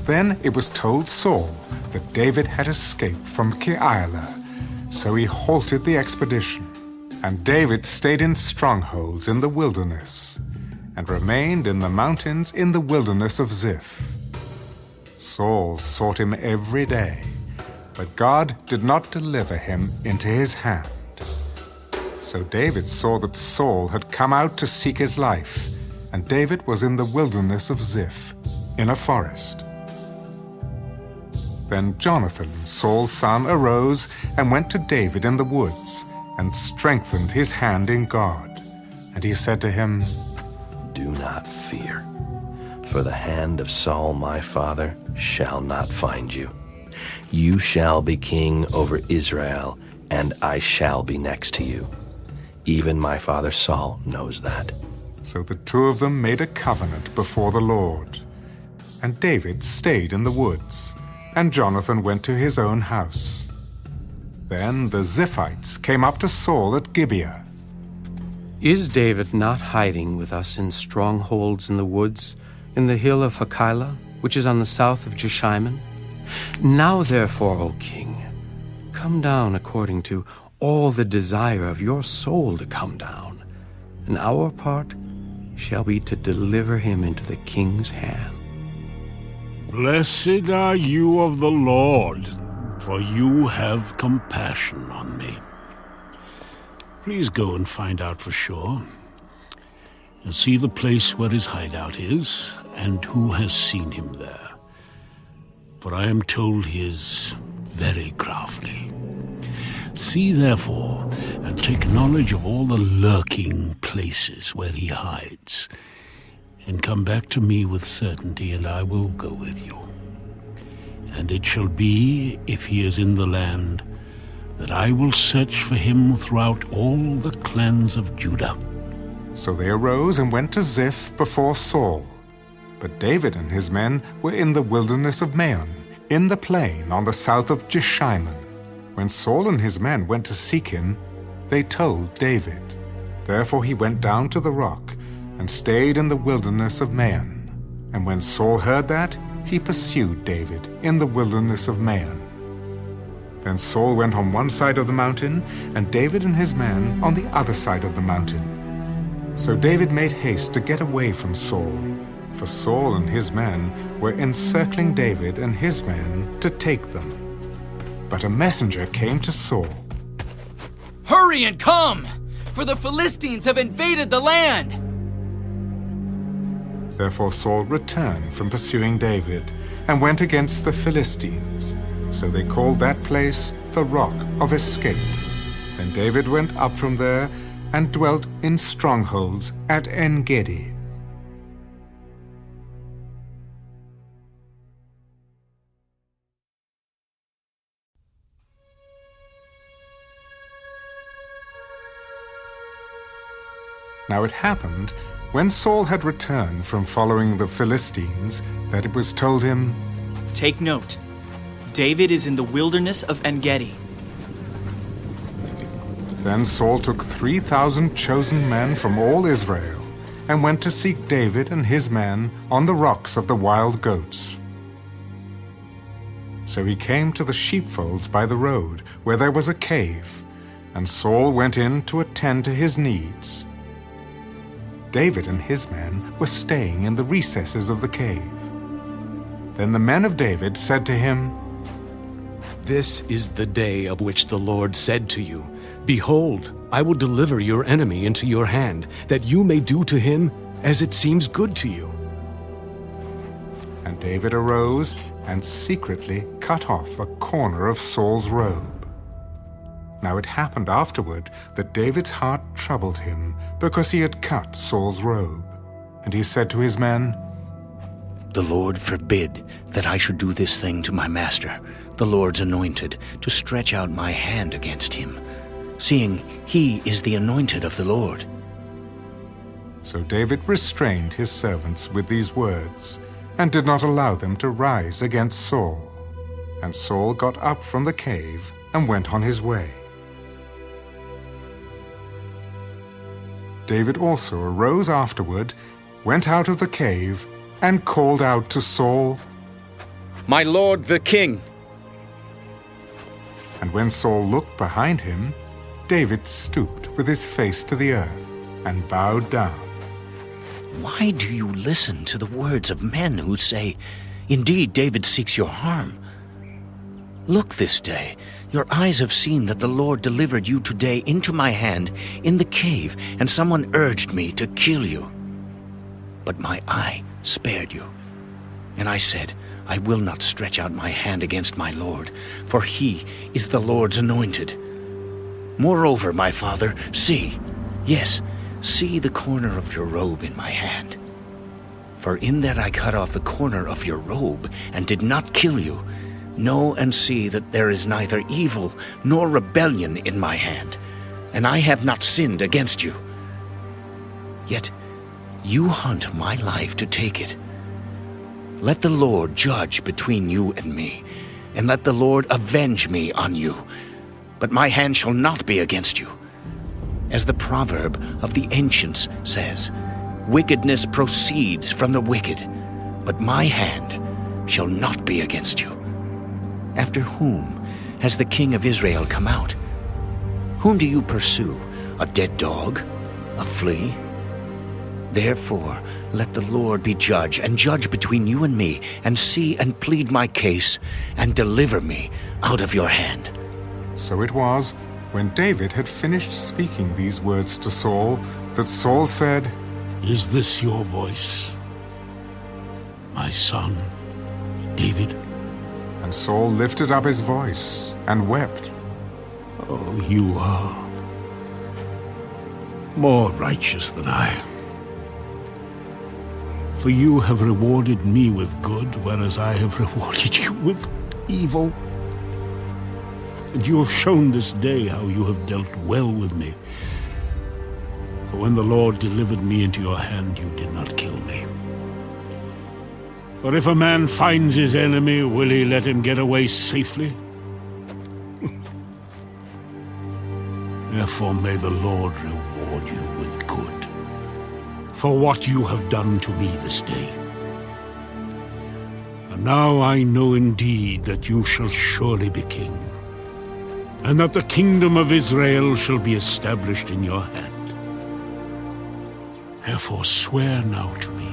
Then it was told Saul that David had escaped from Keilah, so he halted the expedition. And David stayed in strongholds in the wilderness, and remained in the mountains in the wilderness of Ziph. Saul sought him every day, but God did not deliver him into his hand. So David saw that Saul had come out to seek his life, and David was in the wilderness of Ziph, in a forest. Then Jonathan, Saul's son, arose and went to David in the woods, and strengthened his hand in God. And he said to him, Do not fear, for the hand of Saul my father shall not find you. You shall be king over Israel, and I shall be next to you. Even my father Saul knows that. So the two of them made a covenant before the Lord. And David stayed in the woods, and Jonathan went to his own house. Then the Ziphites came up to Saul at Gibeah. Is David not hiding with us in strongholds in the woods, in the hill of Hachilah, which is on the south of Jeshimon? Now therefore, O king, come down according to all the desire of your soul to come down, and our part shall be to deliver him into the king's hand. Blessed are you of the Lord, for you have compassion on me. Please go and find out for sure, and see the place where his hideout is, and who has seen him there. For I am told he is very crafty. See, therefore, and take knowledge of all the lurking places where he hides, and come back to me with certainty, and I will go with you. And it shall be, if he is in the land, that I will search for him throughout all the clans of Judah. So they arose and went to Ziph before Saul. But David and his men were in the wilderness of Maon, in the plain on the south of Jeshimon. When Saul and his men went to seek him, they told David. Therefore he went down to the rock, and stayed in the wilderness of Maon. And when Saul heard that, he pursued David in the wilderness of Maon. Then Saul went on one side of the mountain, and David and his men on the other side of the mountain. So David made haste to get away from Saul, for Saul and his men were encircling David and his men to take them. But a messenger came to Saul. Hurry and come, for the Philistines have invaded the land. Therefore Saul returned from pursuing David and went against the Philistines. So they called that place the Rock of Escape. Then David went up from there and dwelt in strongholds at En-gedi. Now it happened, when Saul had returned from following the Philistines, that it was told him, Take note, David is in the wilderness of En-gedi. Then Saul took 3,000 chosen men from all Israel, and went to seek David and his men on the rocks of the wild goats. So he came to the sheepfolds by the road, where there was a cave, and Saul went in to attend to his needs. David and his men were staying in the recesses of the cave. Then the men of David said to him, This is the day of which the Lord said to you, Behold, I will deliver your enemy into your hand, that you may do to him as it seems good to you. And David arose and secretly cut off a corner of Saul's robe. Now it happened afterward that David's heart troubled him, because he had cut Saul's robe. And he said to his men, The Lord forbid that I should do this thing to my master, the Lord's anointed, to stretch out my hand against him, seeing he is the anointed of the Lord. So David restrained his servants with these words, and did not allow them to rise against Saul. And Saul got up from the cave and went on his way. David also arose afterward, went out of the cave, and called out to Saul, My lord the king! And when Saul looked behind him, David stooped with his face to the earth and bowed down. Why do you listen to the words of men who say, Indeed, David seeks your harm? Look this day, your eyes have seen that the Lord delivered you today into my hand in the cave, and someone urged me to kill you. but my eye spared you. And I said, I will not stretch out my hand against my Lord, for he is the Lord's anointed. Moreover, my father, see, yes, see the corner of your robe in my hand. For in that I cut off the corner of your robe and did not kill you, know and see that there is neither evil nor rebellion in my hand, and I have not sinned against you. Yet you hunt my life to take it. Let the Lord judge between you and me, and let the Lord avenge me on you. But my hand shall not be against you. As the proverb of the ancients says, wickedness proceeds from the wicked, but my hand shall not be against you. After whom has the king of Israel come out? Whom do you pursue? A dead dog? A flea? Therefore, let the Lord be judge, and judge between you and me, and see and plead my case, and deliver me out of your hand. So it was, when David had finished speaking these words to Saul, that Saul said, Is this your voice, my son, David? And Saul lifted up his voice and wept. Oh, you are more righteous than I. For you have rewarded me with good, whereas I have rewarded you with evil. And you have shown this day how you have dealt well with me. For when the Lord delivered me into your hand, you did not kill me. For if a man finds his enemy, will he let him get away safely? Therefore may the Lord reward you with good for what you have done to me this day. And now I know indeed that you shall surely be king, and that the kingdom of Israel shall be established in your hand. Therefore swear now to me,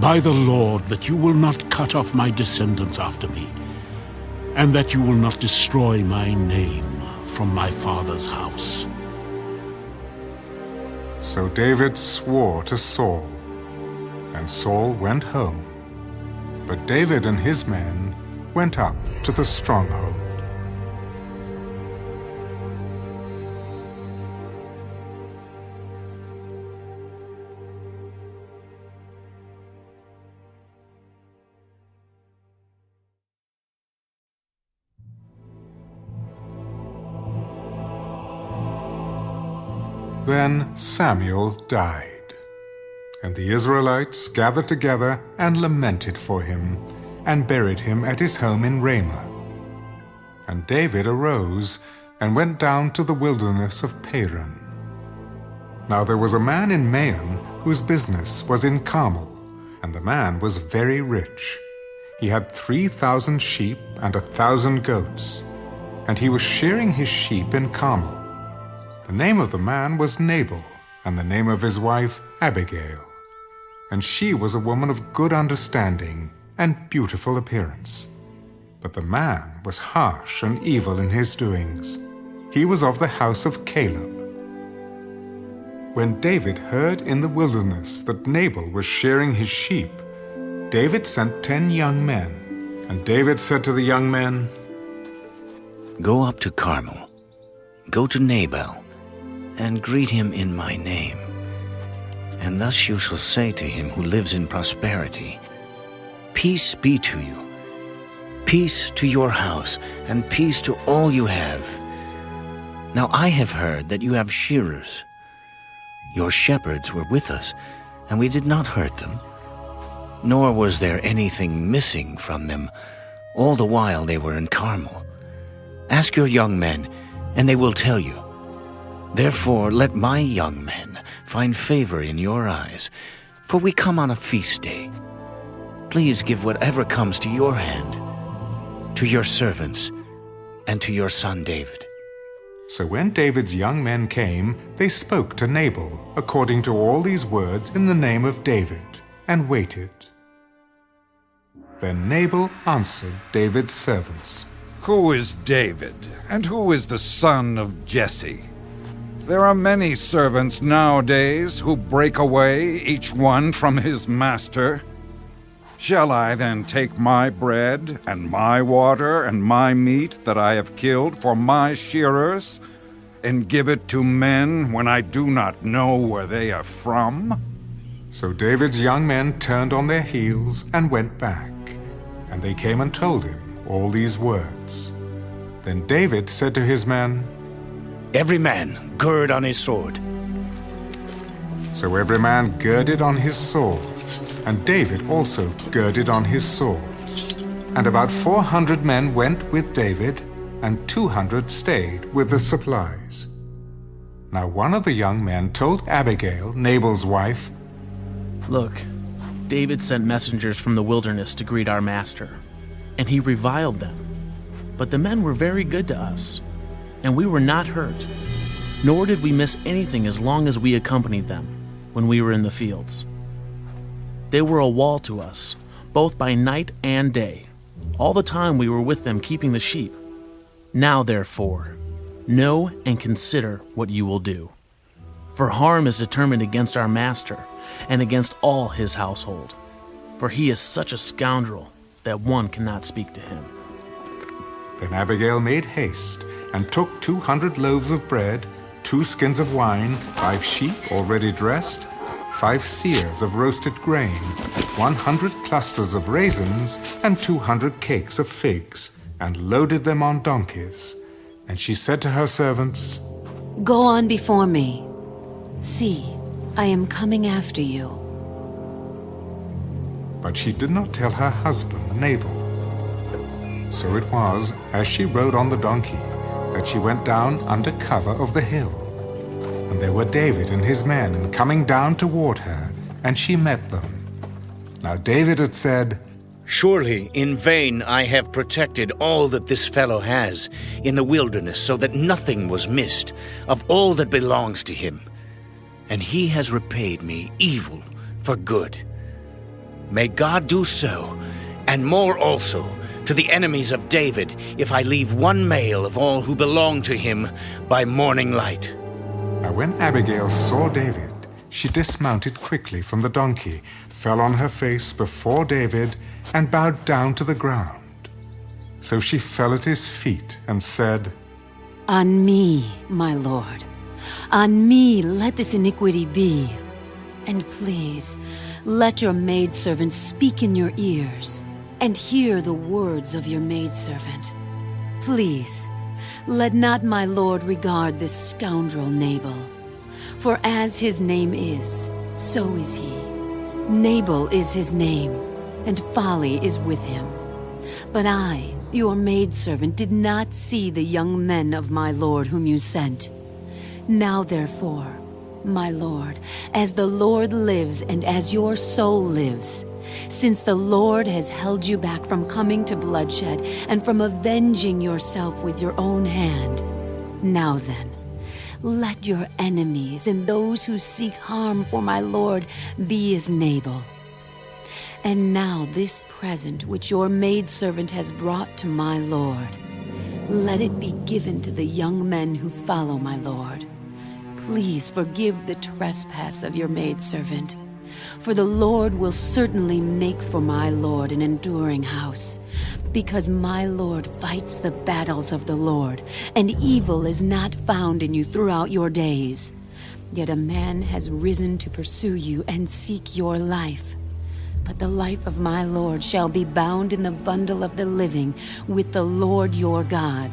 by the Lord, that you will not cut off my descendants after me, and that you will not destroy my name from my father's house. So David swore to Saul, and Saul went home. But David and his men went up to the stronghold. Then Samuel died, and the Israelites gathered together and lamented for him, and buried him at his home in Ramah. And David arose and went down to the wilderness of Paran. Now there was a man in Maon whose business was in Carmel, and the man was very rich. He had 3,000 sheep and 1,000 goats, and he was shearing his sheep in Carmel. The name of the man was Nabal, and the name of his wife Abigail. And she was a woman of good understanding and beautiful appearance. But the man was harsh and evil in his doings. He was of the house of Caleb. When David heard in the wilderness that Nabal was shearing his sheep, David sent 10 young men. And David said to the young men, Go up to Carmel, go to Nabal, and greet him in my name. And thus you shall say to him who lives in prosperity, Peace be to you, peace to your house, and peace to all you have. Now I have heard that you have shearers. Your shepherds were with us, and we did not hurt them, nor was there anything missing from them all the while they were in Carmel. Ask your young men, and they will tell you. Therefore let my young men find favor in your eyes, for we come on a feast day. Please give whatever comes to your hand, to your servants, and to your son David. So when David's young men came, they spoke to Nabal according to all these words in the name of David, and waited. Then Nabal answered David's servants, Who is David, and who is the son of Jesse? There are many servants nowadays who break away, each one from his master. Shall I then take my bread and my water and my meat that I have killed for my shearers and give it to men when I do not know where they are from? So David's young men turned on their heels and went back, and they came and told him all these words. Then David said to his men, "Every man gird on his sword." So every man girded on his sword, and David also girded on his sword. And about 400 men went with David, and 200 stayed with the supplies. Now one of the young men told Abigail, Nabal's wife, "Look, David sent messengers from the wilderness to greet our master, and he reviled them. But the men were very good to us, and we were not hurt, nor did we miss anything as long as we accompanied them when we were in the fields. They were a wall to us, both by night and day, all the time we were with them keeping the sheep. Now, therefore, know and consider what you will do. For harm is determined against our master and against all his household, for he is such a scoundrel that one cannot speak to him." Then Abigail made haste and took 200 loaves of bread, 2 skins of wine, 5 sheep already dressed, 5 seahs of roasted grain, 100 clusters of raisins, and 200 cakes of figs, and loaded them on donkeys. And she said to her servants, "Go on before me. See, I am coming after you." But she did not tell her husband, Nabal. So it was, as she rode on the donkey, that she went down under cover of the hill. And there were David and his men coming down toward her, and she met them. Now David had said, "Surely in vain I have protected all that this fellow has in the wilderness, so that nothing was missed of all that belongs to him. And he has repaid me evil for good. May God do so, and more also, to the enemies of David, if I leave one male of all who belong to him by morning light." Now when Abigail saw David, she dismounted quickly from the donkey, fell on her face before David, and bowed down to the ground. So she fell at his feet and said, "On me, my lord, on me let this iniquity be. And please, let your maidservant speak in your ears, and hear the words of your maidservant. Please, let not my lord regard this scoundrel Nabal. For as his name is, so is he. Nabal is his name, and folly is with him. But I, your maidservant, did not see the young men of my lord whom you sent. Now therefore, my lord, as the Lord lives and as your soul lives, since the Lord has held you back from coming to bloodshed and from avenging yourself with your own hand, now then, let your enemies and those who seek harm for my lord be as Nabal. And now this present which your maidservant has brought to my lord, let it be given to the young men who follow my lord. Please forgive the trespass of your maidservant, for the Lord will certainly make for my lord an enduring house, because my lord fights the battles of the Lord, and evil is not found in you throughout your days. Yet a man has risen to pursue you and seek your life. But the life of my lord shall be bound in the bundle of the living with the Lord your God,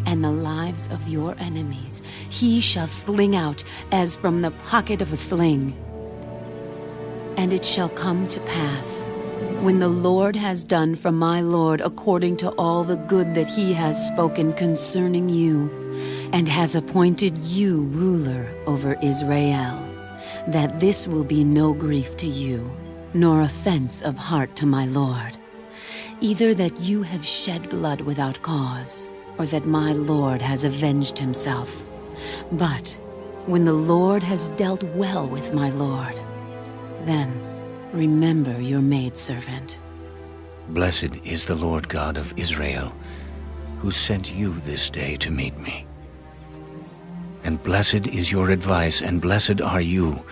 and the lives of your enemies he shall sling out as from the pocket of a sling. And it shall come to pass, when the Lord has done for my lord according to all the good that he has spoken concerning you, and has appointed you ruler over Israel, that this will be no grief to you, nor offense of heart to my lord, either that you have shed blood without cause, or that my lord has avenged himself. But when the Lord has dealt well with my lord, then remember your maidservant." Blessed is the Lord God of Israel, who sent you this day to meet me. And blessed is your advice, and blessed are you,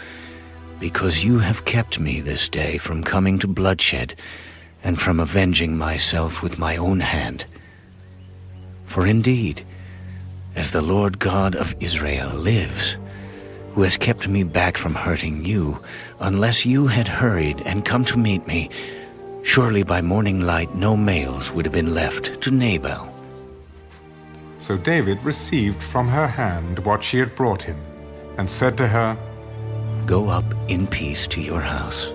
because you have kept me this day from coming to bloodshed, and from avenging myself with my own hand. For indeed, as the Lord God of Israel lives, who has kept me back from hurting you, unless you had hurried and come to meet me, surely by morning light no males would have been left to Nabal. So David received from her hand what she had brought him, and said to her, Go up in peace to your house.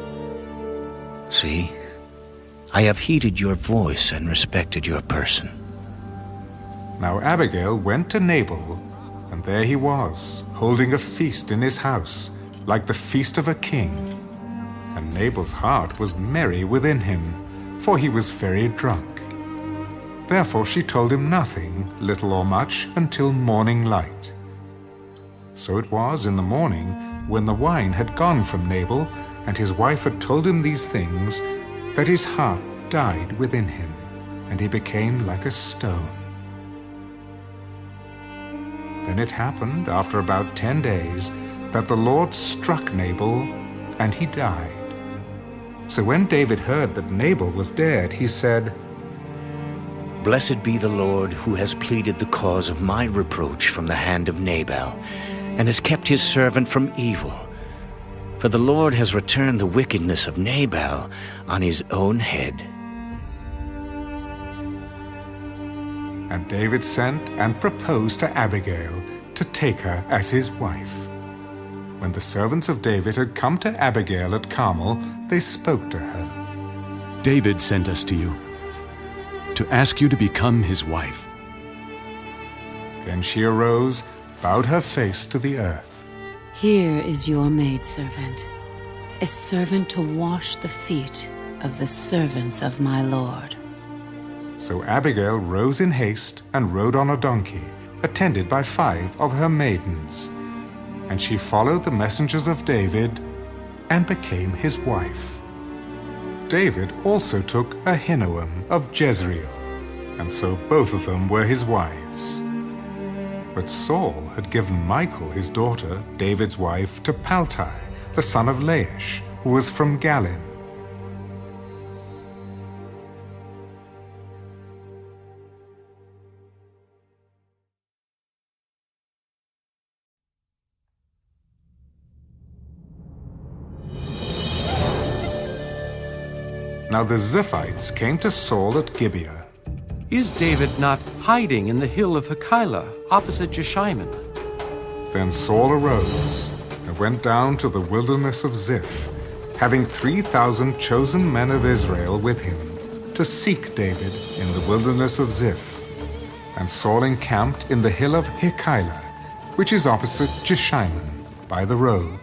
See, I have heeded your voice and respected your person. Now Abigail went to Nabal, and there he was, holding a feast in his house, like the feast of a king. And Nabal's heart was merry within him, for he was very drunk. Therefore she told him nothing, little or much, until morning light. So it was in the morning, when the wine had gone from Nabal, and his wife had told him these things, that his heart died within him, and he became like a stone. Then it happened, after about 10 days, that the Lord struck Nabal, and he died. So when David heard that Nabal was dead, he said, Blessed be the Lord, who has pleaded the cause of my reproach from the hand of Nabal, and has kept his servant from evil. For the Lord has returned the wickedness of Nabal on his own head. And David sent and proposed to Abigail to take her as his wife. When the servants of David had come to Abigail at Carmel, they spoke to her. David sent us to you, to ask you to become his wife. Then she arose, bowed her face to the earth. Here is your maidservant, a servant to wash the feet of the servants of my Lord. So Abigail rose in haste and rode on a donkey, attended by 5 of her maidens. And she followed the messengers of David and became his wife. David also took Ahinoam of Jezreel, and so both of them were his wives. But Saul had given Michal, his daughter, David's wife, to Paltai, the son of Laish, who was from Galim. Now the Ziphites came to Saul at Gibeah. Is David not hiding in the hill of Hachilah, opposite Jeshimon? Then Saul arose and went down to the wilderness of Ziph, having 3,000 chosen men of Israel with him, to seek David in the wilderness of Ziph. And Saul encamped in the hill of Hachilah, which is opposite Jeshimon, by the road.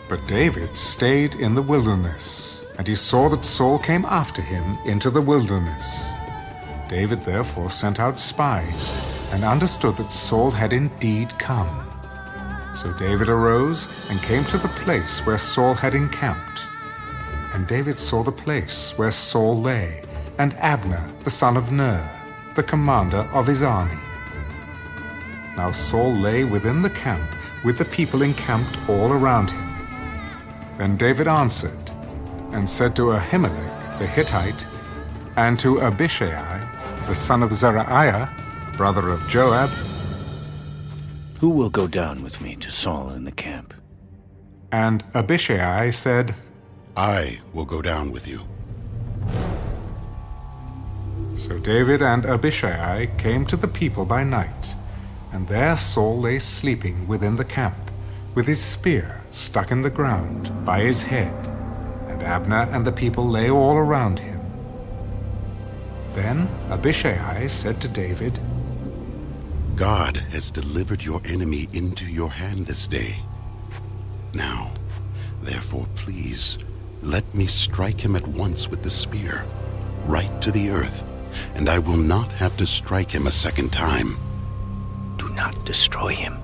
But David stayed in the wilderness, and he saw that Saul came after him into the wilderness. David therefore sent out spies, and understood that Saul had indeed come. So David arose and came to the place where Saul had encamped. And David saw the place where Saul lay, and Abner the son of Ner, the commander of his army. Now Saul lay within the camp, with the people encamped all around him. Then David answered, and said to Ahimelech the Hittite, and to Abishai the son of Zeruiah, brother of Joab, Who will go down with me to Saul in the camp? And Abishai said, I will go down with you. So David and Abishai came to the people by night, and there Saul lay sleeping within the camp, with his spear stuck in the ground by his head, and Abner and the people lay all around him. Then Abishai said to David, God has delivered your enemy into your hand this day. Now, therefore, please, let me strike him at once with the spear, right to the earth, and I will not have to strike him a second time. Do not destroy him,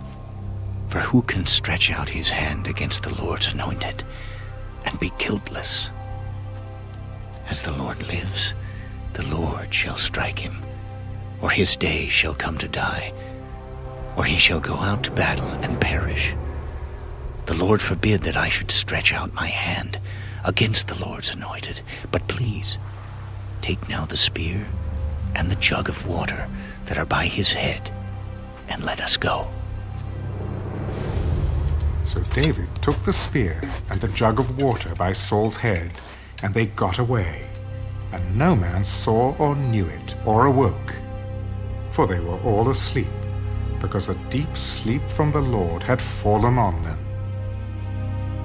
for who can stretch out his hand against the Lord's anointed and be guiltless? As the Lord lives, the Lord shall strike him, or his day shall come to die. or he shall go out to battle and perish. The Lord forbid that I should stretch out my hand against the Lord's anointed. But please, take now the spear and the jug of water that are by his head, and let us go." So David took the spear and the jug of water by Saul's head, and they got away, and no man saw or knew it or awoke, for they were all asleep, because a deep sleep from the Lord had fallen on them.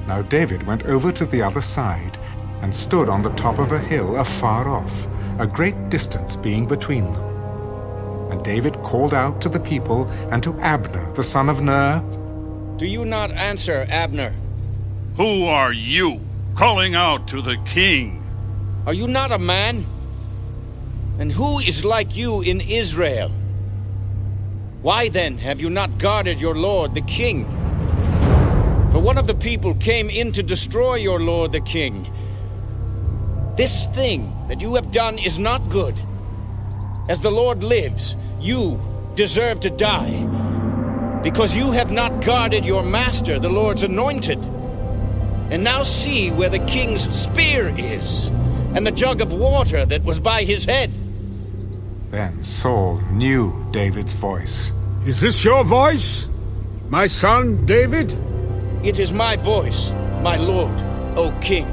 Now David went over to the other side, and stood on the top of a hill afar off, a great distance being between them. And David called out to the people and to Abner the son of Ner, "Do you not answer, Abner? Who are you, calling out to the king? Are you not a man? And who is like you in Israel? Why then have you not guarded your lord the king? For one of the people came in to destroy your lord the king. This thing that you have done is not good. As the Lord lives, you deserve to die, because you have not guarded your master, the Lord's anointed. And now see where the king's spear is, and the jug of water that was by his head." Then Saul knew David's voice. "Is this your voice, my son David?" "It is my voice, my lord, O king.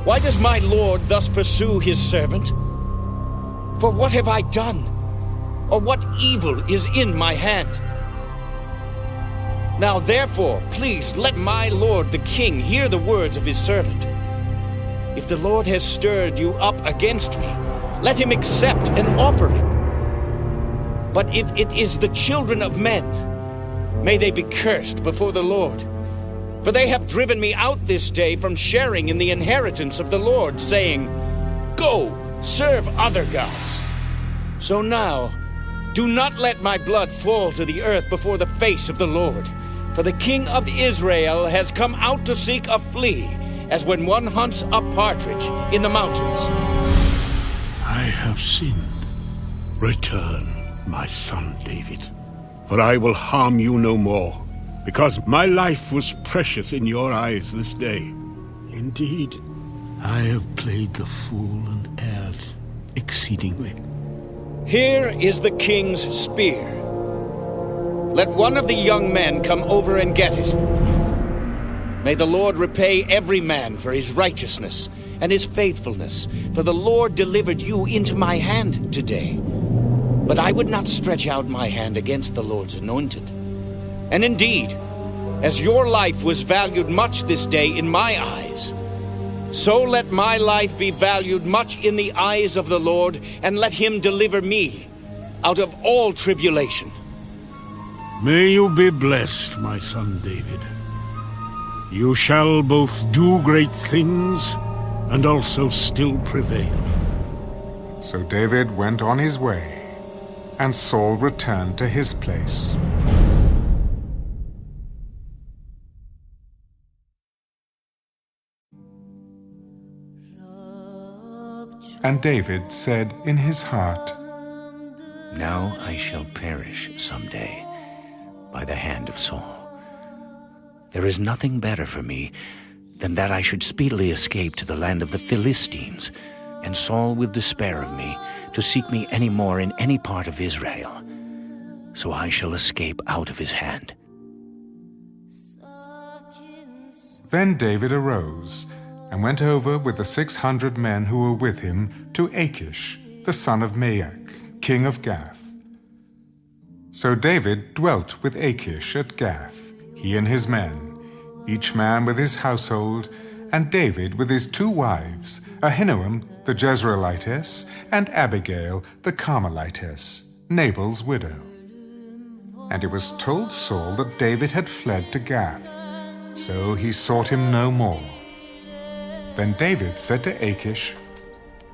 Why does my lord thus pursue his servant? For what have I done? Or what evil is in my hand? Now therefore, please let my lord the king hear the words of his servant. If the Lord has stirred you up against me, let him accept an offering. But if it is the children of men, may they be cursed before the Lord. For they have driven me out this day from sharing in the inheritance of the Lord, saying, 'Go, serve other gods.' So now, do not let my blood fall to the earth before the face of the Lord. For the king of Israel has come out to seek a flea, as when one hunts a partridge in the mountains." "I have sinned. Return, my son David, for I will harm you no more, because my life was precious in your eyes this day. Indeed, I have played the fool and erred exceedingly." Here is the king's spear. Let one of the young men come over and get it. May the Lord repay every man for his righteousness and his faithfulness, for the Lord delivered you into my hand today. But I would not stretch out my hand against the Lord's anointed. And indeed, as your life was valued much this day in my eyes, so let my life be valued much in the eyes of the Lord, and let him deliver me out of all tribulation. May you be blessed, my son David. You shall both do great things and also still prevail. So David went on his way, and Saul returned to his place. And David said in his heart, "Now I shall perish someday by the hand of Saul. There is nothing better for me than that I should speedily escape to the land of the Philistines, and Saul will despair of me to seek me any more in any part of Israel. So I shall escape out of his hand." Then David arose and went over with the 600 men who were with him to Achish, the son of Maach, king of Gath. So David dwelt with Achish at Gath, he and his men, each man with his household, and David with his 2 wives, Ahinoam the Jezreelitess, and Abigail the Carmelitess, Nabal's widow. And it was told Saul that David had fled to Gath, so he sought him no more. Then David said to Achish,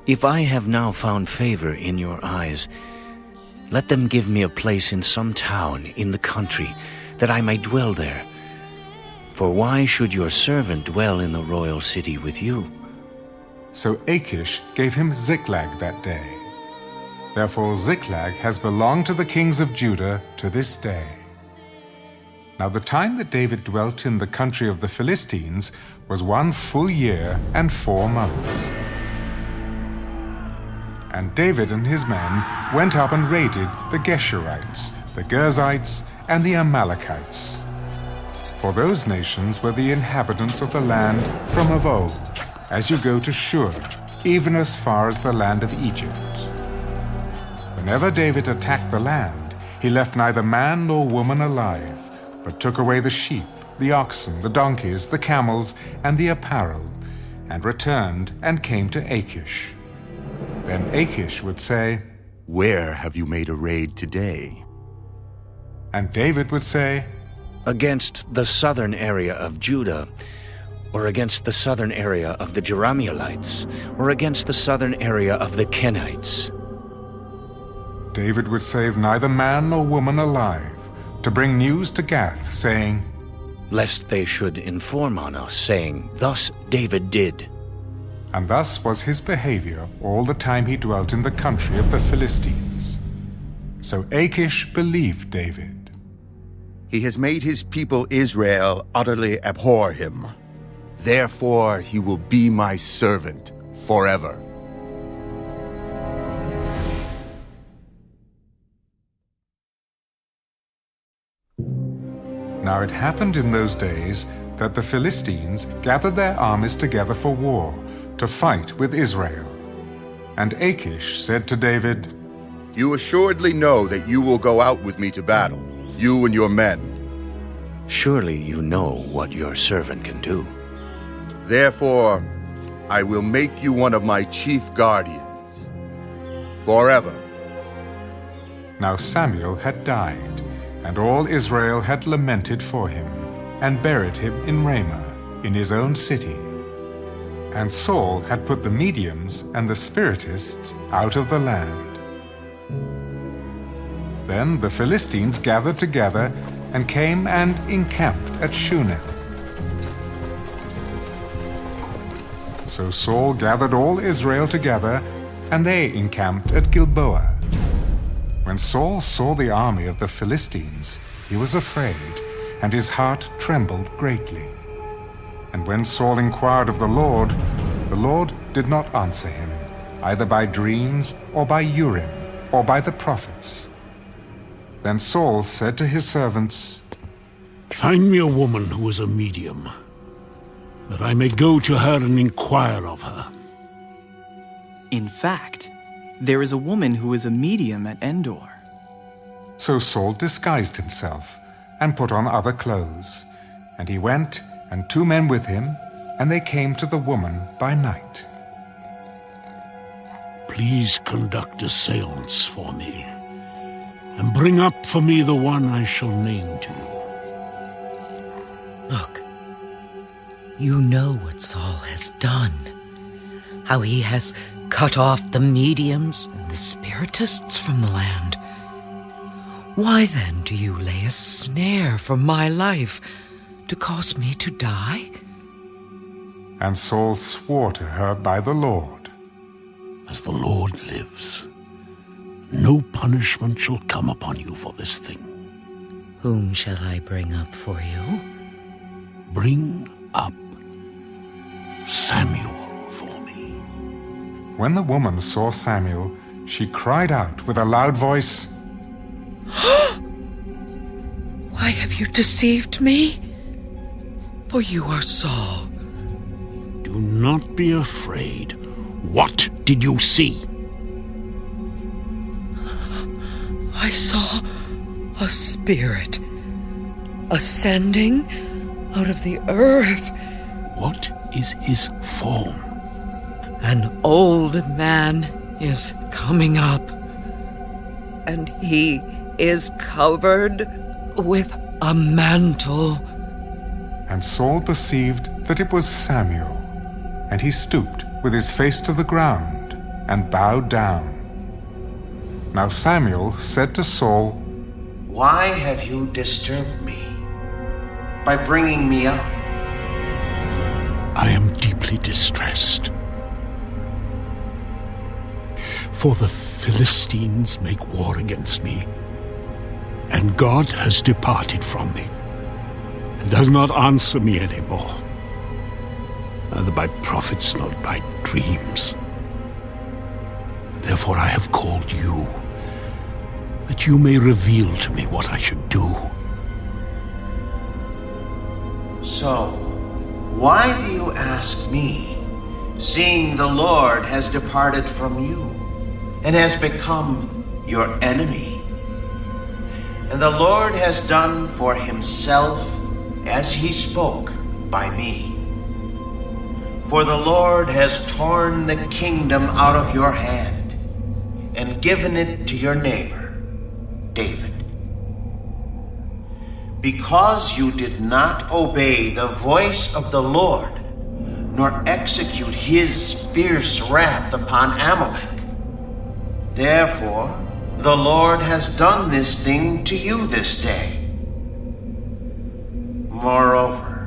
"If I have now found favor in your eyes, let them give me a place in some town in the country, that I may dwell there. For why should your servant dwell in the royal city with you?" So Achish gave him Ziklag that day. Therefore Ziklag has belonged to the kings of Judah to this day. Now the time that David dwelt in the country of the Philistines was 1 full year and 4 months. And David and his men went up and raided the Geshurites, the Girzites, and the Amalekites. For those nations were the inhabitants of the land from of old, as you go to Shur, even as far as the land of Egypt. Whenever David attacked the land, he left neither man nor woman alive, but took away the sheep, the oxen, the donkeys, the camels, and the apparel, and returned and came to Achish. Then Achish would say, "Where have you made a raid today?" And David would say, "Against the southern area of Judah, or against the southern area of the Jerahmeelites, or against the southern area of the Kenites." David would save neither man nor woman alive, to bring news to Gath, saying, "Lest they should inform on us, saying, 'Thus David did.'" And thus was his behavior all the time he dwelt in the country of the Philistines. So Achish believed David. He has made his people Israel utterly abhor him. Therefore he will be my servant forever. Now it happened in those days that the Philistines gathered their armies together for war, to fight with Israel. And Achish said to David, "You assuredly know that you will go out with me to battle, you and your men." "Surely you know what your servant can do." "Therefore, I will make you one of my chief guardians, forever." Now Samuel had died, and all Israel had lamented for him, and buried him in Ramah, in his own city. And Saul had put the mediums and the spiritists out of the land. Then the Philistines gathered together and came and encamped at Shunem. So Saul gathered all Israel together, and they encamped at Gilboa. When Saul saw the army of the Philistines, he was afraid, and his heart trembled greatly. And when Saul inquired of the Lord did not answer him, either by dreams, or by Urim, or by the prophets. Then Saul said to his servants, "Find me a woman who is a medium, that I may go to her and inquire of her." In fact, there is a woman who is a medium at Endor. So Saul disguised himself, and put on other clothes. And he went, and 2 men with him, and they came to the woman by night. "Please conduct a seance for me, and bring up for me the one I shall name to you." Look, you know what Saul has done, how he has cut off the mediums and the spiritists from the land. Why then do you lay a snare for my life to cause me to die? And Saul swore to her by the Lord, "As the Lord lives, no punishment shall come upon you for this thing." Whom shall I bring up for you? Bring up Samuel. When the woman saw Samuel, she cried out with a loud voice, Why have you deceived me? For you are Saul. Do not be afraid. What did you see? I saw a spirit ascending out of the earth. What is his form? An old man is coming up, and he is covered with a mantle. And Saul perceived that it was Samuel, and he stooped with his face to the ground and bowed down. Now Samuel said to Saul, "Why have you disturbed me by bringing me up?" "I am deeply distressed. For the Philistines make war against me, and God has departed from me, and does not answer me anymore, neither by prophets nor by dreams. Therefore I have called you, that you may reveal to me what I should do. So, why do you ask me, seeing the Lord has departed from you and has become your enemy? And the Lord has done for himself as he spoke by me. For the Lord has torn the kingdom out of your hand and given it to your neighbor, David. Because you did not obey the voice of the Lord, nor execute his fierce wrath upon Amalek. Therefore, the Lord has done this thing to you this day. Moreover,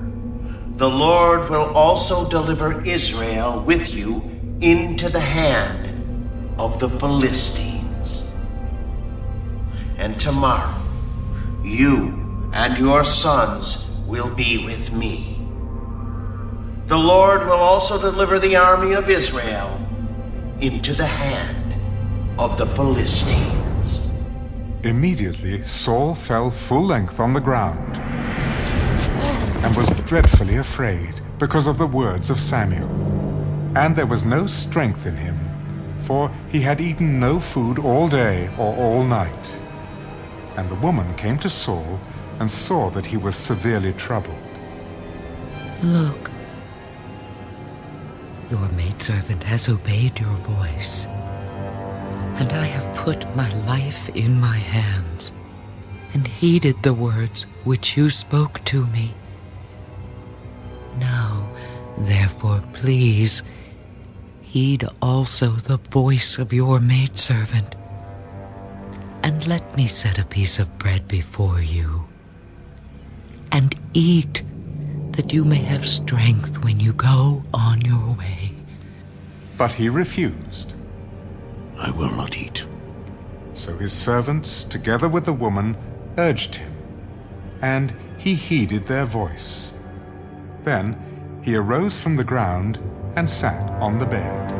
the Lord will also deliver Israel with you into the hand of the Philistines. And tomorrow, you and your sons will be with me. The Lord will also deliver the army of Israel into the hand of the Philistines. Immediately Saul fell full length on the ground and was dreadfully afraid because of the words of Samuel. And there was no strength in him, for he had eaten no food all day or all night. And the woman came to Saul and saw that he was severely troubled. Look, your maidservant has obeyed your voice, and I have put my life in my hands and heeded the words which you spoke to me. Now, therefore, please, heed also the voice of your maidservant, and let me set a piece of bread before you, and eat, that you may have strength when you go on your way. But he refused. I will not eat. So his servants, together with the woman, urged him, and he heeded their voice. Then he arose from the ground and sat on the bed.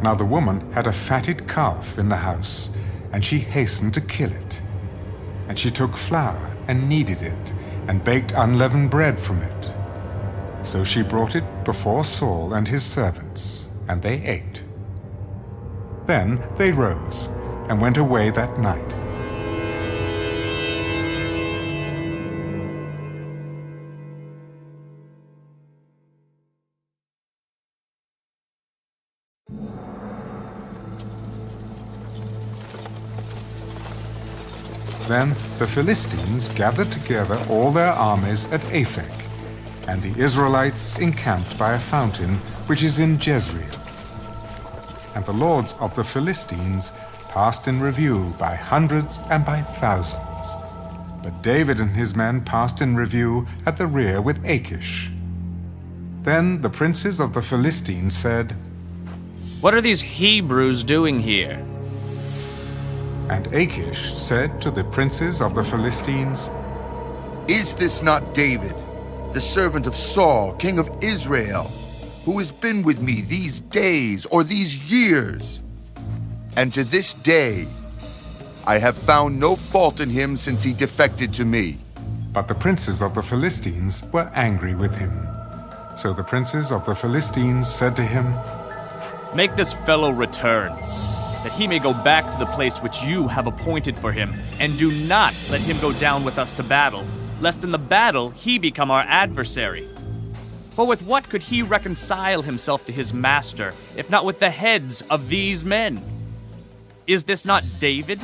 Now the woman had a fatted calf in the house, and she hastened to kill it. And she took flour and kneaded it, and baked unleavened bread from it. So she brought it before Saul and his servants, and they ate. Then they rose and went away that night. Then the Philistines gathered together all their armies at Aphek, and the Israelites encamped by a fountain which is in Jezreel. And the lords of the Philistines passed in review by hundreds and by thousands. But David and his men passed in review at the rear with Achish. Then the princes of the Philistines said, "What are these Hebrews doing here?" And Achish said to the princes of the Philistines, Is this not David, the servant of Saul, king of Israel, who has been with me these days or these years? And to this day I have found no fault in him since he defected to me. But the princes of the Philistines were angry with him. So the princes of the Philistines said to him, "Make this fellow return, that he may go back to the place which you have appointed for him, and do not let him go down with us to battle, lest in the battle he become our adversary. For with what could he reconcile himself to his master, if not with the heads of these men? Is this not David,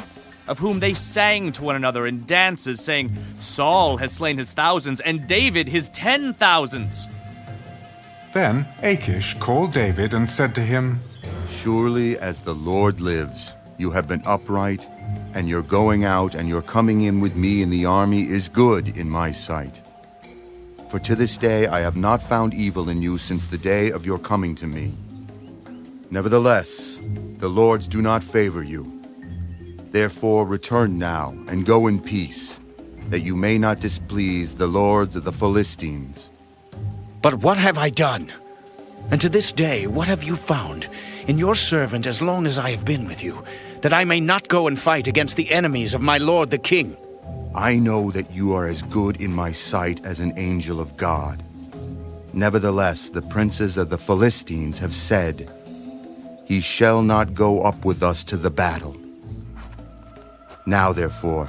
of whom they sang to one another in dances, saying, 'Saul has slain his thousands, and David his 10,000s?'" Then Achish called David and said to him, Surely as the Lord lives, you have been upright, and your going out and your coming in with me in the army is good in my sight. For to this day I have not found evil in you since the day of your coming to me. Nevertheless, the lords do not favor you. Therefore return now and go in peace, that you may not displease the lords of the Philistines. But what have I done? And to this day, what have you found in your servant as long as I have been with you, that I may not go and fight against the enemies of my lord the king? I know that you are as good in my sight as an angel of God. Nevertheless, the princes of the Philistines have said, "He shall not go up with us to the battle." Now, therefore,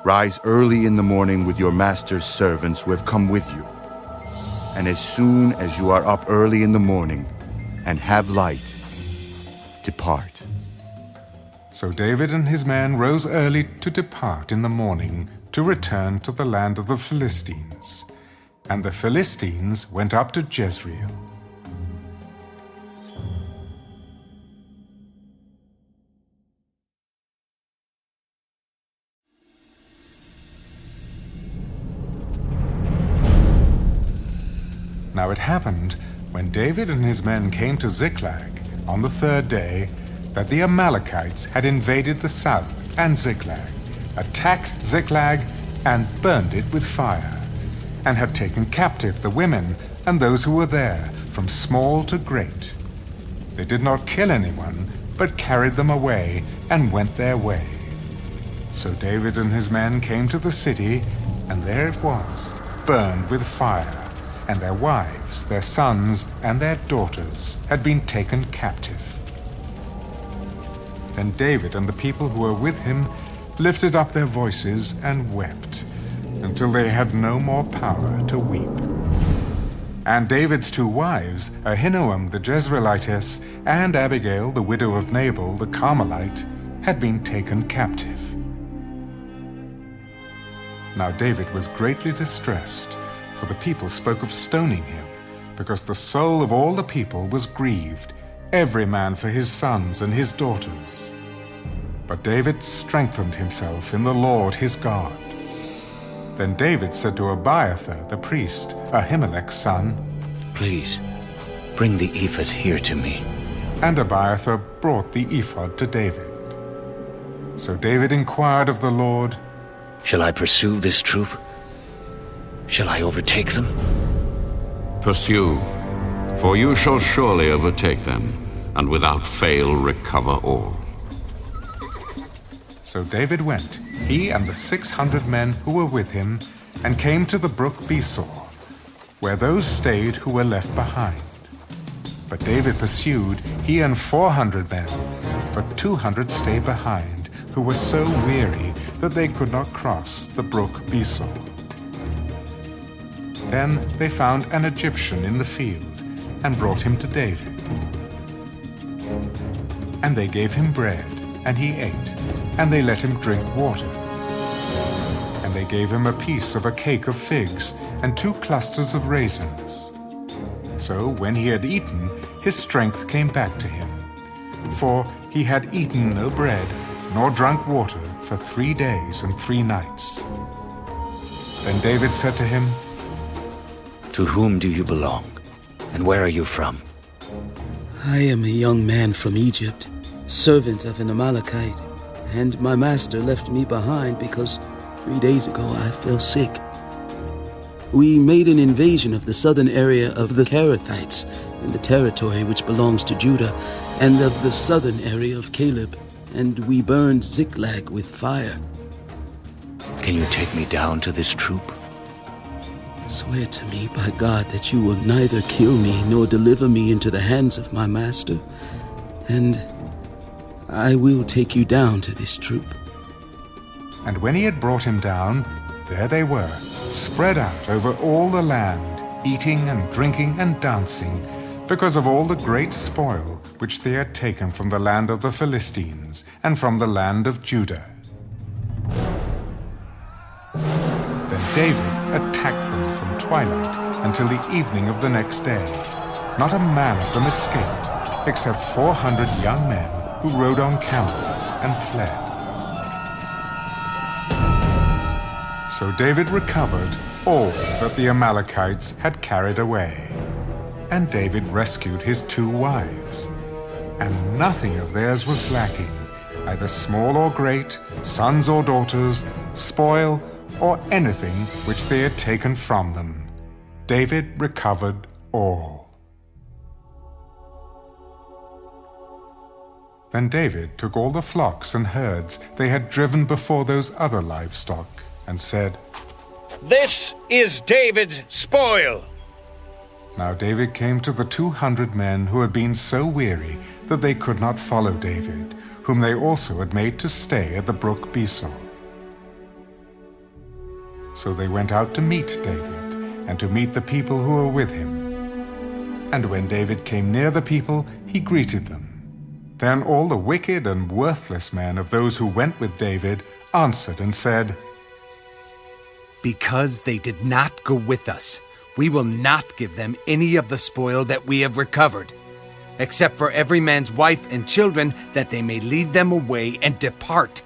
rise early in the morning with your master's servants who have come with you. And as soon as you are up early in the morning and have light, depart. So David and his men rose early to depart in the morning to return to the land of the Philistines. And the Philistines went up to Jezreel. Now it happened, when David and his men came to Ziklag on the third day, that the Amalekites had invaded the south and Ziklag, attacked Ziklag, and burned it with fire, and had taken captive the women and those who were there, from small to great. They did not kill anyone, but carried them away and went their way. So David and his men came to the city, and there it was, burned with fire, and their wives, their sons, and their daughters had been taken captive. Then David and the people who were with him lifted up their voices and wept, until they had no more power to weep. And David's two wives, Ahinoam the Jezreelitess, and Abigail the widow of Nabal the Carmelite, had been taken captive. Now David was greatly distressed, for the people spoke of stoning him, because the soul of all the people was grieved, every man for his sons and his daughters. But David strengthened himself in the Lord his God. Then David said to Abiathar the priest, Ahimelech's son, "Please, bring the ephod here to me." And Abiathar brought the ephod to David. So David inquired of the Lord, "Shall I pursue this troop? Shall I overtake them?" Pursue, for you shall surely overtake them, and without fail recover all. So David went, he and the 600 men who were with him, and came to the brook Besor, where those stayed who were left behind. But David pursued, he and 400 men, for 200 stayed behind, who were so weary that they could not cross the brook Besor. Then they found an Egyptian in the field, and brought him to David. And they gave him bread, and he ate, and they let him drink water. And they gave him a piece of a cake of figs, and 2 clusters of raisins. So when he had eaten, his strength came back to him, for he had eaten no bread, nor drunk water for 3 days and 3 nights. Then David said to him, "To whom do you belong, and where are you from?" "I am a young man from Egypt, servant of an Amalekite, and my master left me behind because 3 days ago I fell sick. We made an invasion of the southern area of the Kerethites in the territory which belongs to Judah, and of the southern area of Caleb, and we burned Ziklag with fire." "Can you take me down to this troop?" "Swear to me by God that you will neither kill me nor deliver me into the hands of my master, and I will take you down to this troop." And when he had brought him down, there they were, spread out over all the land, eating and drinking and dancing, because of all the great spoil which they had taken from the land of the Philistines and from the land of Judah. Then David attacked them from twilight until the evening of the next day. Not a man of them escaped, except 400 young men who rode on camels and fled. So David recovered all that the Amalekites had carried away. And David rescued his 2 wives. and nothing of theirs was lacking, either small or great, sons or daughters, spoil, or anything which they had taken from them. David recovered all. Then David took all the flocks and herds they had driven before those other livestock, and said, "This is David's spoil." Now David came to the 200 men who had been so weary that they could not follow David, whom they also had made to stay at the brook Besor. So they went out to meet David, and to meet the people who were with him. And when David came near the people, he greeted them. Then all the wicked and worthless men of those who went with David answered and said, "Because they did not go with us, we will not give them any of the spoil that we have recovered, except for every man's wife and children, that they may lead them away and depart."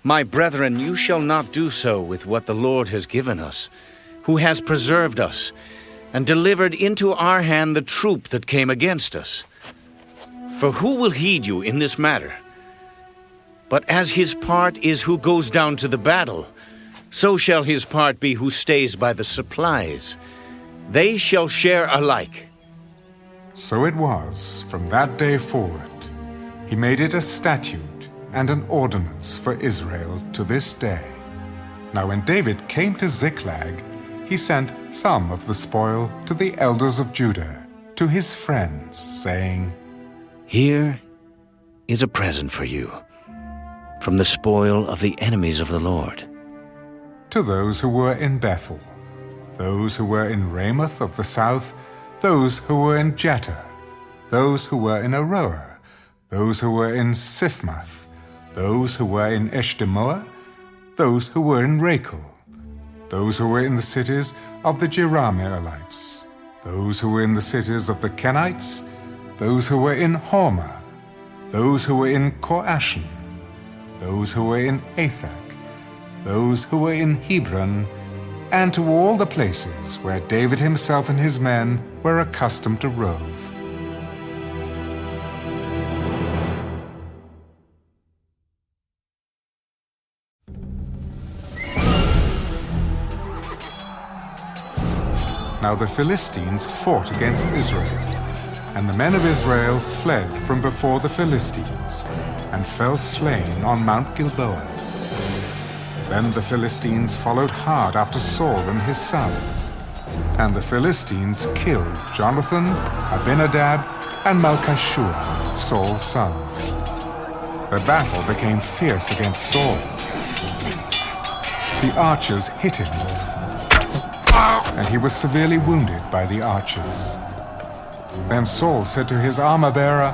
My brethren, you shall not do so with what the Lord has given us, who has preserved us, and delivered into our hand the troop that came against us. For who will heed you in this matter? But as his part is who goes down to the battle, so shall his part be who stays by the supplies. They shall share alike. So it was from that day forward. He made it a statute and an ordinance for Israel to this day. Now when David came to Ziklag, he sent some of the spoil to the elders of Judah, to his friends, saying, "Here is a present for you, from the spoil of the enemies of the Lord." To those who were in Bethel, those who were in Ramoth of the south, those who were in Jeter, those who were in Aroer, those who were in Siphmath, those who were in Eshtemoa, those who were in Rachel, those who were in the cities of the Jerahmeelites, those who were in the cities of the Kenites, those who were in Hormah, those who were in Korashan, those who were in Athak, those who were in Hebron, and to all the places where David himself and his men were accustomed to rove. Now the Philistines fought against Israel, and the men of Israel fled from before the Philistines, and fell slain on Mount Gilboa. Then the Philistines followed hard after Saul and his sons, and the Philistines killed Jonathan, Abinadab, and Malchishua, Saul's sons. The battle became fierce against Saul. The archers hit him, and he was severely wounded by the archers. Then Saul said to his armor-bearer,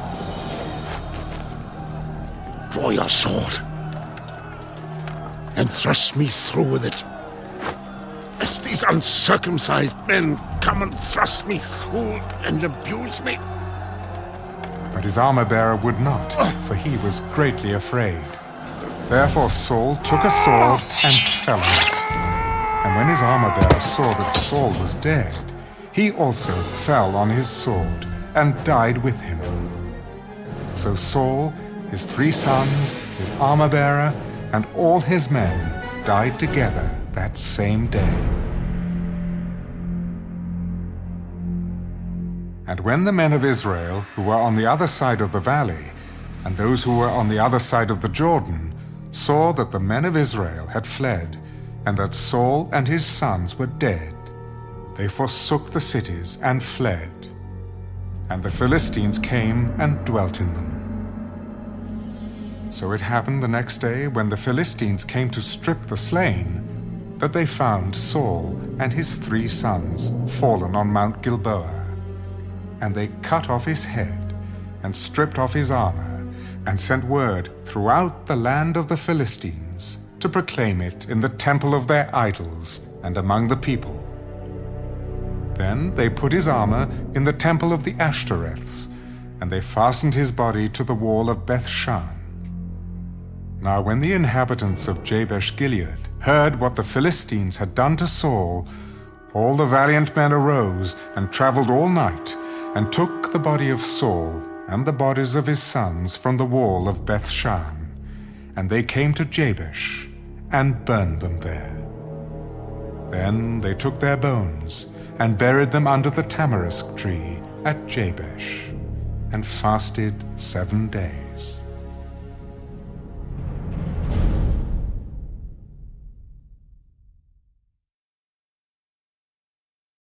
"Draw your sword and thrust me through with it, lest these uncircumcised men come and thrust me through and abuse me." But his armor-bearer would not, for he was greatly afraid. Therefore Saul took a sword and fell on it. And when his armor-bearer saw that Saul was dead, he also fell on his sword and died with him. So Saul, his 3 sons, his armor-bearer, and all his men died together that same day. And when the men of Israel, who were on the other side of the valley, and those who were on the other side of the Jordan, saw that the men of Israel had fled, and that Saul and his sons were dead, they forsook the cities and fled. And the Philistines came and dwelt in them. So it happened the next day, when the Philistines came to strip the slain, that they found Saul and his 3 sons fallen on Mount Gilboa. And they cut off his head, and stripped off his armor, and sent word throughout the land of the Philistines to proclaim it in the temple of their idols and among the people. Then they put his armor in the temple of the Ashtoreths, and they fastened his body to the wall of Beth-shan. Now when the inhabitants of Jabesh-Gilead heard what the Philistines had done to Saul, all the valiant men arose and traveled all night, and took the body of Saul and the bodies of his sons from the wall of Bethshan, and they came to Jabesh, and burned them there. Then they took their bones, and buried them under the tamarisk tree at Jabesh, and fasted 7 days.